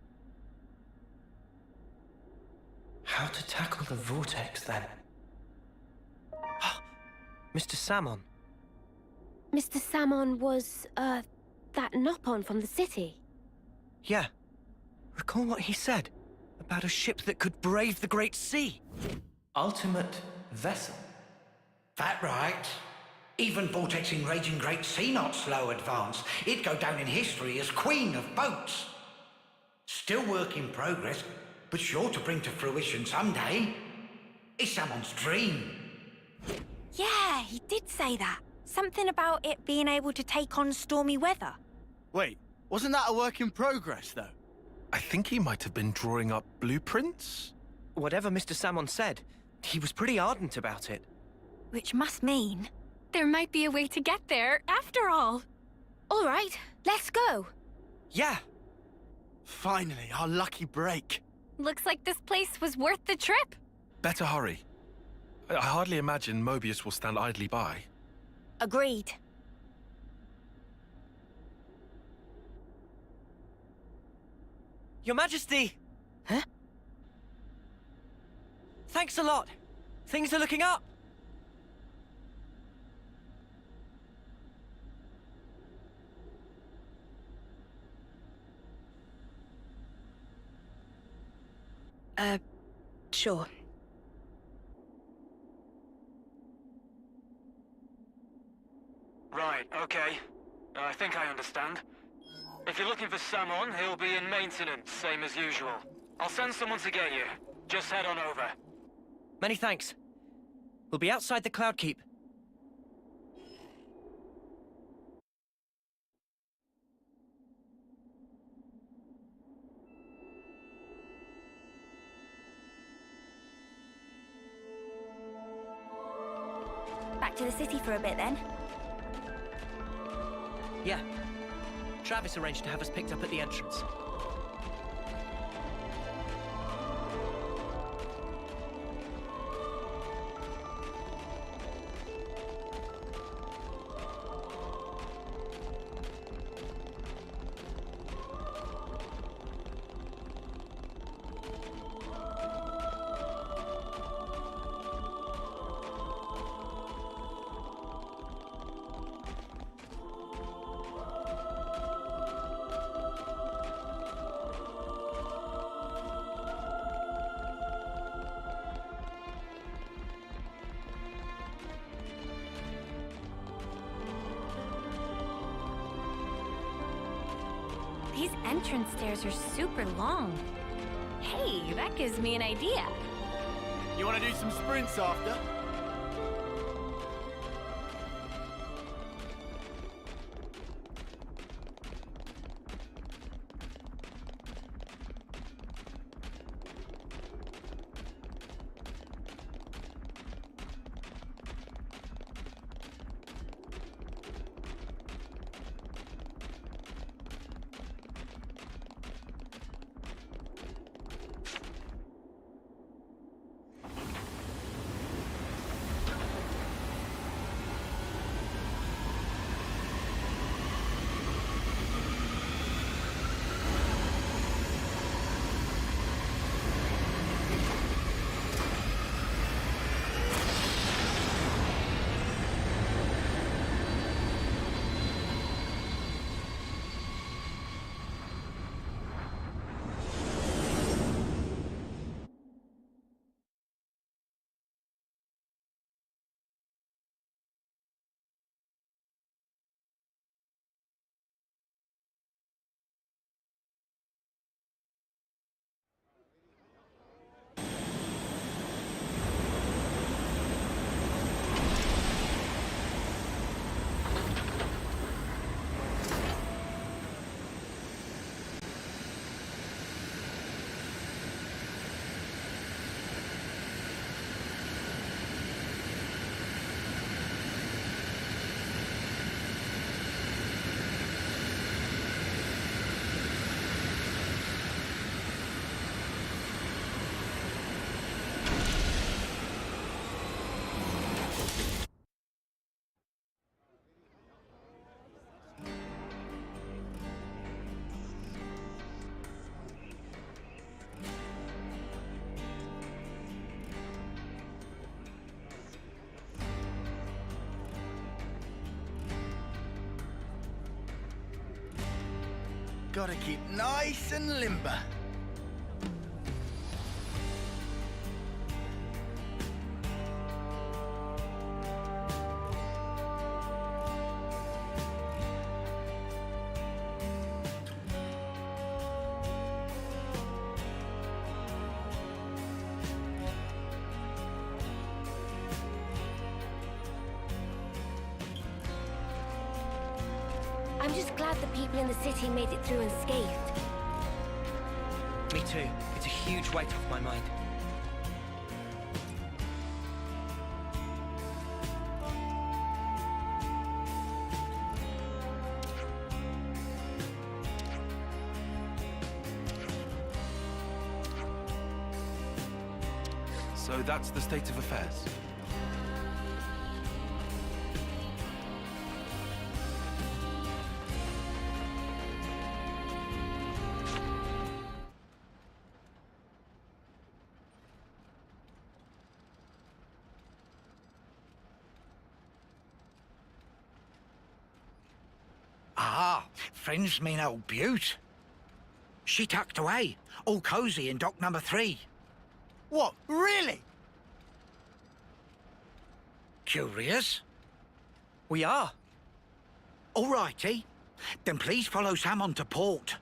How to tackle the vortex, then? Mr. Salmon. Mr. Salmon was, that Nopon from the city. Yeah. Recall what he said about a ship that could brave the Great Sea. Ultimate vessel. That right. Even vortexing raging Great Sea not slow advance. It'd go down in history as queen of boats. Still work in progress, but sure to bring to fruition someday. It's someone's dream. Yeah, he did say that. Something about it being able to take on stormy weather. Wait, wasn't that a work in progress, though? I think he might have been drawing up blueprints? Whatever Mr. Salmon said, he was pretty ardent about it. Which must mean... there might be a way to get there, after all. All right, let's go. Yeah. Finally, our lucky break. Looks like this place was worth the trip. Better hurry. I hardly imagine Mobius will stand idly by. Agreed. Your Majesty! Huh? Thanks a lot. Things are looking up. Sure. Right, okay. I think I understand. If you're looking for Samon, he'll be in maintenance, same as usual. I'll send someone to get you. Just head on over. Many thanks. We'll be outside the Cloud Keep. Back to the city for a bit, then. Yeah. Travis arranged to have us picked up at the entrance. These entrance stairs are super long. Hey, that gives me an idea. You want to do some sprints after? Gotta keep nice and limber. I'm just glad the people in the city made it through unscathed. Me too. It's a huge weight off my mind. So that's the state of affairs. Ah, friends mean old Butte. She tucked away, all cosy in dock number 3. What, really? Curious? We are. All righty. Then please follow Sam on to port.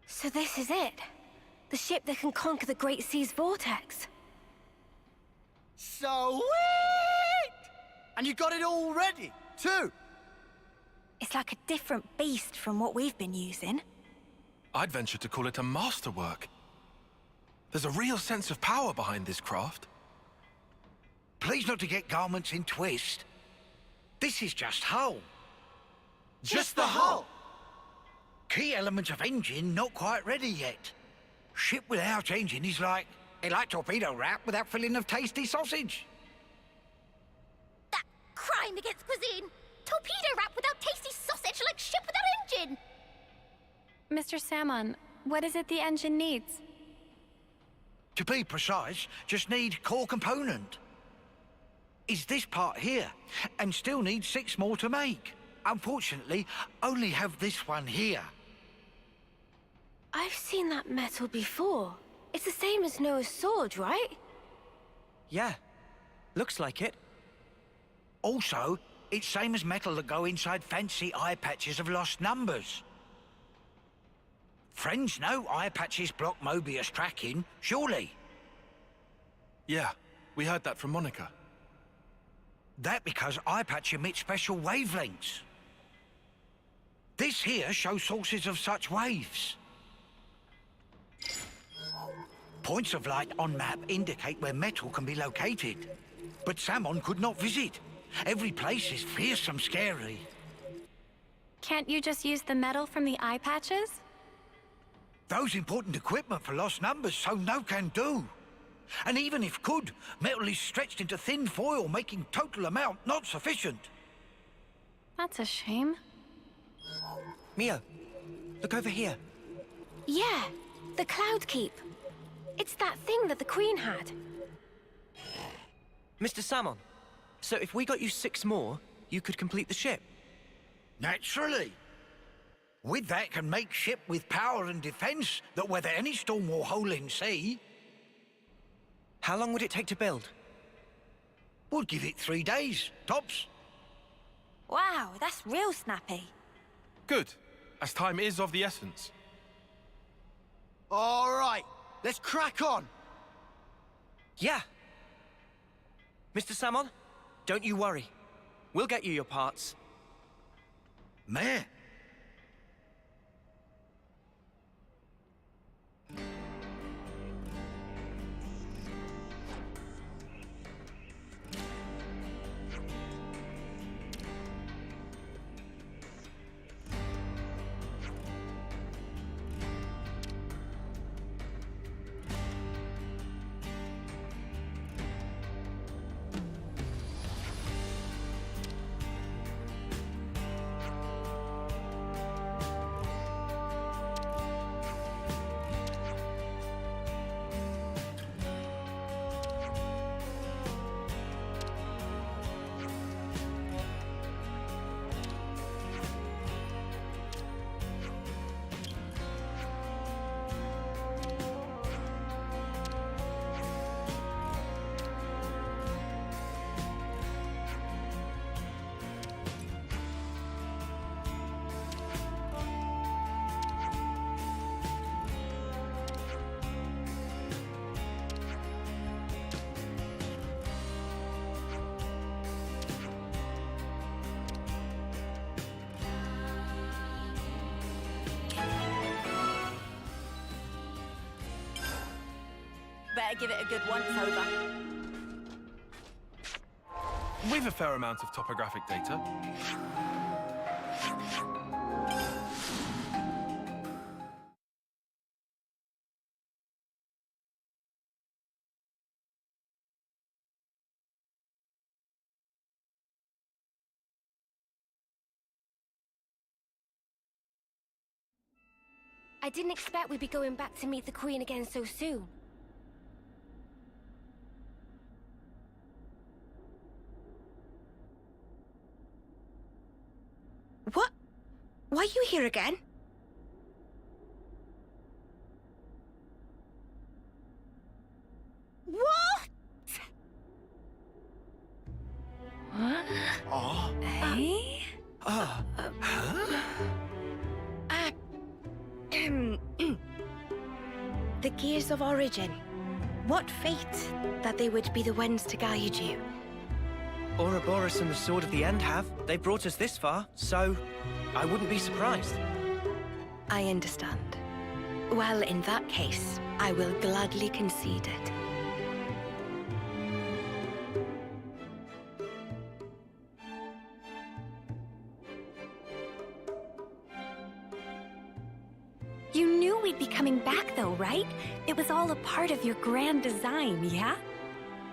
So this is it. The ship that can conquer the Great Sea's vortex. Sweet! And you got it all ready, too. It's like a different beast from what we've been using. I'd venture to call it a masterwork. There's a real sense of power behind this craft. Please not to get garments in twist. This is just hull. Just the hull? Key element of engine not quite ready yet. Ship without engine is like torpedo wrap without filling of tasty sausage. That crime against cuisine! Torpedo wrap without tasty sausage like ship without engine! Mr. Salmon, what is it the engine needs? To be precise, just need core component. Is this part here, and still need 6 more to make. Unfortunately, only have this one here. I've seen that metal before. It's the same as Noah's sword, right? Yeah. Looks like it. Also, It's same as metal that go inside fancy eye patches of lost numbers. Friends know eye patches block Mobius tracking, surely? Yeah, we heard that from Monica. That because eye patch emit special wavelengths. This here shows sources of such waves. Points of light on map indicate where metal can be located. But Samon could not visit. Every place is fearsome scary. Can't you just use the metal from the eye patches? Those important equipment for lost numbers, so no can do. And even if could, metal is stretched into thin foil, making total amount not sufficient. That's a shame. Mio, look over here. Yeah, the Cloud Keep. It's that thing that the Queen had. Mr. Samon, so if we got you 6 more, you could complete the ship? Naturally. With that can make ship with power and defense that weather any storm or hole in sea. How long would it take to build? We'll give it 3 days, tops. Wow, that's real snappy. Good, as time is of the essence. All right, let's crack on. Yeah. Mr. Samon, don't you worry. We'll get you your parts. Meh. Better give it a good once-over. With a fair amount of topographic data. I didn't expect we'd be going back to meet the Queen again so soon. What? Why are you here again? What? Oh. Eh? Huh? The Gears of Origin. What fate that they would be the ones to guide you. Ouroboros and the Sword of the End have. They brought us this far, so I wouldn't be surprised. I understand. Well, in that case, I will gladly concede it. You knew we'd be coming back though, right? It was all a part of your grand design, yeah?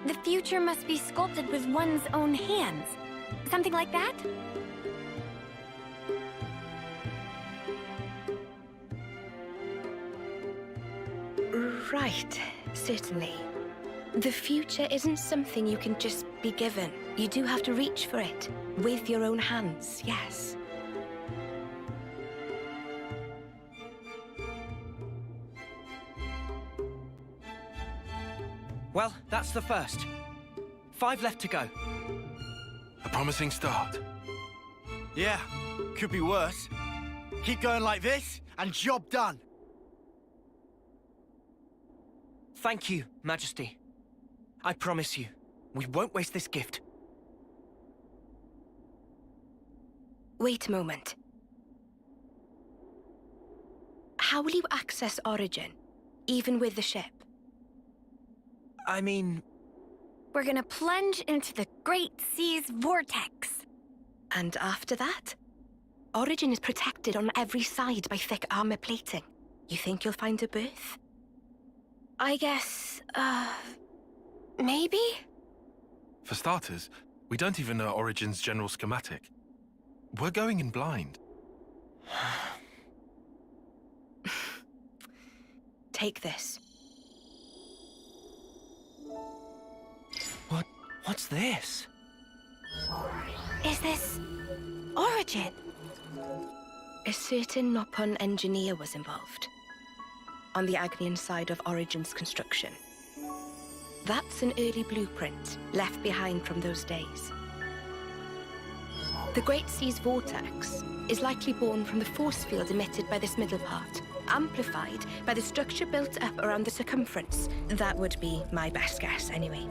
The future must be sculpted with one's own hands. Something like that? Right, certainly. The future isn't something you can just be given. You do have to reach for it, with your own hands, yes. Well, that's the first. 5 left to go. A promising start. Yeah, could be worse. Keep going like this, and job done. Thank you, Majesty. I promise you, we won't waste this gift. Wait a moment. How will you access Origin, even with the ship? I mean... We're gonna plunge into the Great Sea's vortex. And after that? Origin is protected on every side by thick armor plating. You think you'll find a berth? I guess, maybe? For starters, we don't even know Origin's general schematic. We're going in blind. Take this. What's this? Is this... Origin? A certain Nopon engineer was involved. On the Agnian side of Origin's construction. That's an early blueprint left behind from those days. The Great Sea's vortex is likely born from the force field emitted by this middle part, amplified by the structure built up around the circumference. That would be my best guess, anyway.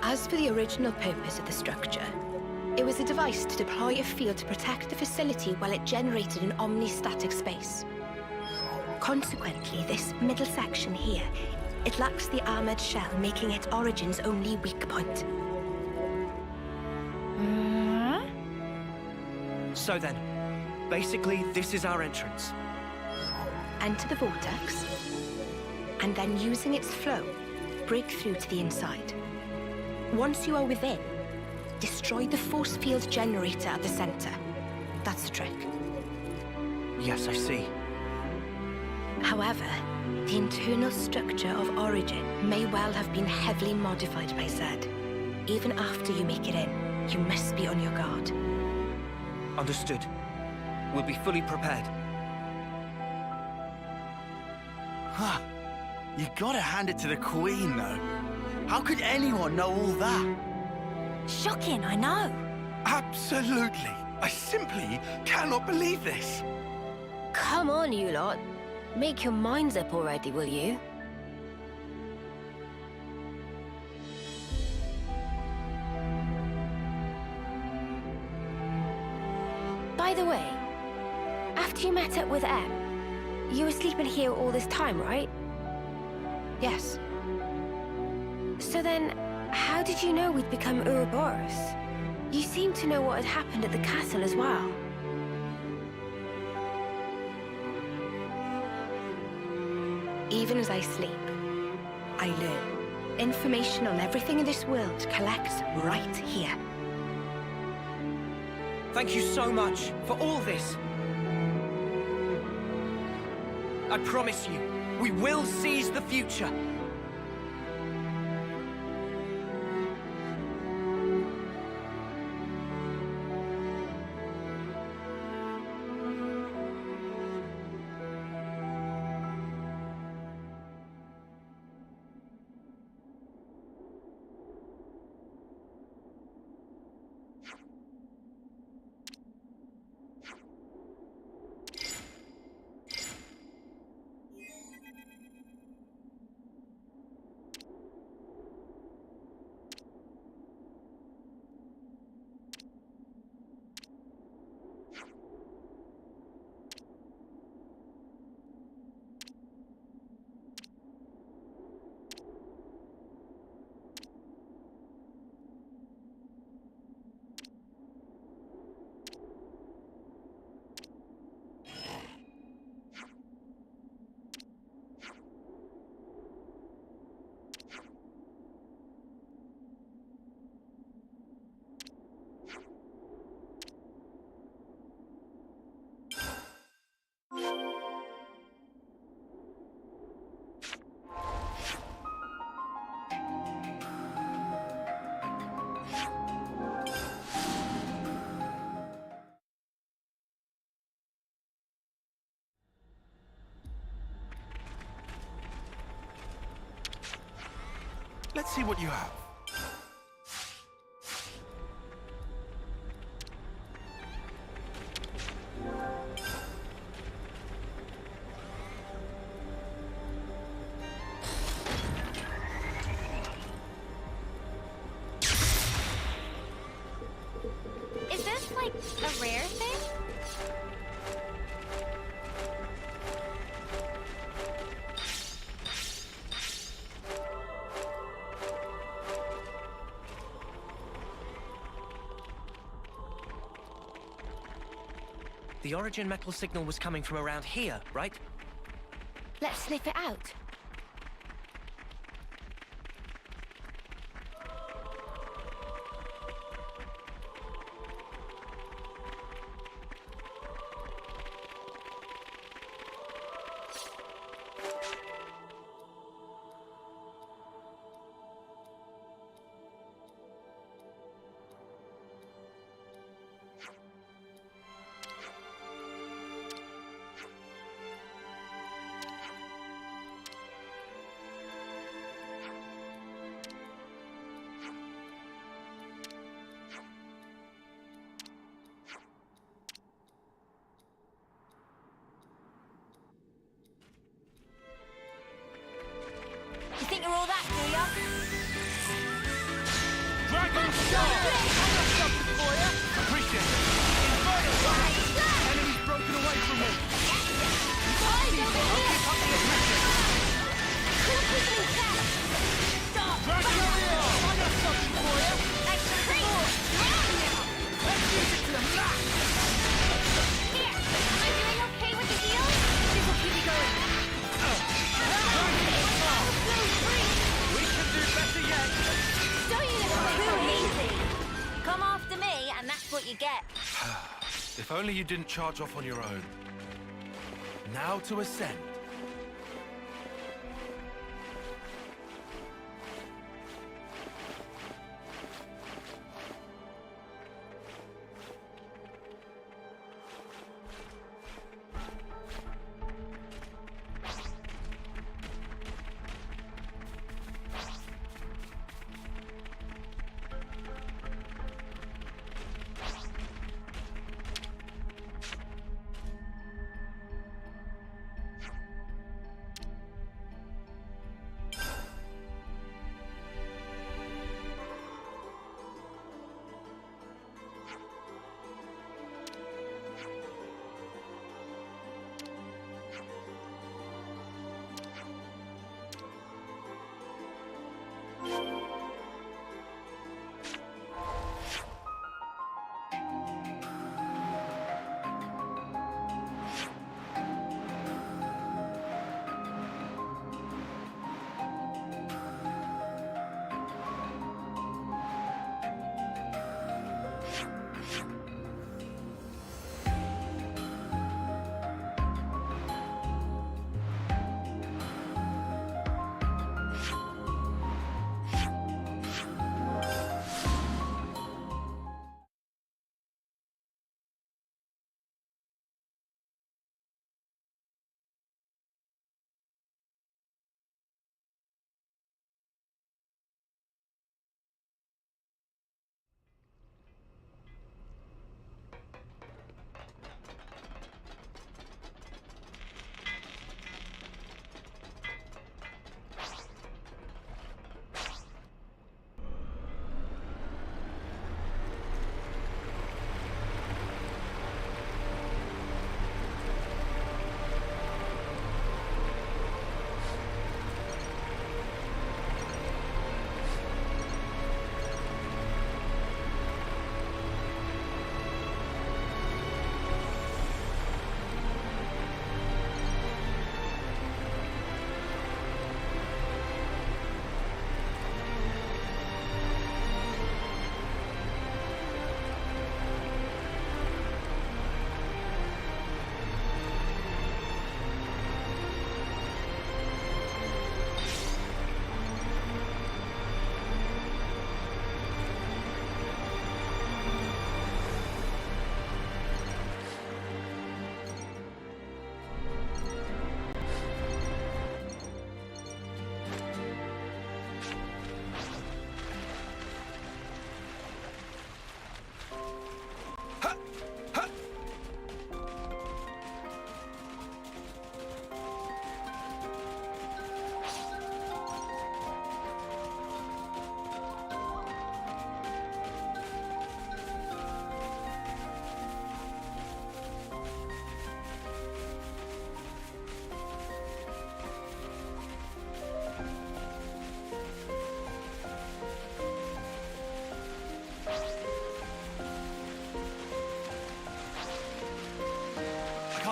As for the original purpose of the structure, it was a device to deploy a field to protect the facility while it generated an omnistatic space. Consequently, this middle section here, it lacks the armored shell, making it Origin's only weak point. So then, basically, this is our entrance. Enter the vortex, and then using its flow, break through to the inside. Once you are within, destroy the force field generator at the center. That's the trick. Yes, I see. However, the internal structure of Origin may well have been heavily modified by Zed. Even after you make it in, you must be on your guard. Understood. We'll be fully prepared. Huh. You gotta hand it to the Queen, though. How could anyone know all that? Shocking, I know. Absolutely. I simply cannot believe this. Come on, you lot. Make your minds up already, will you? By the way, after you met up with Em, you were sleeping here all this time, right? Yes. So then, how did you know we'd become Ouroboros? You seem to know what had happened at the castle as well. Even as I sleep, I learn. Information on everything in this world collects right here. Thank you so much for all this. I promise you, we will seize the future. Let's see what you have. The origin metal signal was coming from around here, right? Let's sniff it out. You think you're all that, do ya? Dragon Star! I got something for you! Appreciate it! Inferno! Enemy's broken away from me! Dragon over here! I got something for you! Extra support! Let's use it to the max! Here, am I doing okay with the heal? This will keep me going! We can do better yet! Too easy. Come after me, and that's what you get. If only you didn't charge off on your own. Now to ascend.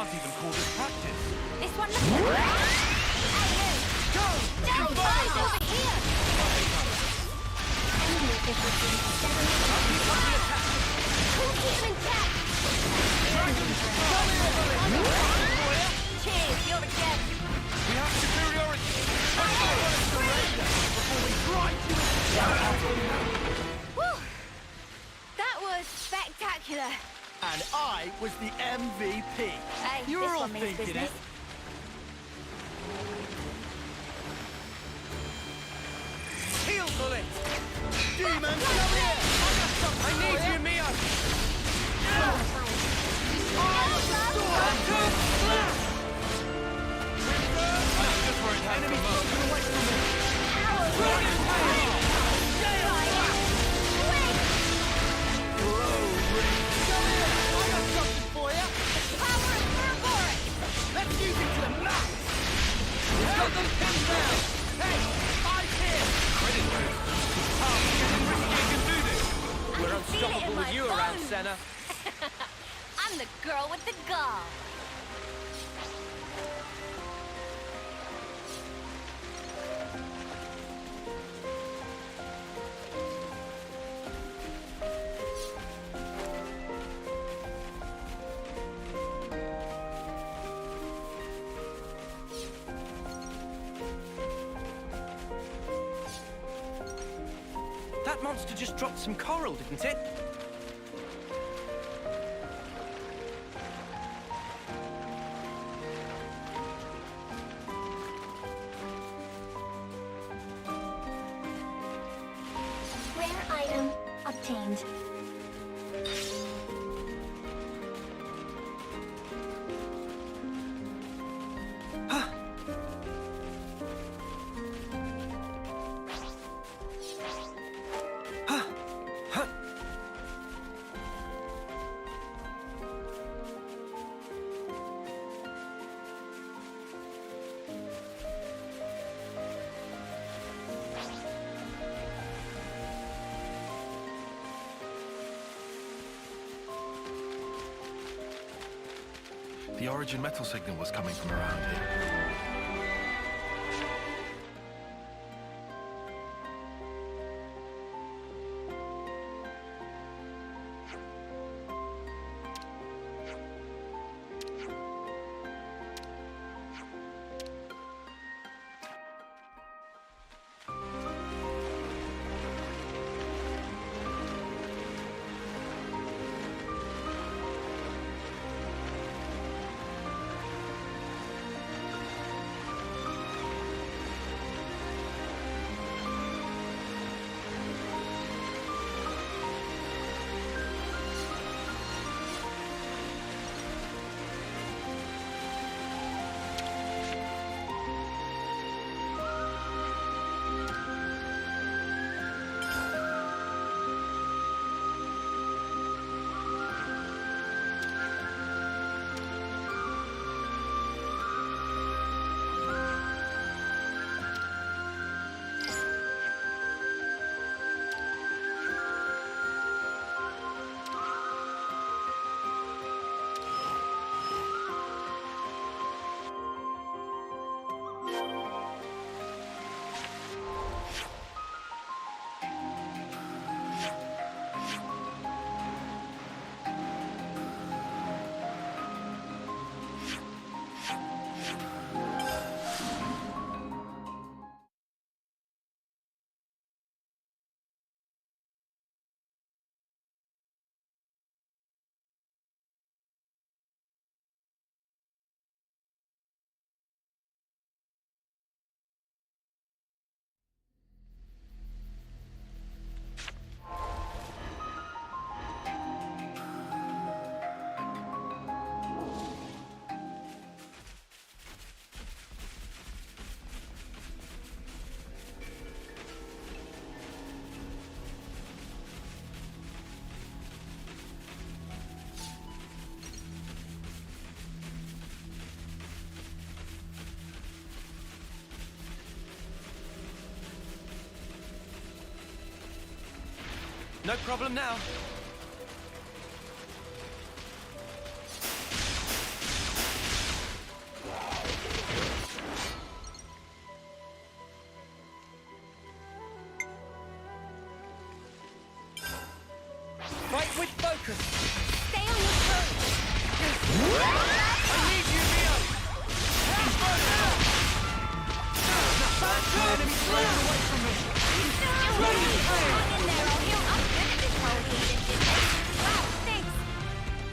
can't even call this practice. This one looks like... Go! Daddy, guys, over here! Enemy efficiency 70%. We'll keep them intact! Cheers, you're a gem. We have superiority. Before we grind you Whew. That was spectacular. And I was the MVP. Hey, You're this all one means thinking business. it. Heal bullet! Demons, come here! I need you, Mio! Enemy broken away from me! Let's use it to the max! We've got them pinned down! Hey, eyes here! Credit move! You can do this! We're feel it in unstoppable my with you around, bones. Senna. I'm the girl with the gall. That monster just dropped some coral, didn't it? Rare item obtained. The origin metal signal was coming from around here. No problem now. need you, Neo! Enemy slowed away from me! Hang in there, I'll heal up good at this whole healing business. Wow, thanks.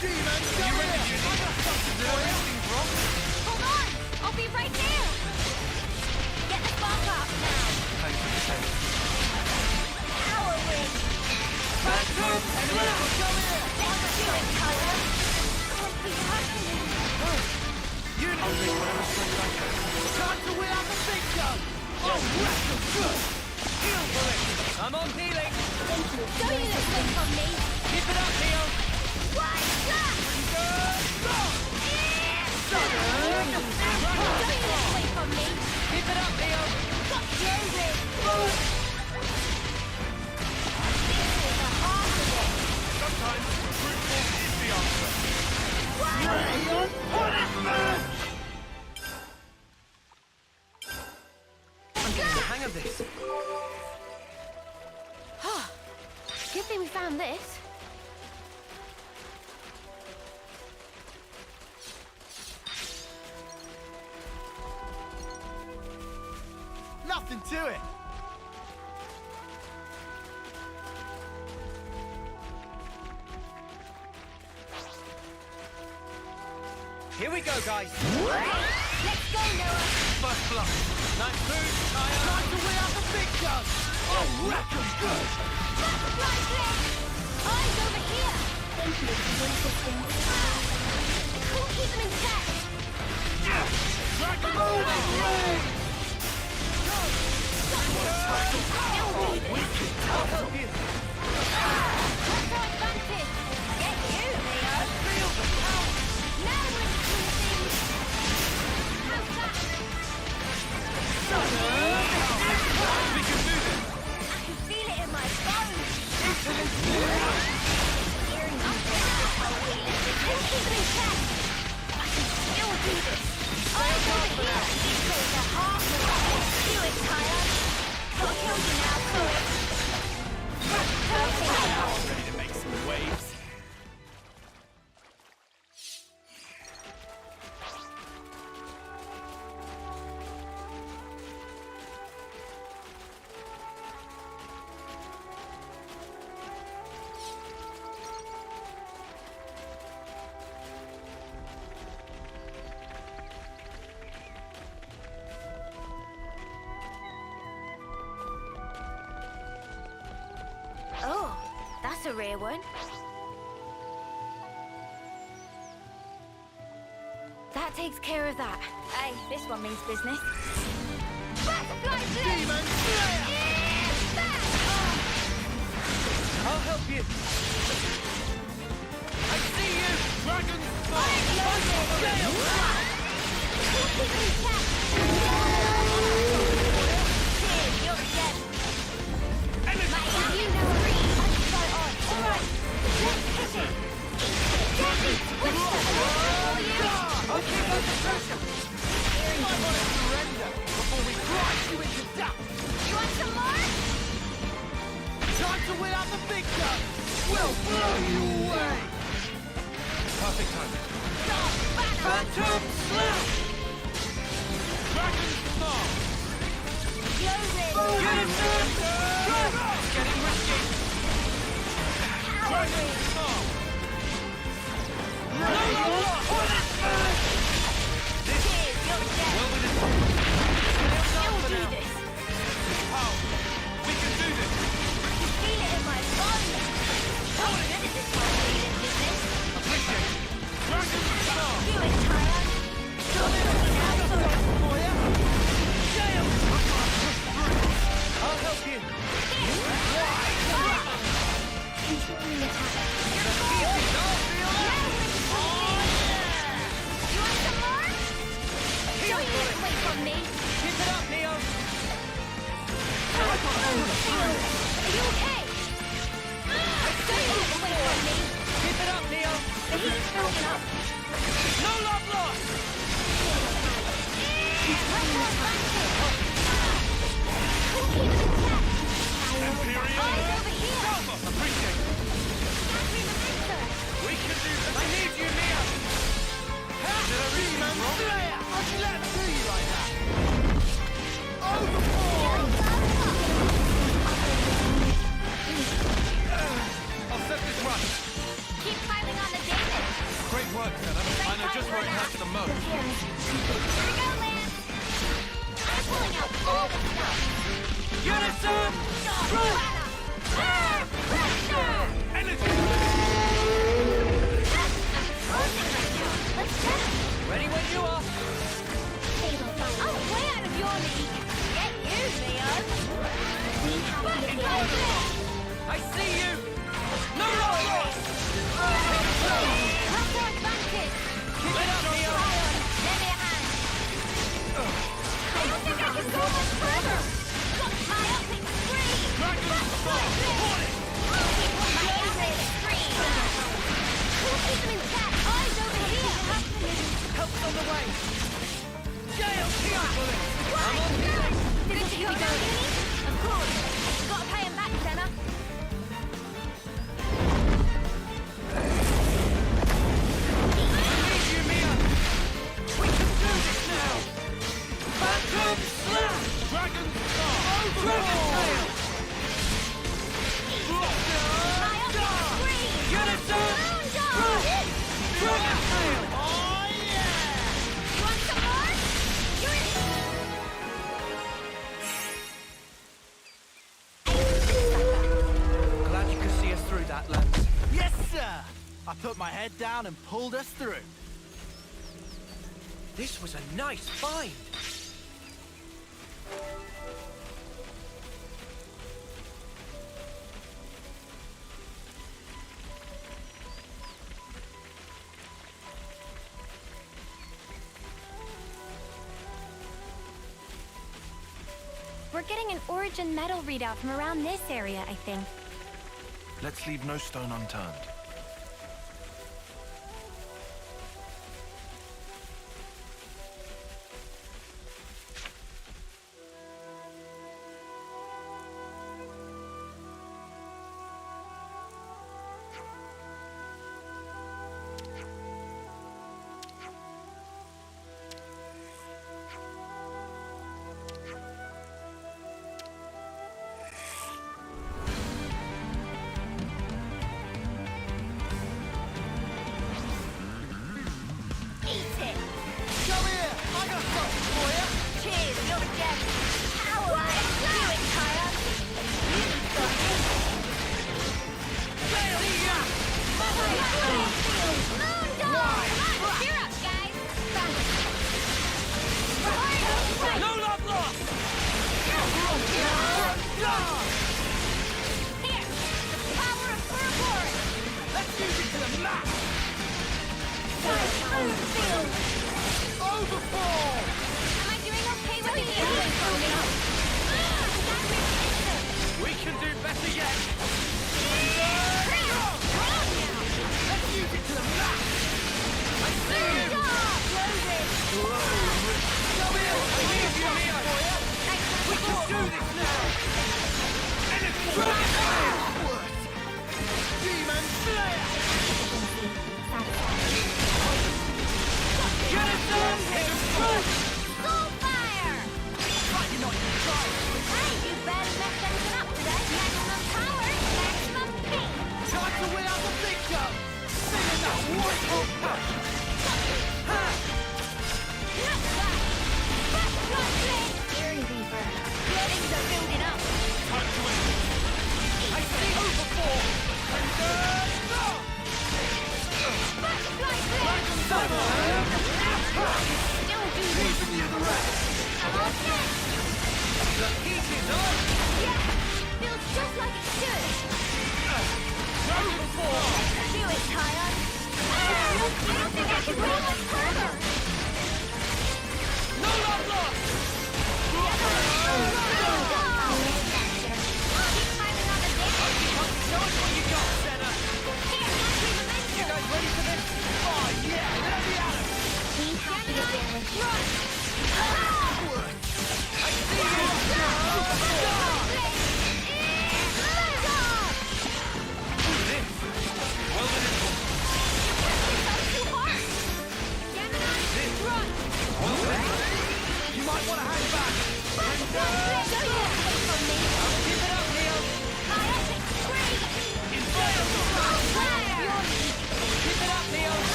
Demon, you ready, Judy? I got something to do. Anything wrong? Hold on, I'll be right there. Get the spark up now. Thank you, thank you. Power wing. Phantom, come here! Let's do it, Tyler. Can't be touching him. I'll take whatever strength I can. Time to wheel out the big gun! Oh, wreck them good! Heal for it! I'm on healing! Thank you. Don't you look quick on me. Keep it up, Neo! One shot. Go! Don't you look quick on me. Keep it up, Neo! Got Josie. This is the heart of it. Sometimes brute force is the answer. I'm getting the hang of this. Good thing we found this. Nothing to it. Here we go, guys. Let's go, Noah. First blood. Nice move, Tyler. Time to wheel out the big gun! Oh, wreck them good! Butterfly flip. Eyes over here. Thank you for your assistance. Cool, keep them intact. Dragon Ball Blade! I'll help you. What's our advantage? Get you, Leo. Feel the power! Now we're doing things. How's that? We can do this! I can feel it in my bones. Hearing up there. Let's keep them intact. I can still do this. Eyes over here. This is the heart of it. Do it, Tyler. I'll kill you now, Chloe. Ready to make some waves? Oh, that's a rare one. That takes care of that. Hey, this one means business. Butterfly flip! Demon Slayer! I'll help you. I see you! Dragon I'll keep under pressure! I want to surrender before we grind you into dust! You want some more? Time to wheel out the big gun! We'll blow you away! Perfect timing. Phantom Slash! Dragon Star! Get him, man! It's getting risky! Dragon Star! No, this well within for now. Power. We can do this. Feel it in my bones. I'm good at this whole healing business. Appreciate it. Dragon Star! Do it, Tyler. I'll help you. Controlling attack. Away from me. Keep it up, Neo. Are you okay? Stay away from me. Keep it up, Neo. The heat's building up. No love lost. Eyes over here. Appreciate it. Can't be the victor. We can do this. I need you, Neo. I'll set this run. Keep piling on the damage. Great work, Senna. I know just where it hurts the most. Here we go, Lance. I'm pulling out all the stuff. Unison! Energy! Let's get him. Ready when you are. Oh, way out of your league. Get you, Leo. I see you. No, What's your advantage? Keep it up, Leo. Lend me a hand. I don't think I can go much further. Look, my ultimate free. My ultimate free. We'll keep them in check. Eyes over here. Help's on the way. Jail here. I'm on here. Did you go down, Uni? Of course. Gotta pay him back, Senna. Dragon Star! Dragon Tail! Unison! Dragon Tail! Oh, yeah! Want some more? You're in. Glad you could see us through that, Lance. Yes, sir! I put my head down and pulled us through. This was a nice find. We're getting an Origin medal readout from around this area, I think. Let's leave no stone unturned.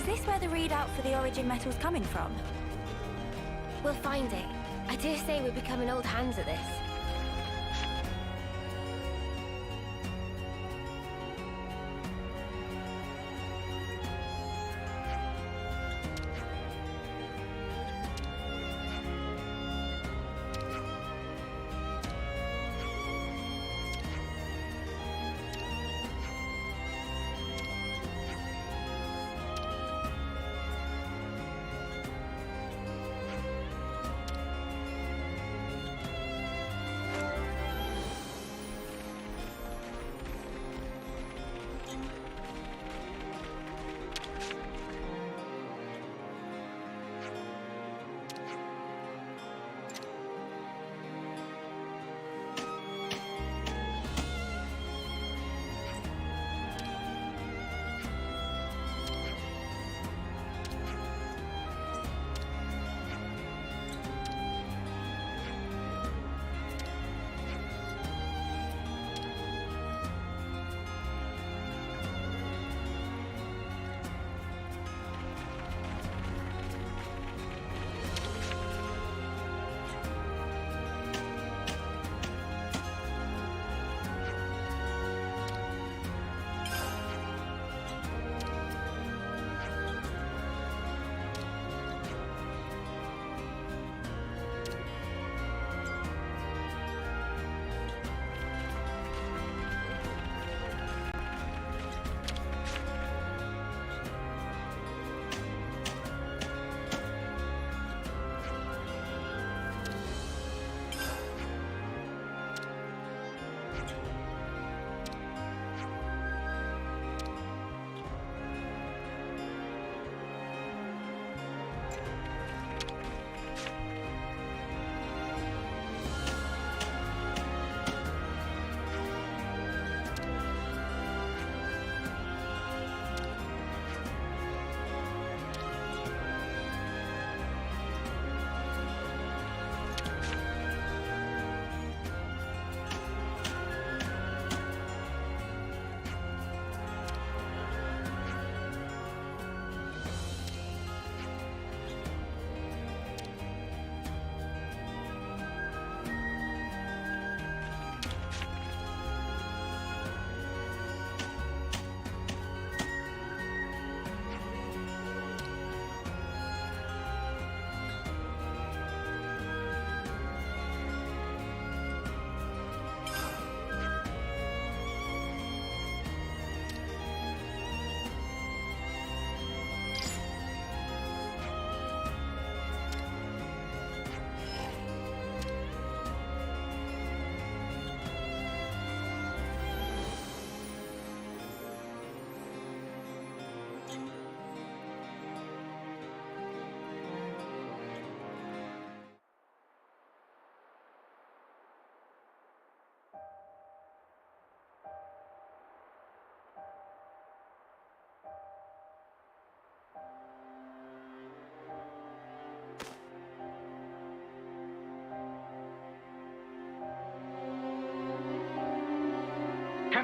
Is this where the readout for the origin metal's coming from? We'll find it. I dare say we're becoming old hands at this.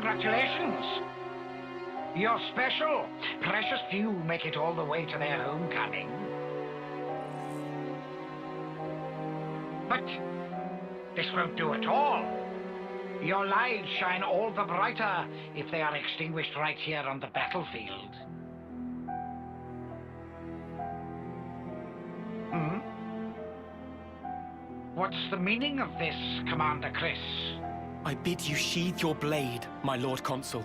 Congratulations! You're special. Precious few make it all the way to their homecoming. But this won't do at all. Your lives shine all the brighter if they are extinguished right here on the battlefield. Hmm? What's the meaning of this, Commander Chris? I bid you sheathe your blade, my Lord Consul.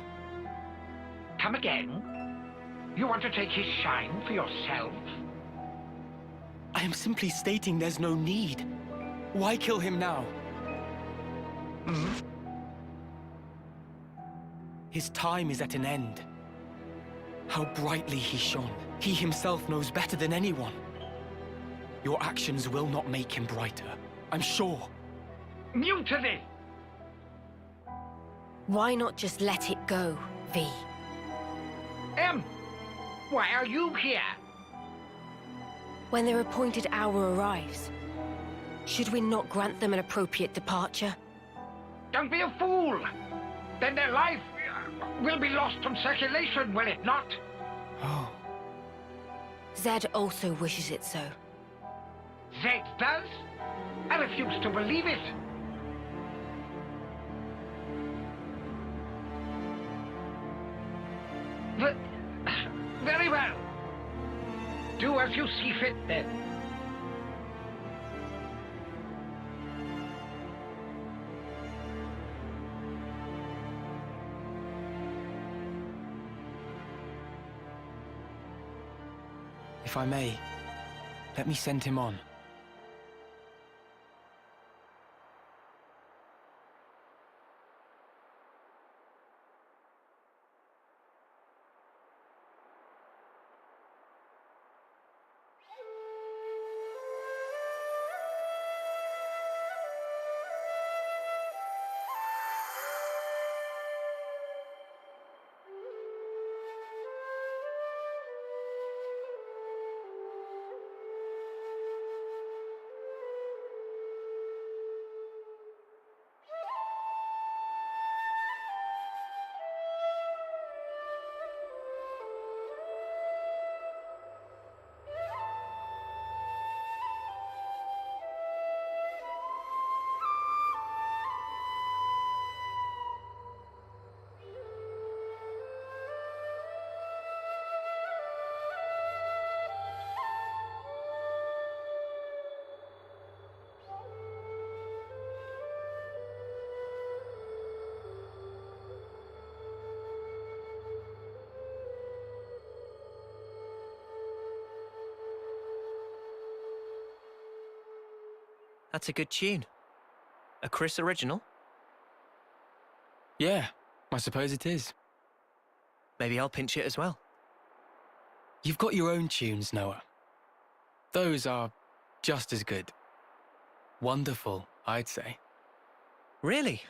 Come again? You want to take his shine for yourself? I am simply stating there's no need. Why kill him now? Hmm? His time is at an end. How brightly he shone. He himself knows better than anyone. Your actions will not make him brighter, I'm sure. Mutiny! Why not just let it go, V? Why are you here? When their appointed hour arrives, should we not grant them an appropriate departure? Don't be a fool! Then their life will be lost from circulation, will it not? Oh. Zed also wishes it so. Zed does? I refuse to believe it. Very well. Do as you see fit, then. If I may, let me send him on. That's a good tune. A Chris original? Yeah, I suppose it is. Maybe I'll pinch it as well. You've got your own tunes, Noah. Those are just as good. Wonderful, I'd say. Really?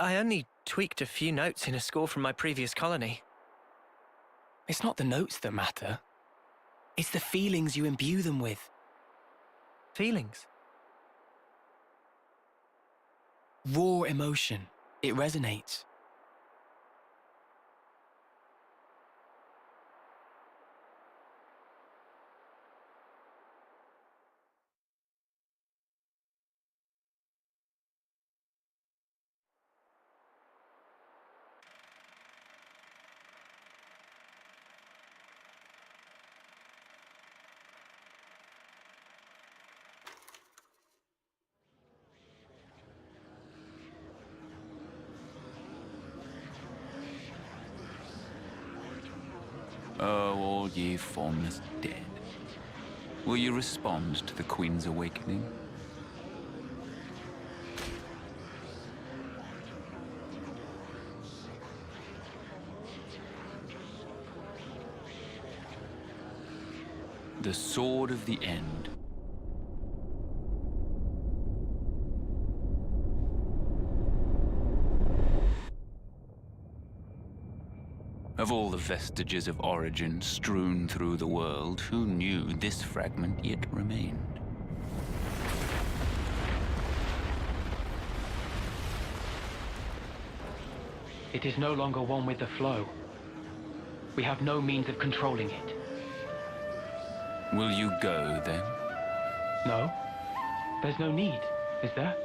I only tweaked a few notes in a score from my previous colony. It's not the notes that matter. It's the feelings you imbue them with. Feelings? Raw emotion. It resonates. Oh, all ye formless dead. Will you respond to the Queen's awakening? The sword of the end. Of all the vestiges of origin strewn through the world, who knew this fragment yet remained? It is no longer one with the flow. We have no means of controlling it. Will you go, then? No. There's no need, is there?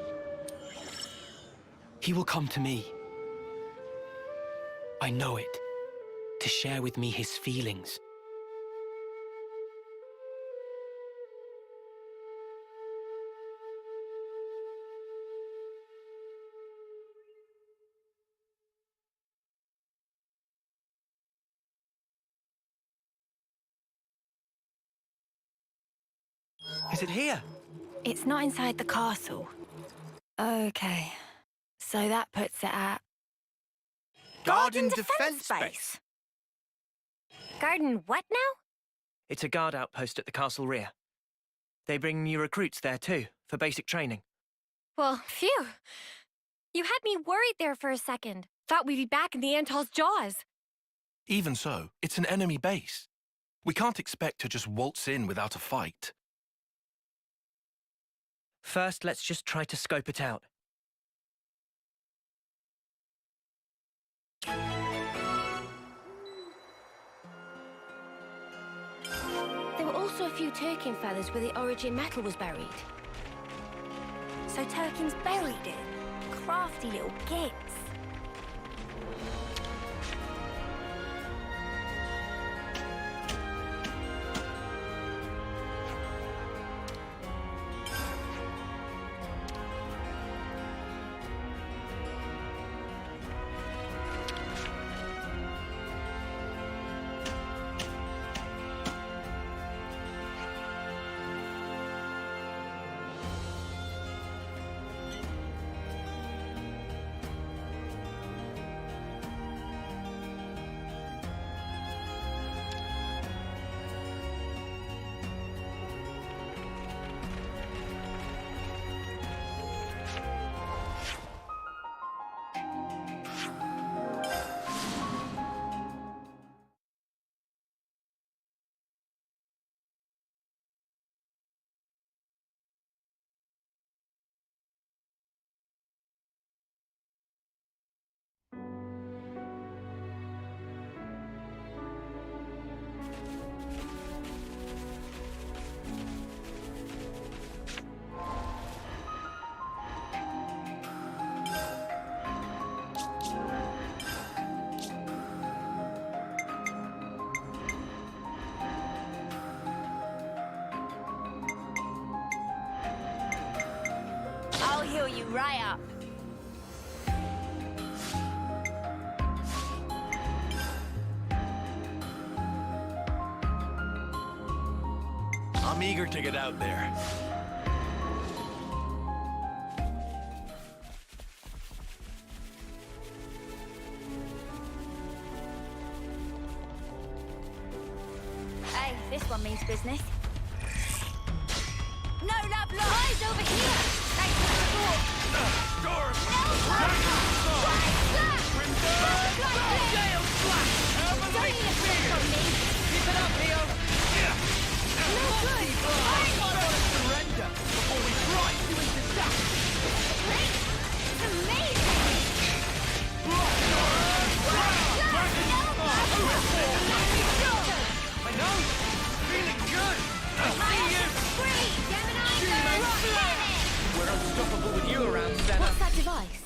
He will come to me. I know it. To share with me his feelings. Is it here? It's not inside the castle. Okay. So that puts it at... Garden Defense Base. Garden what now? It's a guard outpost at the castle rear. They bring new recruits there too, for basic training. Well, phew. You had me worried there for a second. Thought we'd be back in the Antol's jaws. Even so, it's an enemy base. We can't expect to just waltz in without a fight. First, let's just try to scope it out. There were also a few Turkin feathers where the origin metal was buried. So Turkin's buried it. Crafty little gits. I'll heal you right up. I'm eager to get out there. Hey, this one means business. No love lost! Eyes over here! Thanks for the support! Doors! Jail slap! Don't you look on me! Keep it up, Leo! No good! I gotta surrender before we grind you into dust! Great! It's amazing! I know! Feeling good! I see you! We're unstoppable with you around, Senna. What's that device?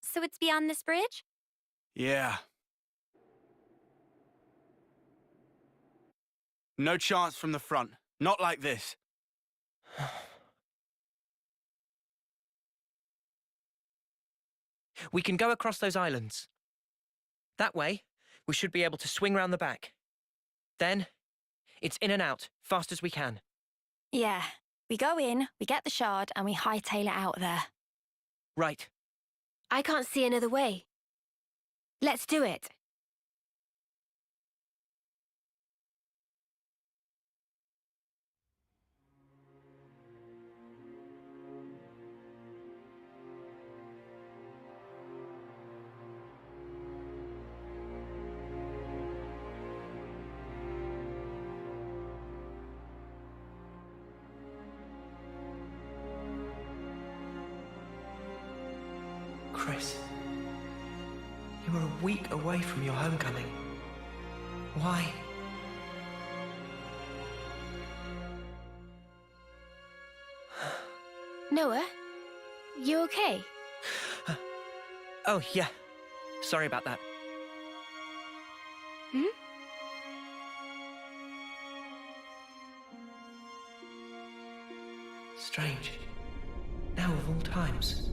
So it's beyond this bridge? Yeah. No chance from the front. Not like this. We can go across those islands. That way, we should be able to swing round the back. Then, it's in and out, fast as we can. Yeah. We go in, we get the shard, and we hightail it out there. Right. I can't see another way. Let's do it. Chris. You were a week away from your homecoming. Why? Noah, you okay? Oh, yeah. Sorry about that. Hmm? Strange. Now of all times.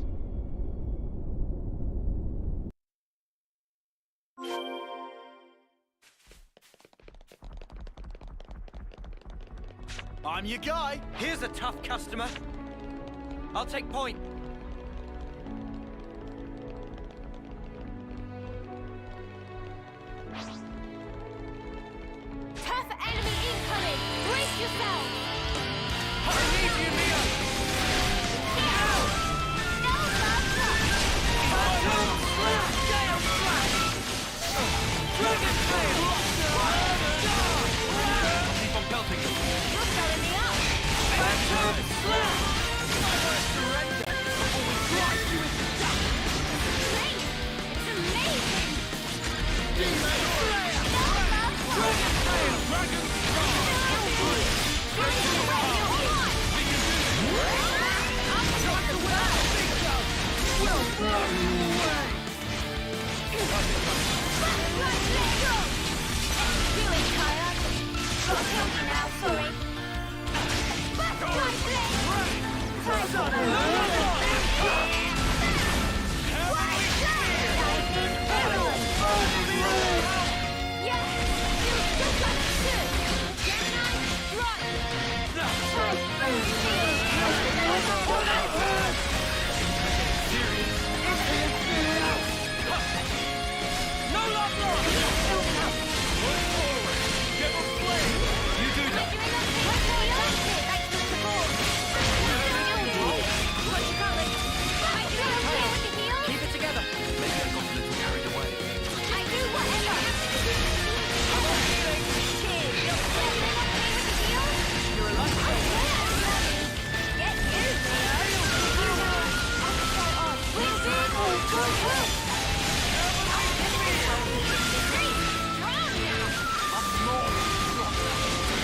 I'm your guy. Here's a tough customer. I'll take point. Tough enemy incoming! Brace yourself! I need you, Mia! Dragon Tail! Keep on pelting him. You're showing me up! Phantom Slap! Surrender before we drive you into dust! Great! It's amazing! Dragon Tail! Dragon We'll blow you away! You ain't tired. Got killed now, sorry. Keep it together. Maybe I got a little carried away. I do whatever. You're a light. Get you.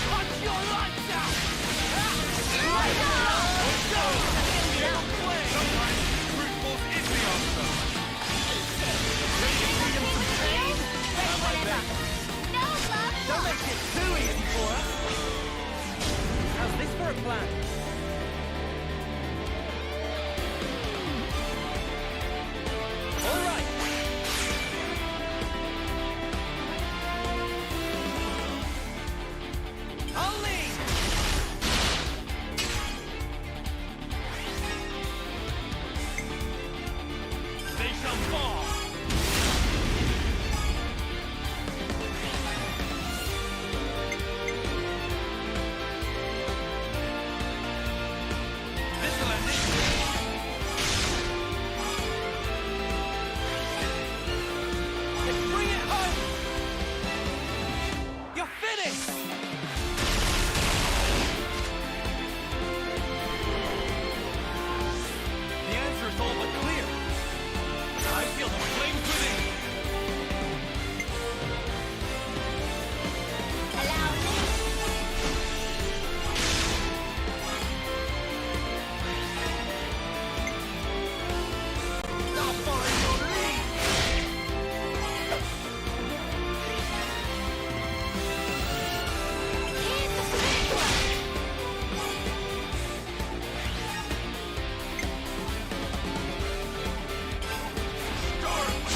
Punch your lights out! Sometimes brute force is the answer. Don't make it too easy for us. How's this for a plan? All right. I'll lead. They shall fall. This'll end it. Let's bring it home. You're finished. The answer is all but clear. I feel the flames within. I'll follow your lead. Start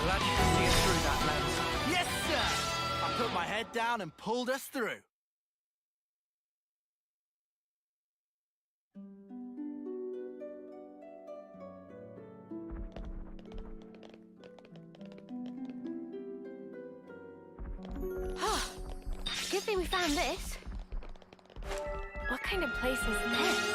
Glad you can see us through that lens. Yes, sir! I put my head down and pulled us through. Good thing we found this. What kind of place is this?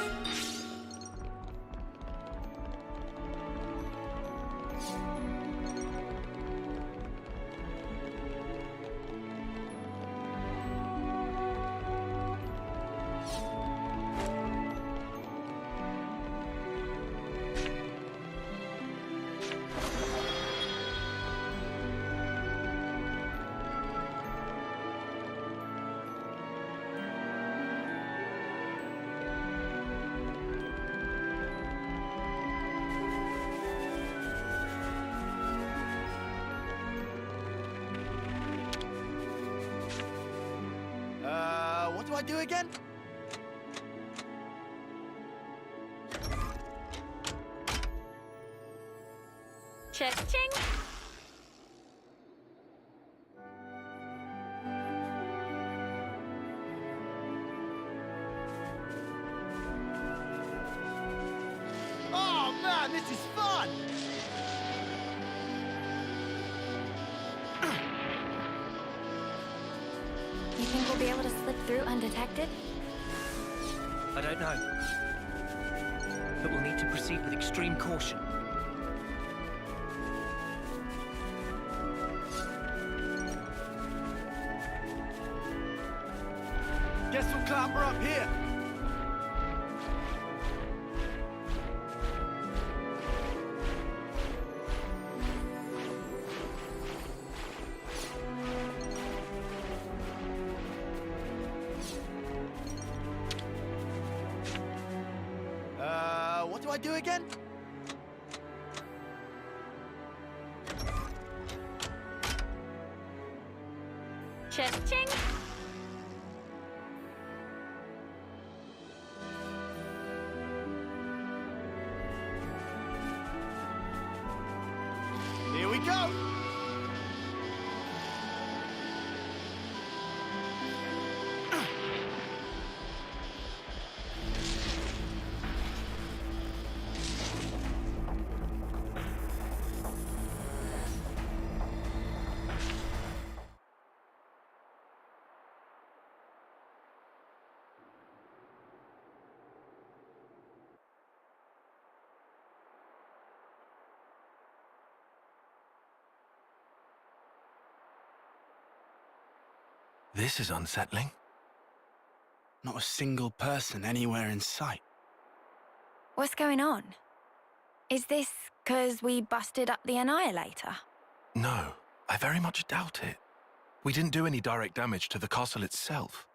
What do I do again? Cha-ching! Oh man, this is fun! You think we'll be able to slip through undetected? I don't know. But we'll need to proceed with extreme caution. Guess we'll clamber up here. What do I do again? Cha-ching! Here we go! This is unsettling. Not a single person anywhere in sight. What's going on? Is this because we busted up the Annihilator? No, I very much doubt it. We didn't do any direct damage to the castle itself.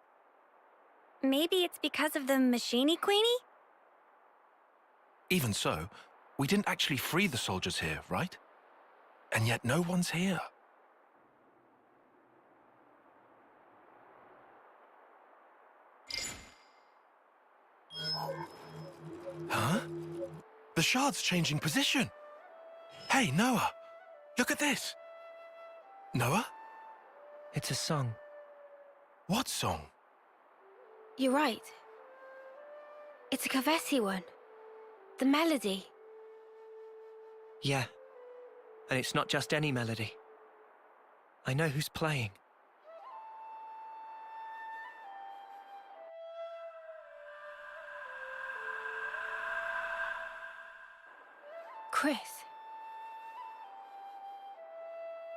Maybe it's because of the Machini Queenie? Even so, we didn't actually free the soldiers here, right? And yet no one's here. Huh? The shard's changing position. Hey, Noah, look at this. Noah? It's a song. What song? You're right. It's a Kavesi one. The melody. Yeah. And it's not just any melody. I know who's playing. Chris.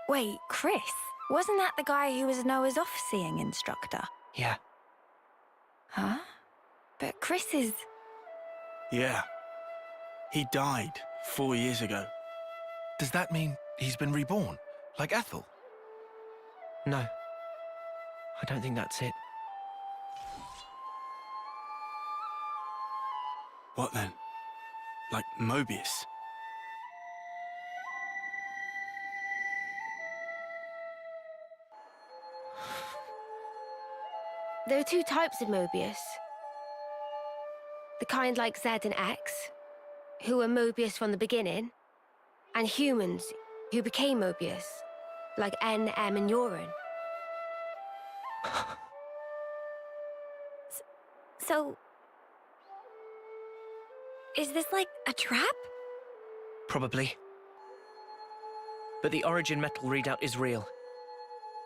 Wait, Chris? Wasn't that the guy who was Noah's off-seeing instructor? Yeah. Huh? But Chris is... Yeah. He died 4 years ago. Does that mean he's been reborn, like Ethel? No. I don't think that's it. What then? Like Mobius? There are two types of Mobius. The kind like Z and X, who were Mobius from the beginning, and humans, who became Mobius, like N, M, and Urine. So... is this like a trap? Probably. But the origin metal readout is real.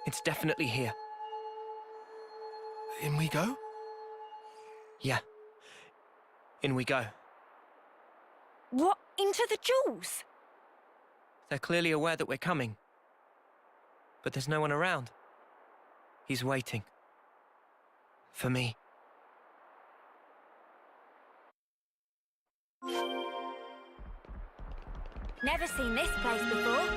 It's definitely here. In we go? Yeah. In we go. What? Into the jewels? They're clearly aware that we're coming. But there's no one around. He's waiting. For me. Never seen this place before.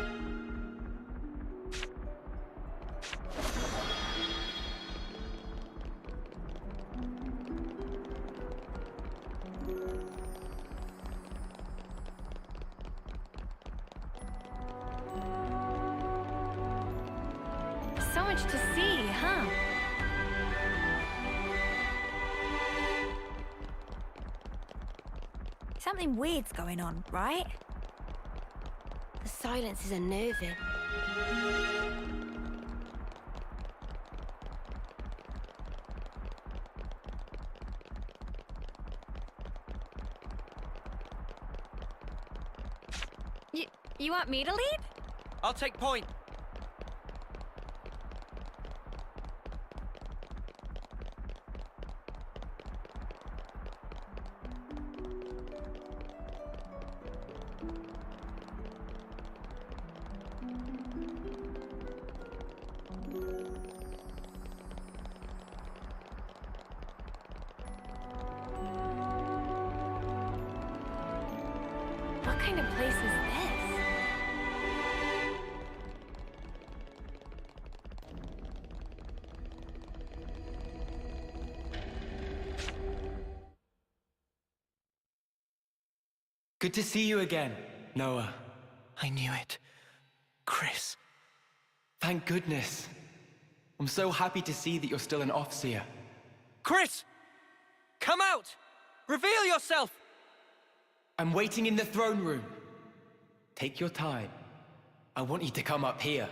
So much to see, huh? Something weird's going on, right? The silence is unnerving. You want me to lead? I'll take point. What kind of place is this? Good to see you again, Noah. I knew it. Chris. Thank goodness. I'm so happy to see that you're still an Offseer. Chris! Come out! Reveal yourself! I'm waiting in the throne room. Take your time. I want you to come up here.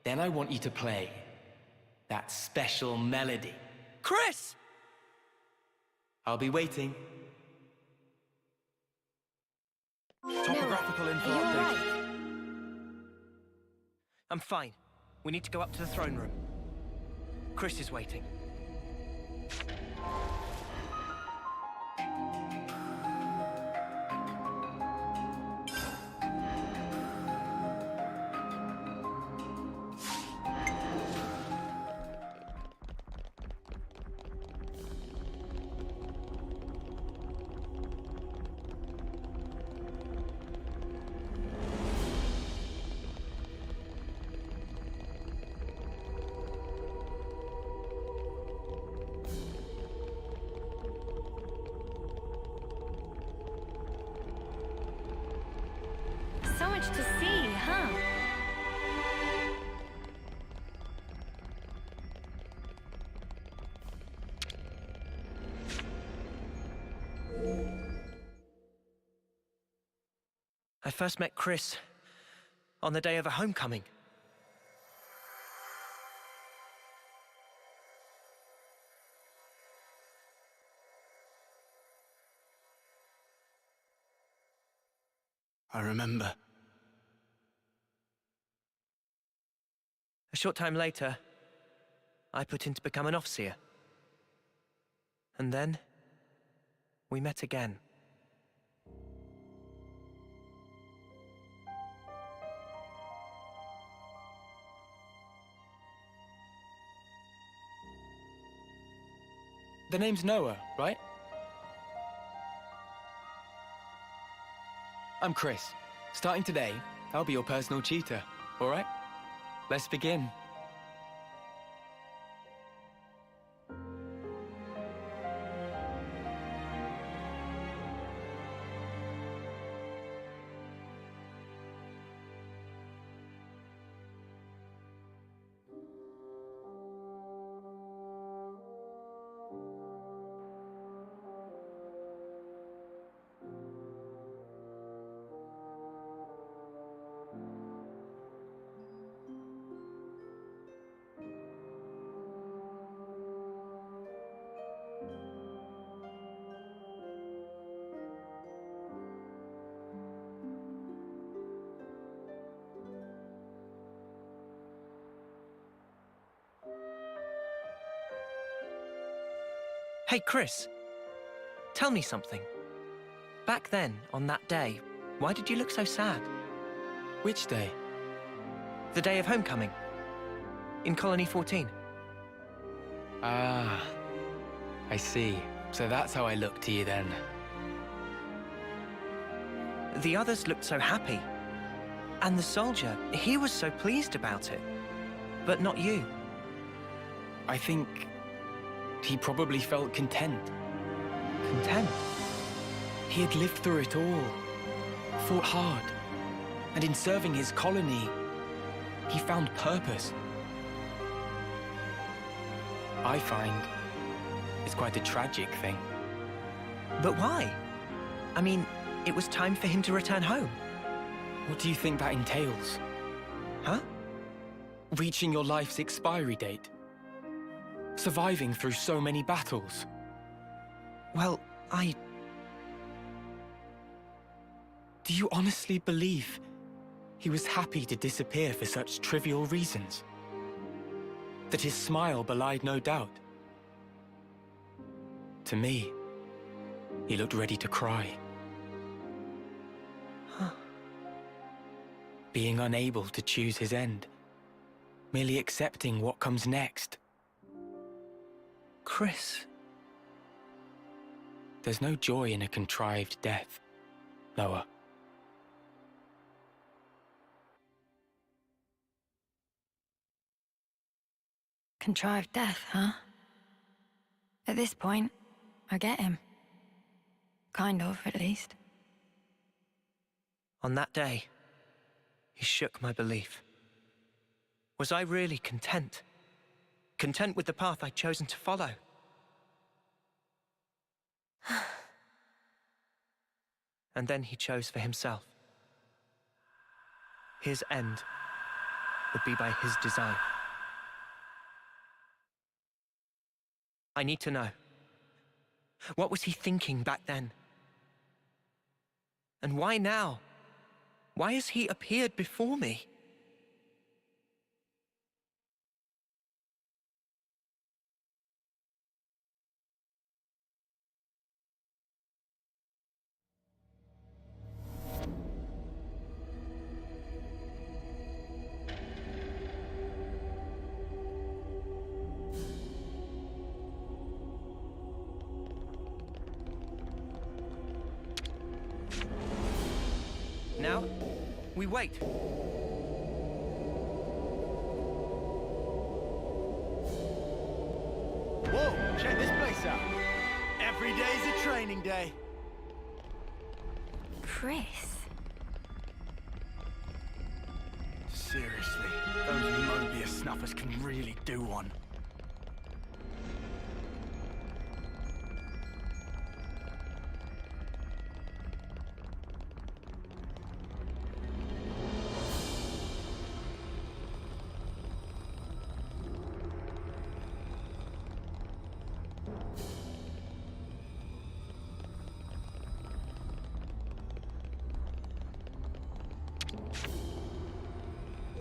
Then I want you to play that special melody. Chris! I'll be waiting. Topographical info Are you update. alright? I'm fine. We need to go up to the throne room. Chris is waiting. So much to see, huh? I first met Chris on the day of a homecoming. I remember. A short time later, I put in to become an Offseer. And then, we met again. The name's Noah, right? I'm Chris. Starting today, I'll be your personal tutor, all right? Let's begin. Hey, Chris. Tell me something. Back then, on that day, why did you look so sad? Which day? The day of homecoming. In Colony 14. Ah, I see. So that's how I look to you then. The others looked so happy. And the soldier, he was so pleased about it. But not you. I think he probably felt content. Content? He had lived through it all, fought hard, and in serving his colony, he found purpose. I find it's quite a tragic thing. But why? I mean, it was time for him to return home. What do you think that entails? Huh? Reaching your life's expiry date. Surviving through so many battles. Well, Do you honestly believe he was happy to disappear for such trivial reasons? That his smile belied no doubt? To me, he looked ready to cry. Being unable to choose his end, merely accepting what comes next. Chris. There's no joy in a contrived death, Noah. Contrived death, huh? At this point, I get him. Kind of, at least. On that day, he shook my belief. Was I really content? Content with the path I'd chosen to follow? And then he chose for himself. His end would be by his design. I need to know. What was he thinking back then? And why now? Why has he appeared before me? Now, we wait. Whoa, check this place out. Every day's a training day. Chris? Seriously, those Mobius snuffers can really do one.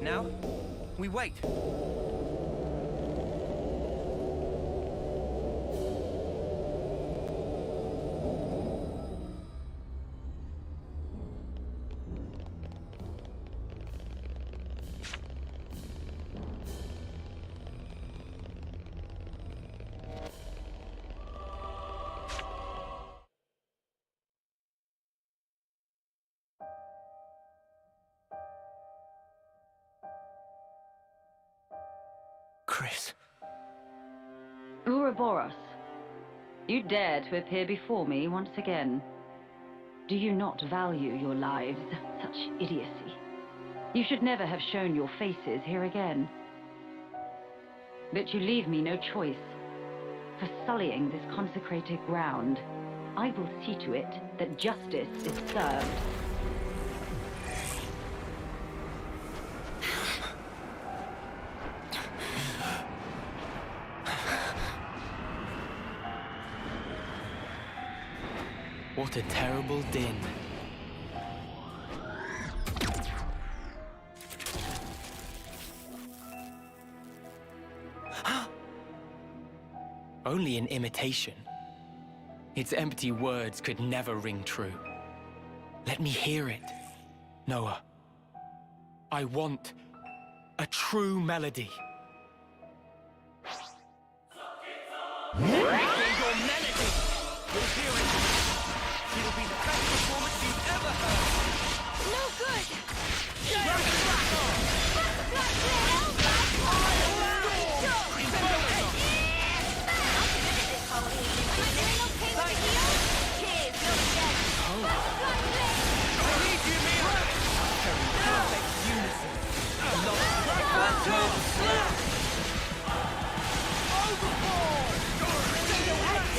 Now, we wait. Chris. Ouroboros, you dare to appear before me once again. Do you not value your lives? Such idiocy. You should never have shown your faces here again. But you leave me no choice. For sullying this consecrated ground, I will see to it that justice is served. What a terrible din. Only an imitation. Its empty words could never ring true. Let me hear it, Noah. I want a true melody. Your melody! You'll hear it. It'll be the best performance you've ever heard. No good!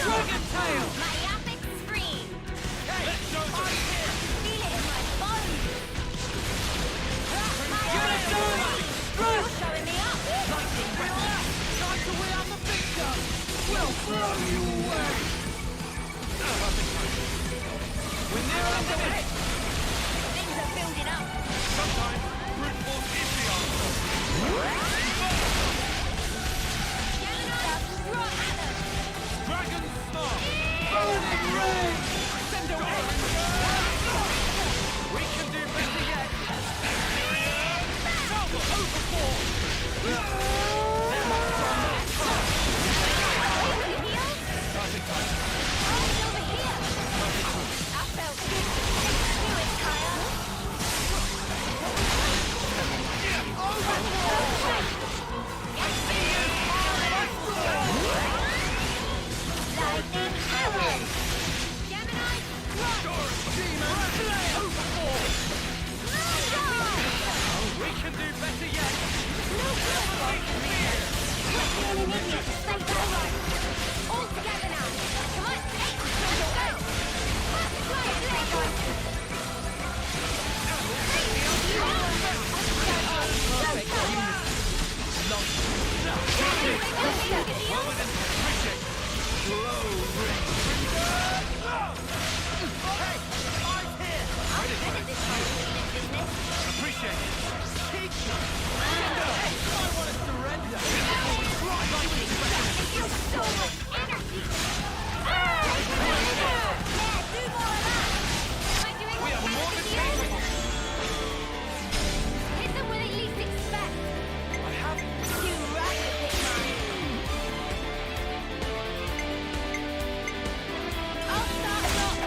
Dragon tail! Myopic scream! Let's go to Feel it in my bones! You're showing me up! Time to win out the victor! We'll throw you away! We're near the head! Things are building up! Sometimes brute force is the answer! Dragon Star! Burning Rain! Crescendo Edge! We can do better yet! Double Overboard! Perfect time. Over here! I felt good! Do it, Kyle! Lightning arrow! Gemini drop! Overboard! We can do better yet! All together now! Come on, eight! Let's go! Appreciate it. I want to surrender. So much energy! Yeah, do more of that! Am I doing We are more than capable? capable. Hit them when they least expect! I have You rocket it, man! I'll start it off!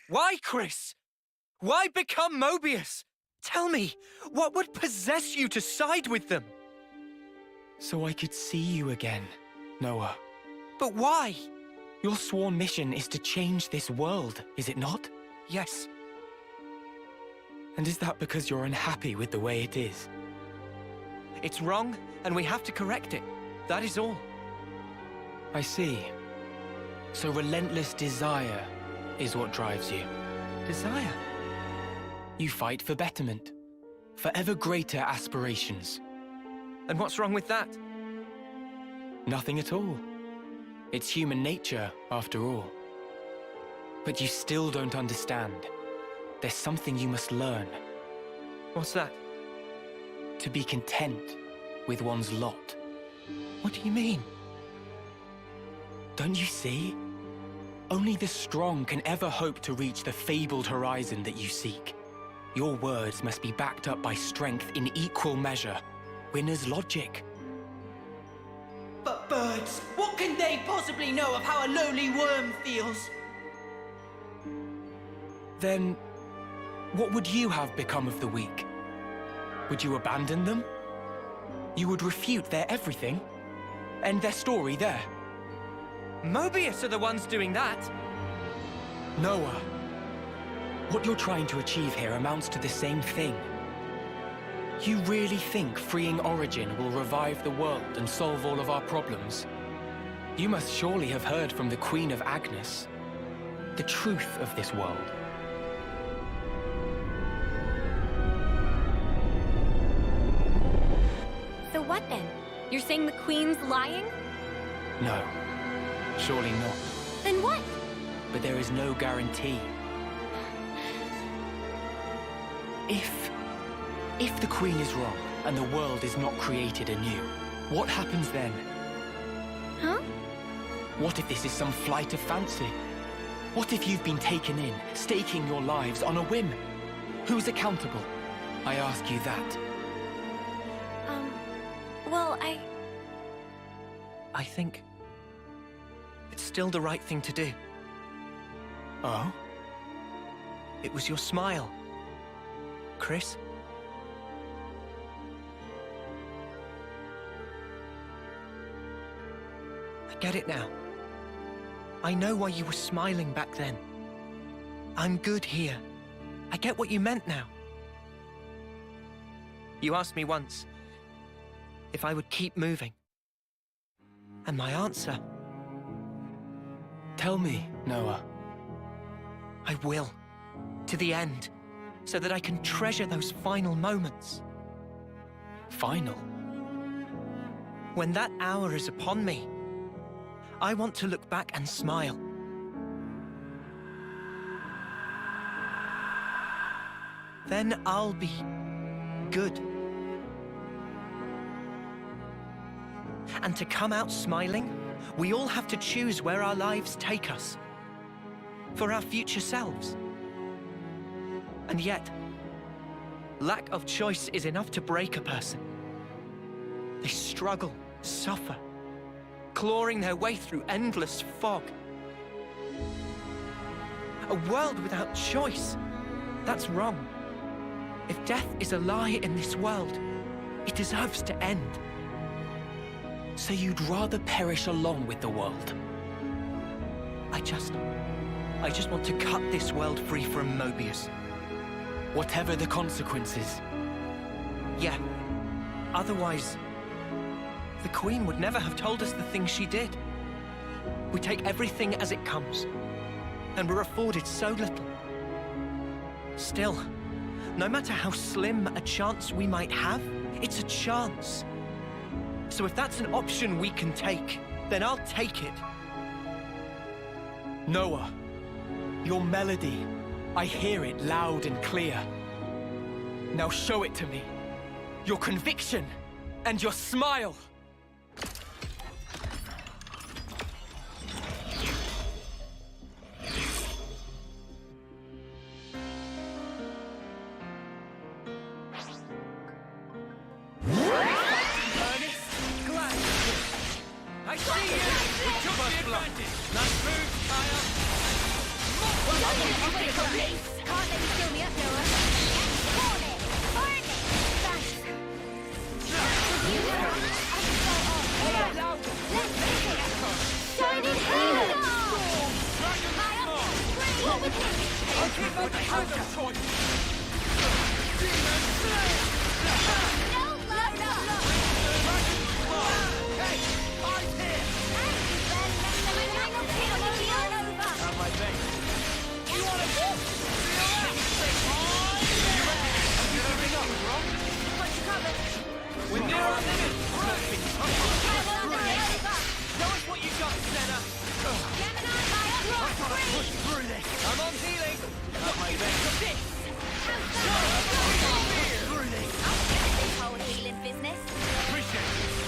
Why, Chris? Why become Mobius? Tell me, what would possess you to side with them? So I could see you again, Noah. But why? Your sworn mission is to change this world, is it not? Yes. And is that because you're unhappy with the way it is? It's wrong, and we have to correct it. That is all. I see. So relentless desire is what drives you. Desire? You fight for betterment, for ever greater aspirations. And what's wrong with that? Nothing at all. It's human nature, after all. But you still don't understand. There's something you must learn. What's that? To be content with one's lot. What do you mean? Don't you see? Only the strong can ever hope to reach the fabled horizon that you seek. Your words must be backed up by strength in equal measure. Winner's logic. But birds, what can they possibly know of how a lowly worm feels? Then, what would you have become of the weak? Would you abandon them? You would refute their everything? End their story there? Mobius are the ones doing that! Noah, what you're trying to achieve here amounts to the same thing. You really think freeing Origin will revive the world and solve all of our problems? You must surely have heard from the Queen of Agnes the truth of this world. So what then? You're saying the Queen's lying? No, surely not. Then what? But there is no guarantee. If the Queen is wrong and the world is not created anew, what happens then? Huh? What if this is some flight of fancy? What if you've been taken in, staking your lives on a whim? Who's accountable? I ask you that. Well, I think it's still the right thing to do. Oh? It was your smile, Chris. I get it now. I know why you were smiling back then. I'm good here. I get what you meant now. You asked me once if I would keep moving. And my answer... Tell me, Noah. I will. To the end. So that I can treasure those final moments. Final? When that hour is upon me, I want to look back and smile. Then I'll be good. And to come out smiling, we all have to choose where our lives take us. For our future selves. And yet, lack of choice is enough to break a person. They struggle, suffer, clawing their way through endless fog. A world without choice. That's wrong. If death is a lie in this world, it deserves to end. So you'd rather perish along with the world? I just want to cut this world free from Mobius. Whatever the consequences. Yeah. Otherwise, the Queen would never have told us the things she did. We take everything as it comes, and we're afforded so little. Still, no matter how slim a chance we might have, it's a chance. So if that's an option we can take, then I'll take it. Noah, your melody, I hear it loud and clear. Now show it to me. Your conviction and your smile. I see you! We took the advantage! Nice move, Kyle! Can't let you kill me up, Noah. Call it! Burn it! Thanks. Shining Halo! What with him? I'll keep up the counter! Hey! Eyes here! Have my thing. You want to go? We're near our limit! Show us what you got, Senna! I gotta push through this! I'm on healing! Have my thing. Through this! I'll get this whole healing business. Appreciate it!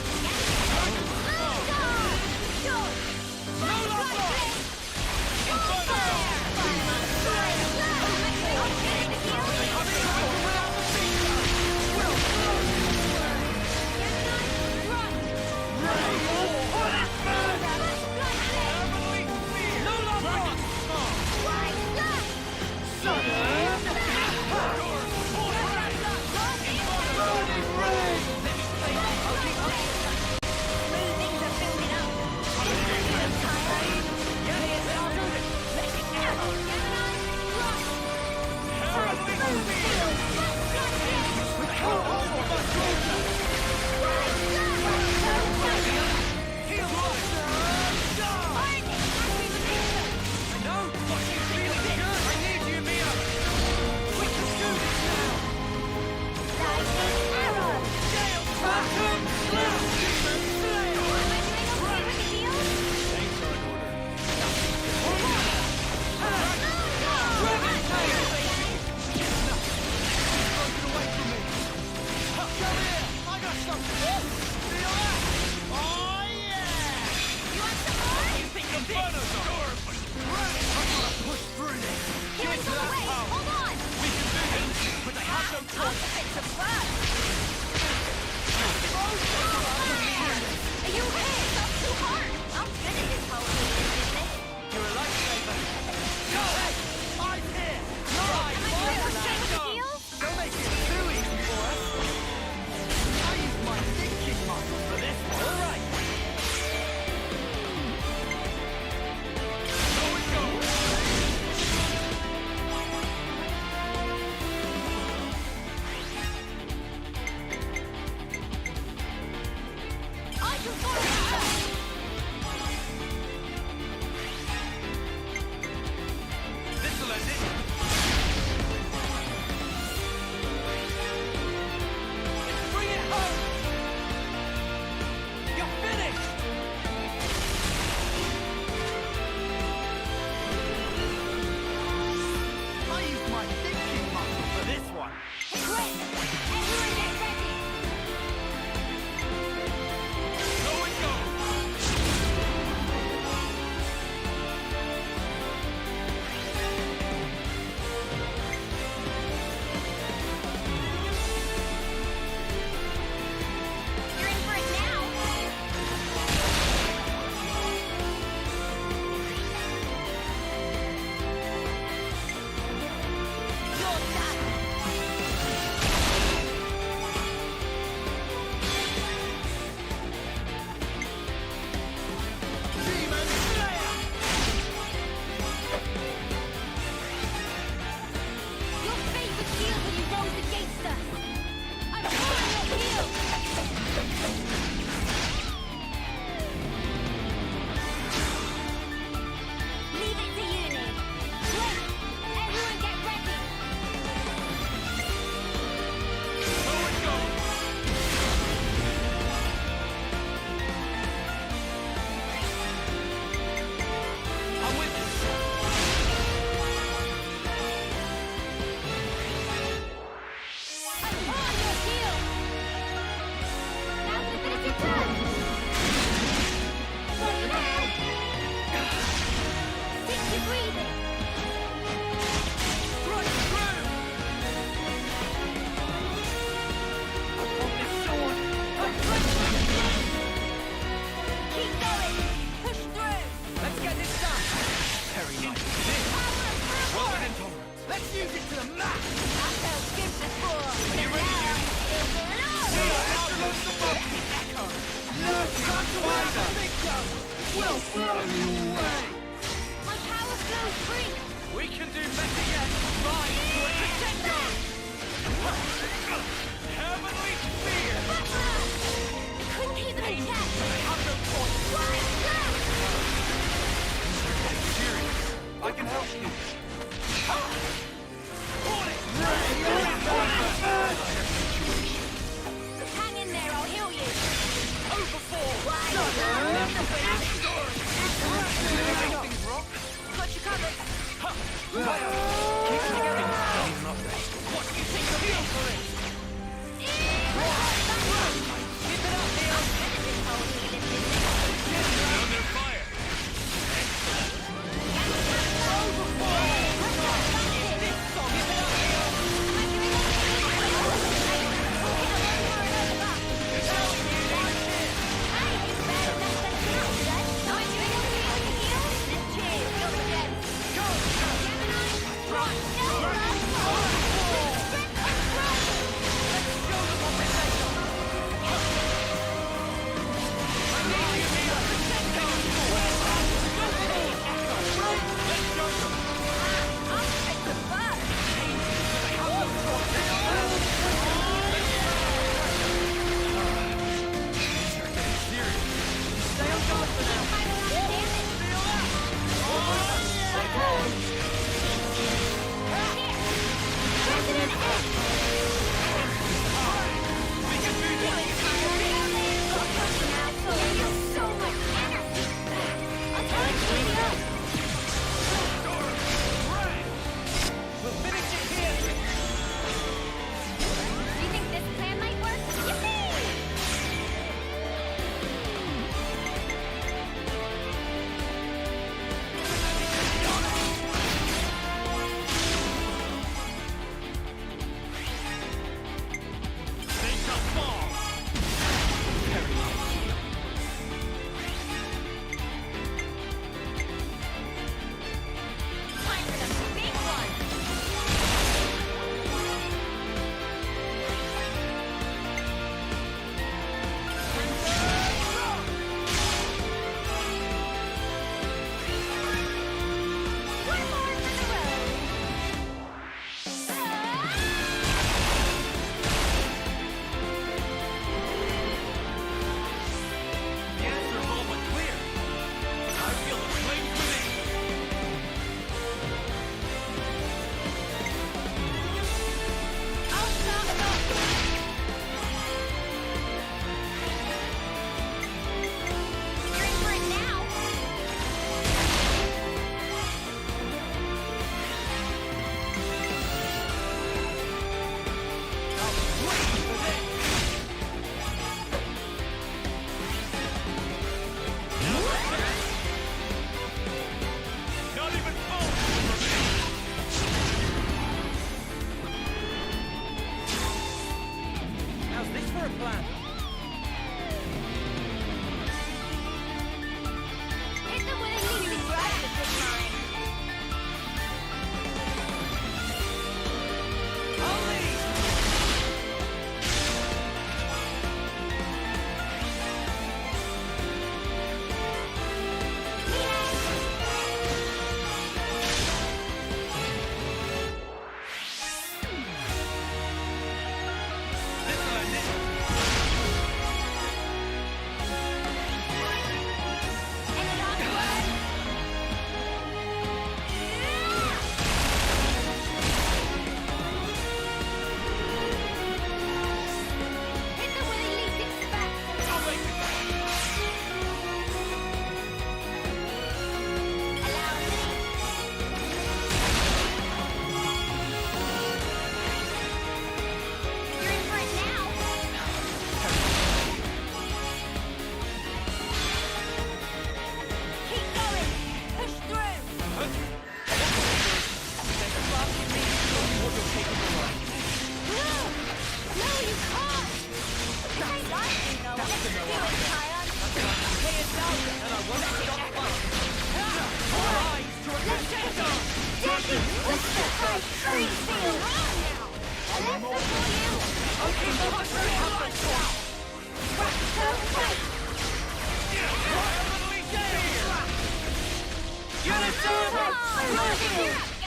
breathing. Right through! I want this sword! Keep going. Push through. Let's get this done! Very nice. Well done, intolerance. Let's use it to the max! I felt good before. Are you ready? Now, We'll blow you away! my power flows free. We can do better yet! Rise to a crescendo! Heavenly spear! Couldn't keep it in check. Have no choice! What? Serious! I can help you! Hang in there, I'll heal you. Overboard! Everything's wrong. Got you covered. Keep together! What do you think of you for it? Keep it up, Neil! Under fire!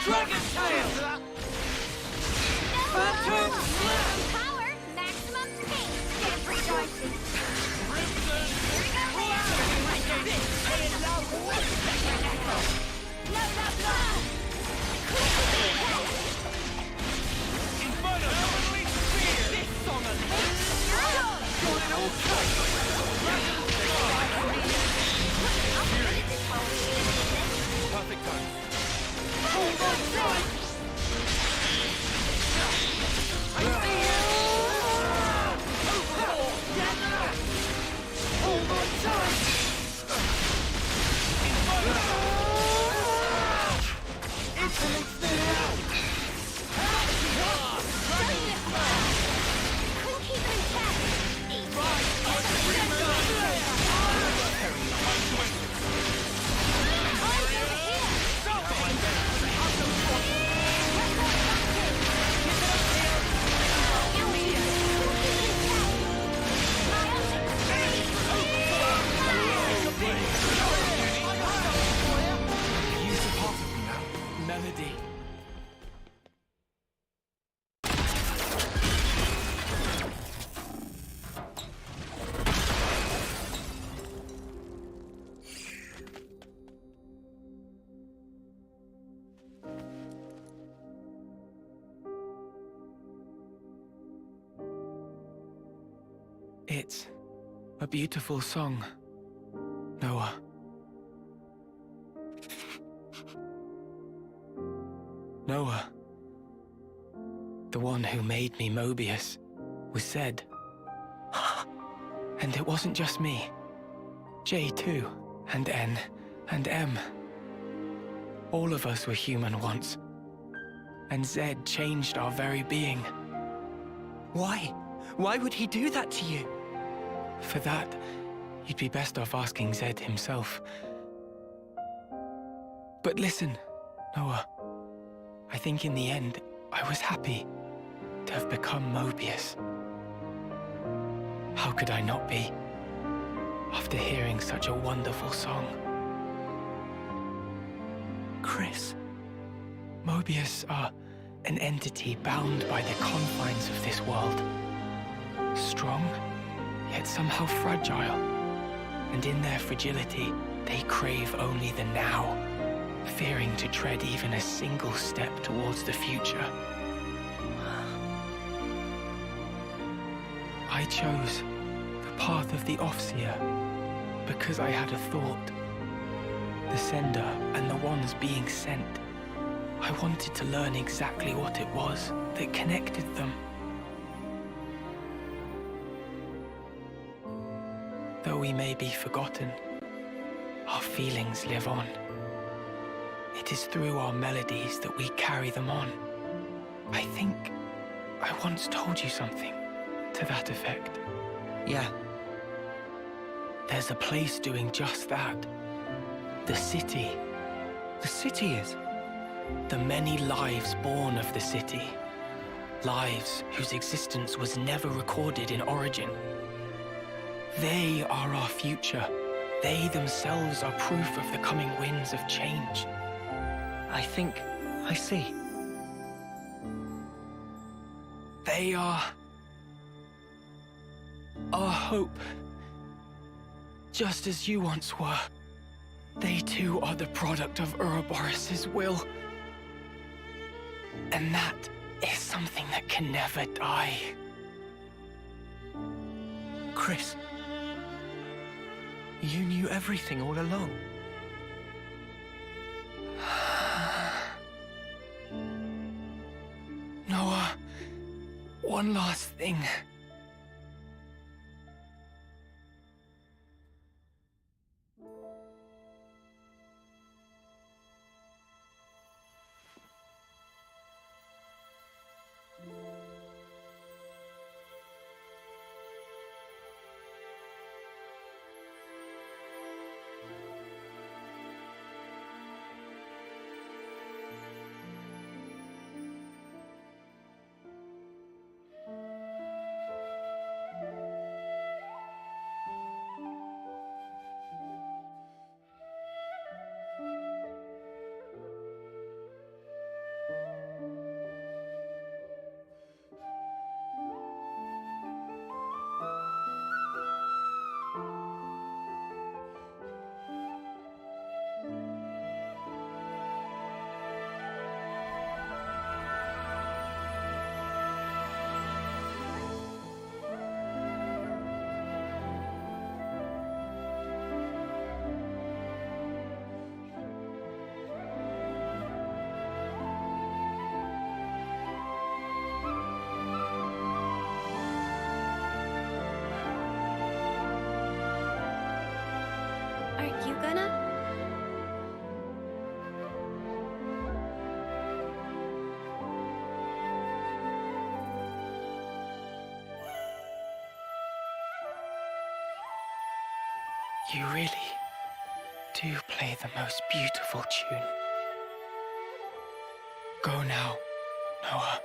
Dragon Tail! Phantom Slap! Power, maximum speed. Every choice. Perfect time. Use a part of me now. Melody. It's a beautiful song, Noah. Noah, the one who made me Mobius, was Zed. And it wasn't just me. J too, and N, and M. All of us were human once. And Zed changed our very being. Why? Why would he do that to you? For that, you'd be best off asking Zed himself. But listen, Noah. I think in the end, I was happy to have become Mobius. How could I not be, after hearing such a wonderful song? Chris. Mobius are an entity bound by the confines of this world. Strong, yet somehow fragile. And in their fragility, they crave only the now, fearing to tread even a single step towards the future. I chose the path of the Offseer because I had a thought. The sender and the ones being sent. I wanted to learn exactly what it was that connected them. Though we may be forgotten, our feelings live on. It is through our melodies that we carry them on. I think I once told you something to that effect. Yeah. There's a place doing just that. The city. The city is? The many lives born of the city. Lives whose existence was never recorded in Origin. They are our future. They themselves are proof of the coming winds of change. I think I see. They are our hope. Just as you once were. They too are the product of Ouroboros' will. And that is something that can never die. Chris, you knew everything all along. Noah, one last thing. you gonna? You really do play the most beautiful tune. Go now, Noah.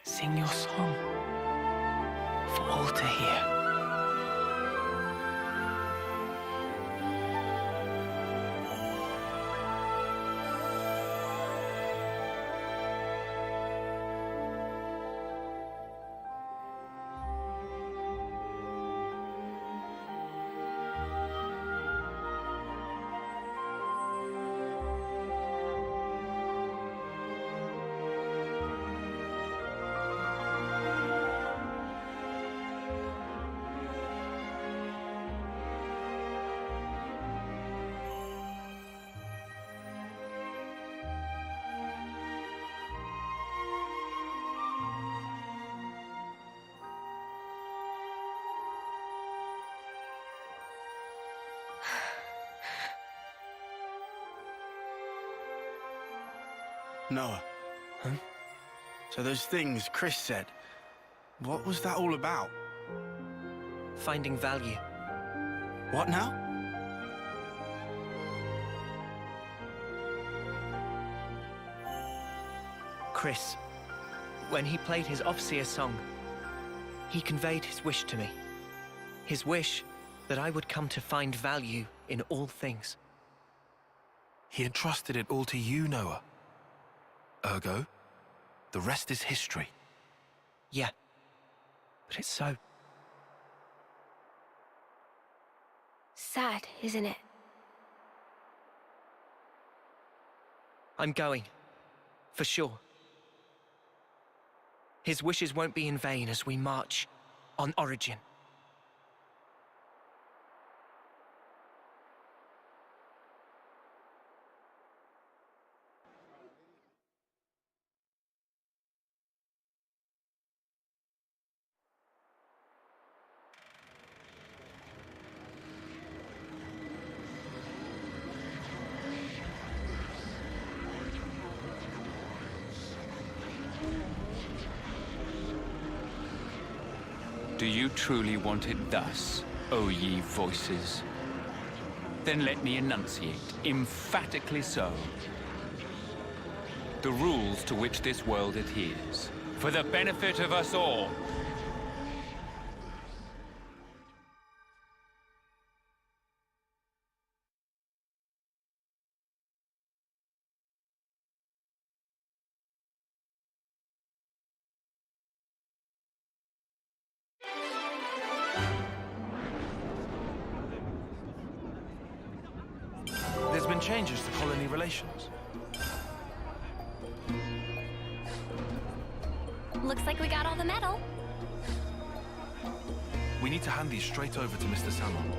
Sing your song for all to hear. Noah. Huh? So those things Chris said, what was that all about? Finding value. What now? Chris, when he played his Ofseer song, he conveyed his wish to me. His wish that I would come to find value in all things. He entrusted it all to you, Noah. Ergo, the rest is history. Yeah, but it's so. Sad, isn't it? I'm going, for sure. His wishes won't be in vain as we march on Origin. Do you truly want it thus, O ye voices? Then let me enunciate, emphatically so, the rules to which this world adheres, for the benefit of us all. There's been changes to colony relations. Looks like we got all the metal. We need to hand these straight over to Mr. Salmon.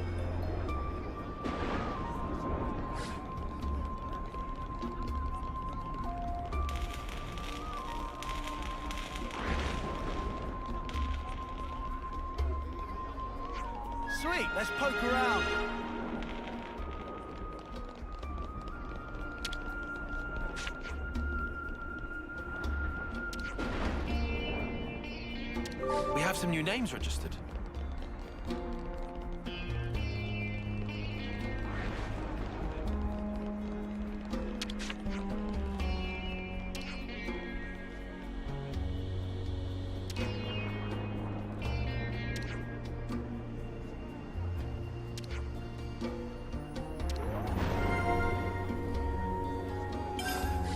Sweet, let's poke around. We have some new names registered.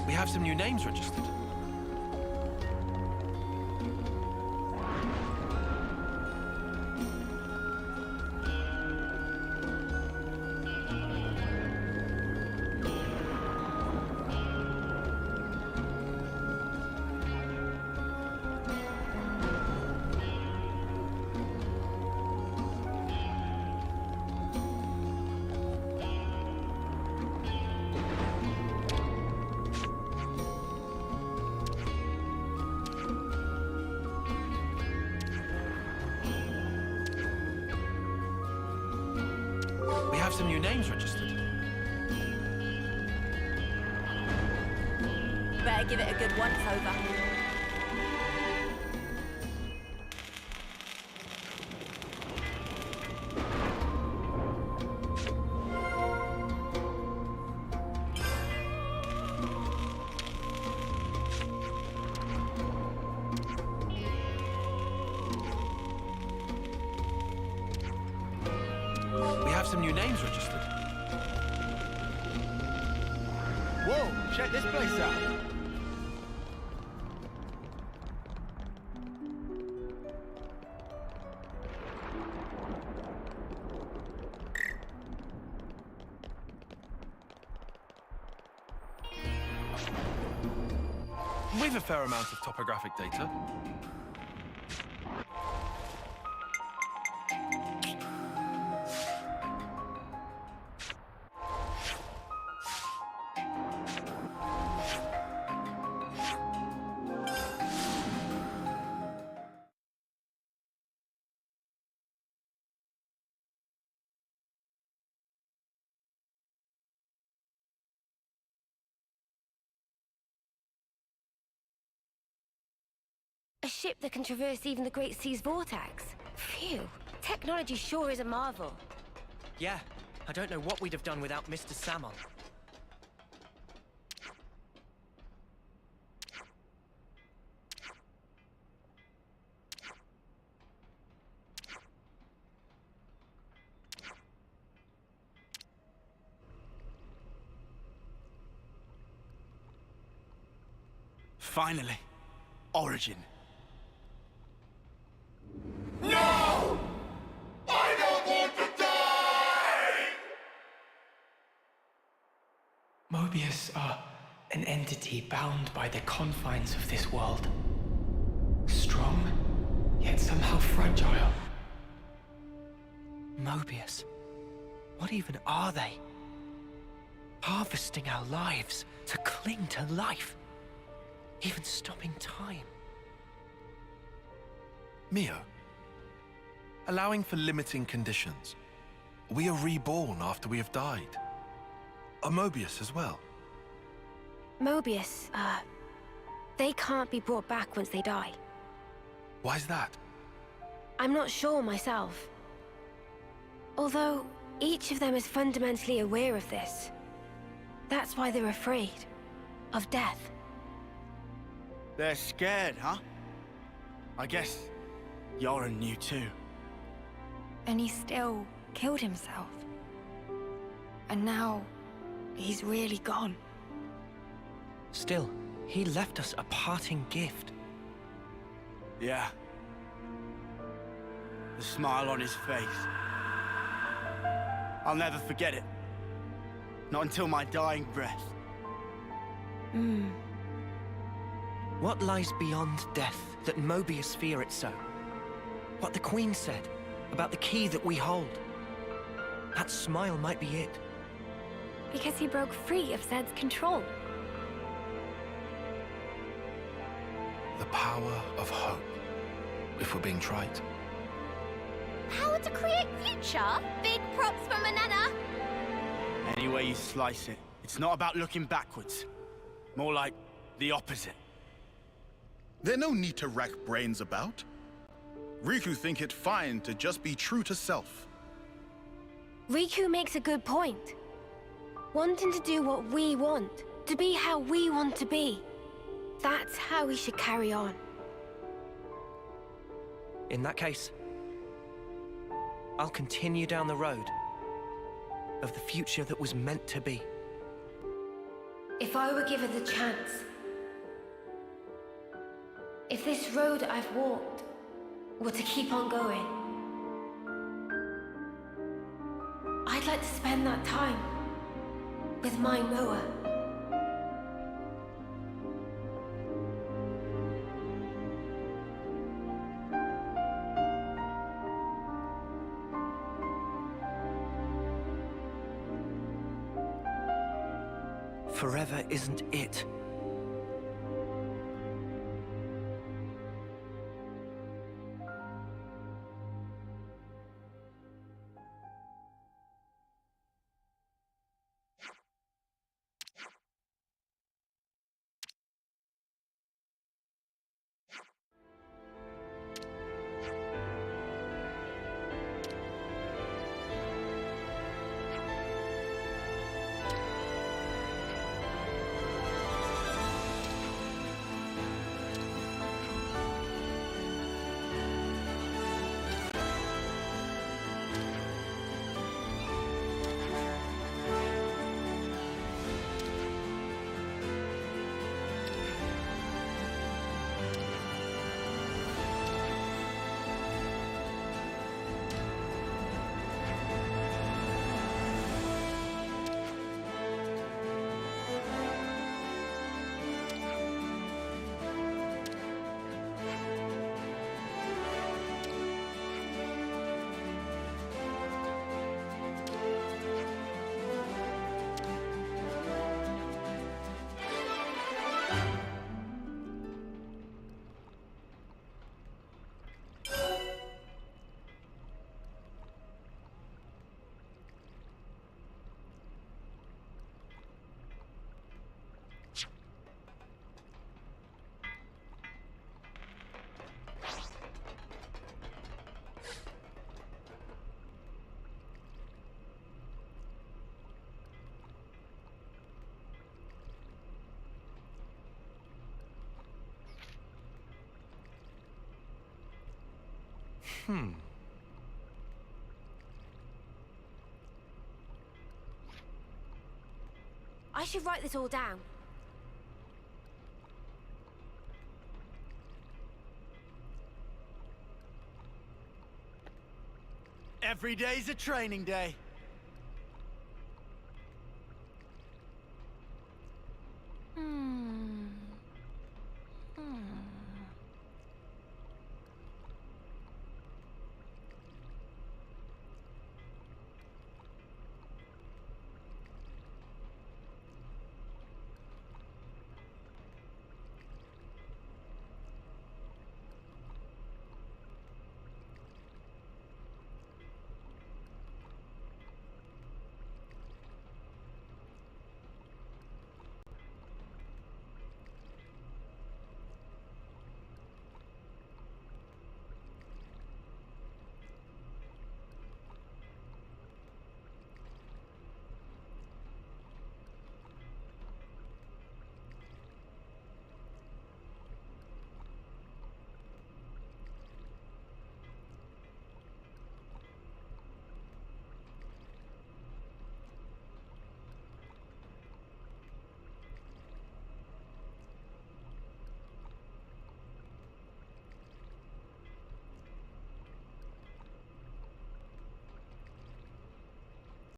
We have some new names registered. have some new names registered. Better give it a good once-over. We have some new names registered. Whoa, check this place out. We've a fair amount of topographic data. A ship that can traverse even the Great Sea's vortex. Phew. Technology sure is a marvel. Yeah, I don't know what we'd have done without Mr. Salmon. Finally, Origin. No! I don't want to die! Mobius are an entity bound by the confines of this world. Strong, yet somehow fragile. Mobius. What even are they? Harvesting our lives to cling to life. Even stopping time. Mio, allowing for limiting conditions. We are reborn after we have died. Are Mobius as well? Mobius, they can't be brought back once they die. Why's that? I'm not sure myself. Although, each of them is fundamentally aware of this. That's why they're afraid of death. They're scared, huh? I guess Yoren knew too. And he still killed himself. And now, he's really gone. Still, he left us a parting gift. Yeah. The smile on his face. I'll never forget it. Not until my dying breath. What lies beyond death that Mobius fear it so? What the Queen said about the key that we hold. That smile might be it. Because he broke free of Zed's control. The power of hope, if we're being trite. Power to create future? Big props from Manana. Any way you slice it, it's not about looking backwards. More like the opposite. There's no need to rack brains about. Riku think it fine to just be true to self. Riku makes a good point. Wanting to do what we want, to be how we want to be. That's how we should carry on. In that case, I'll continue down the road of the future that was meant to be. If I were given the chance, if this road I've walked were to keep on going, I'd like to spend that time with my Noah. Forever isn't it. I should write this all down. Every day's a training day.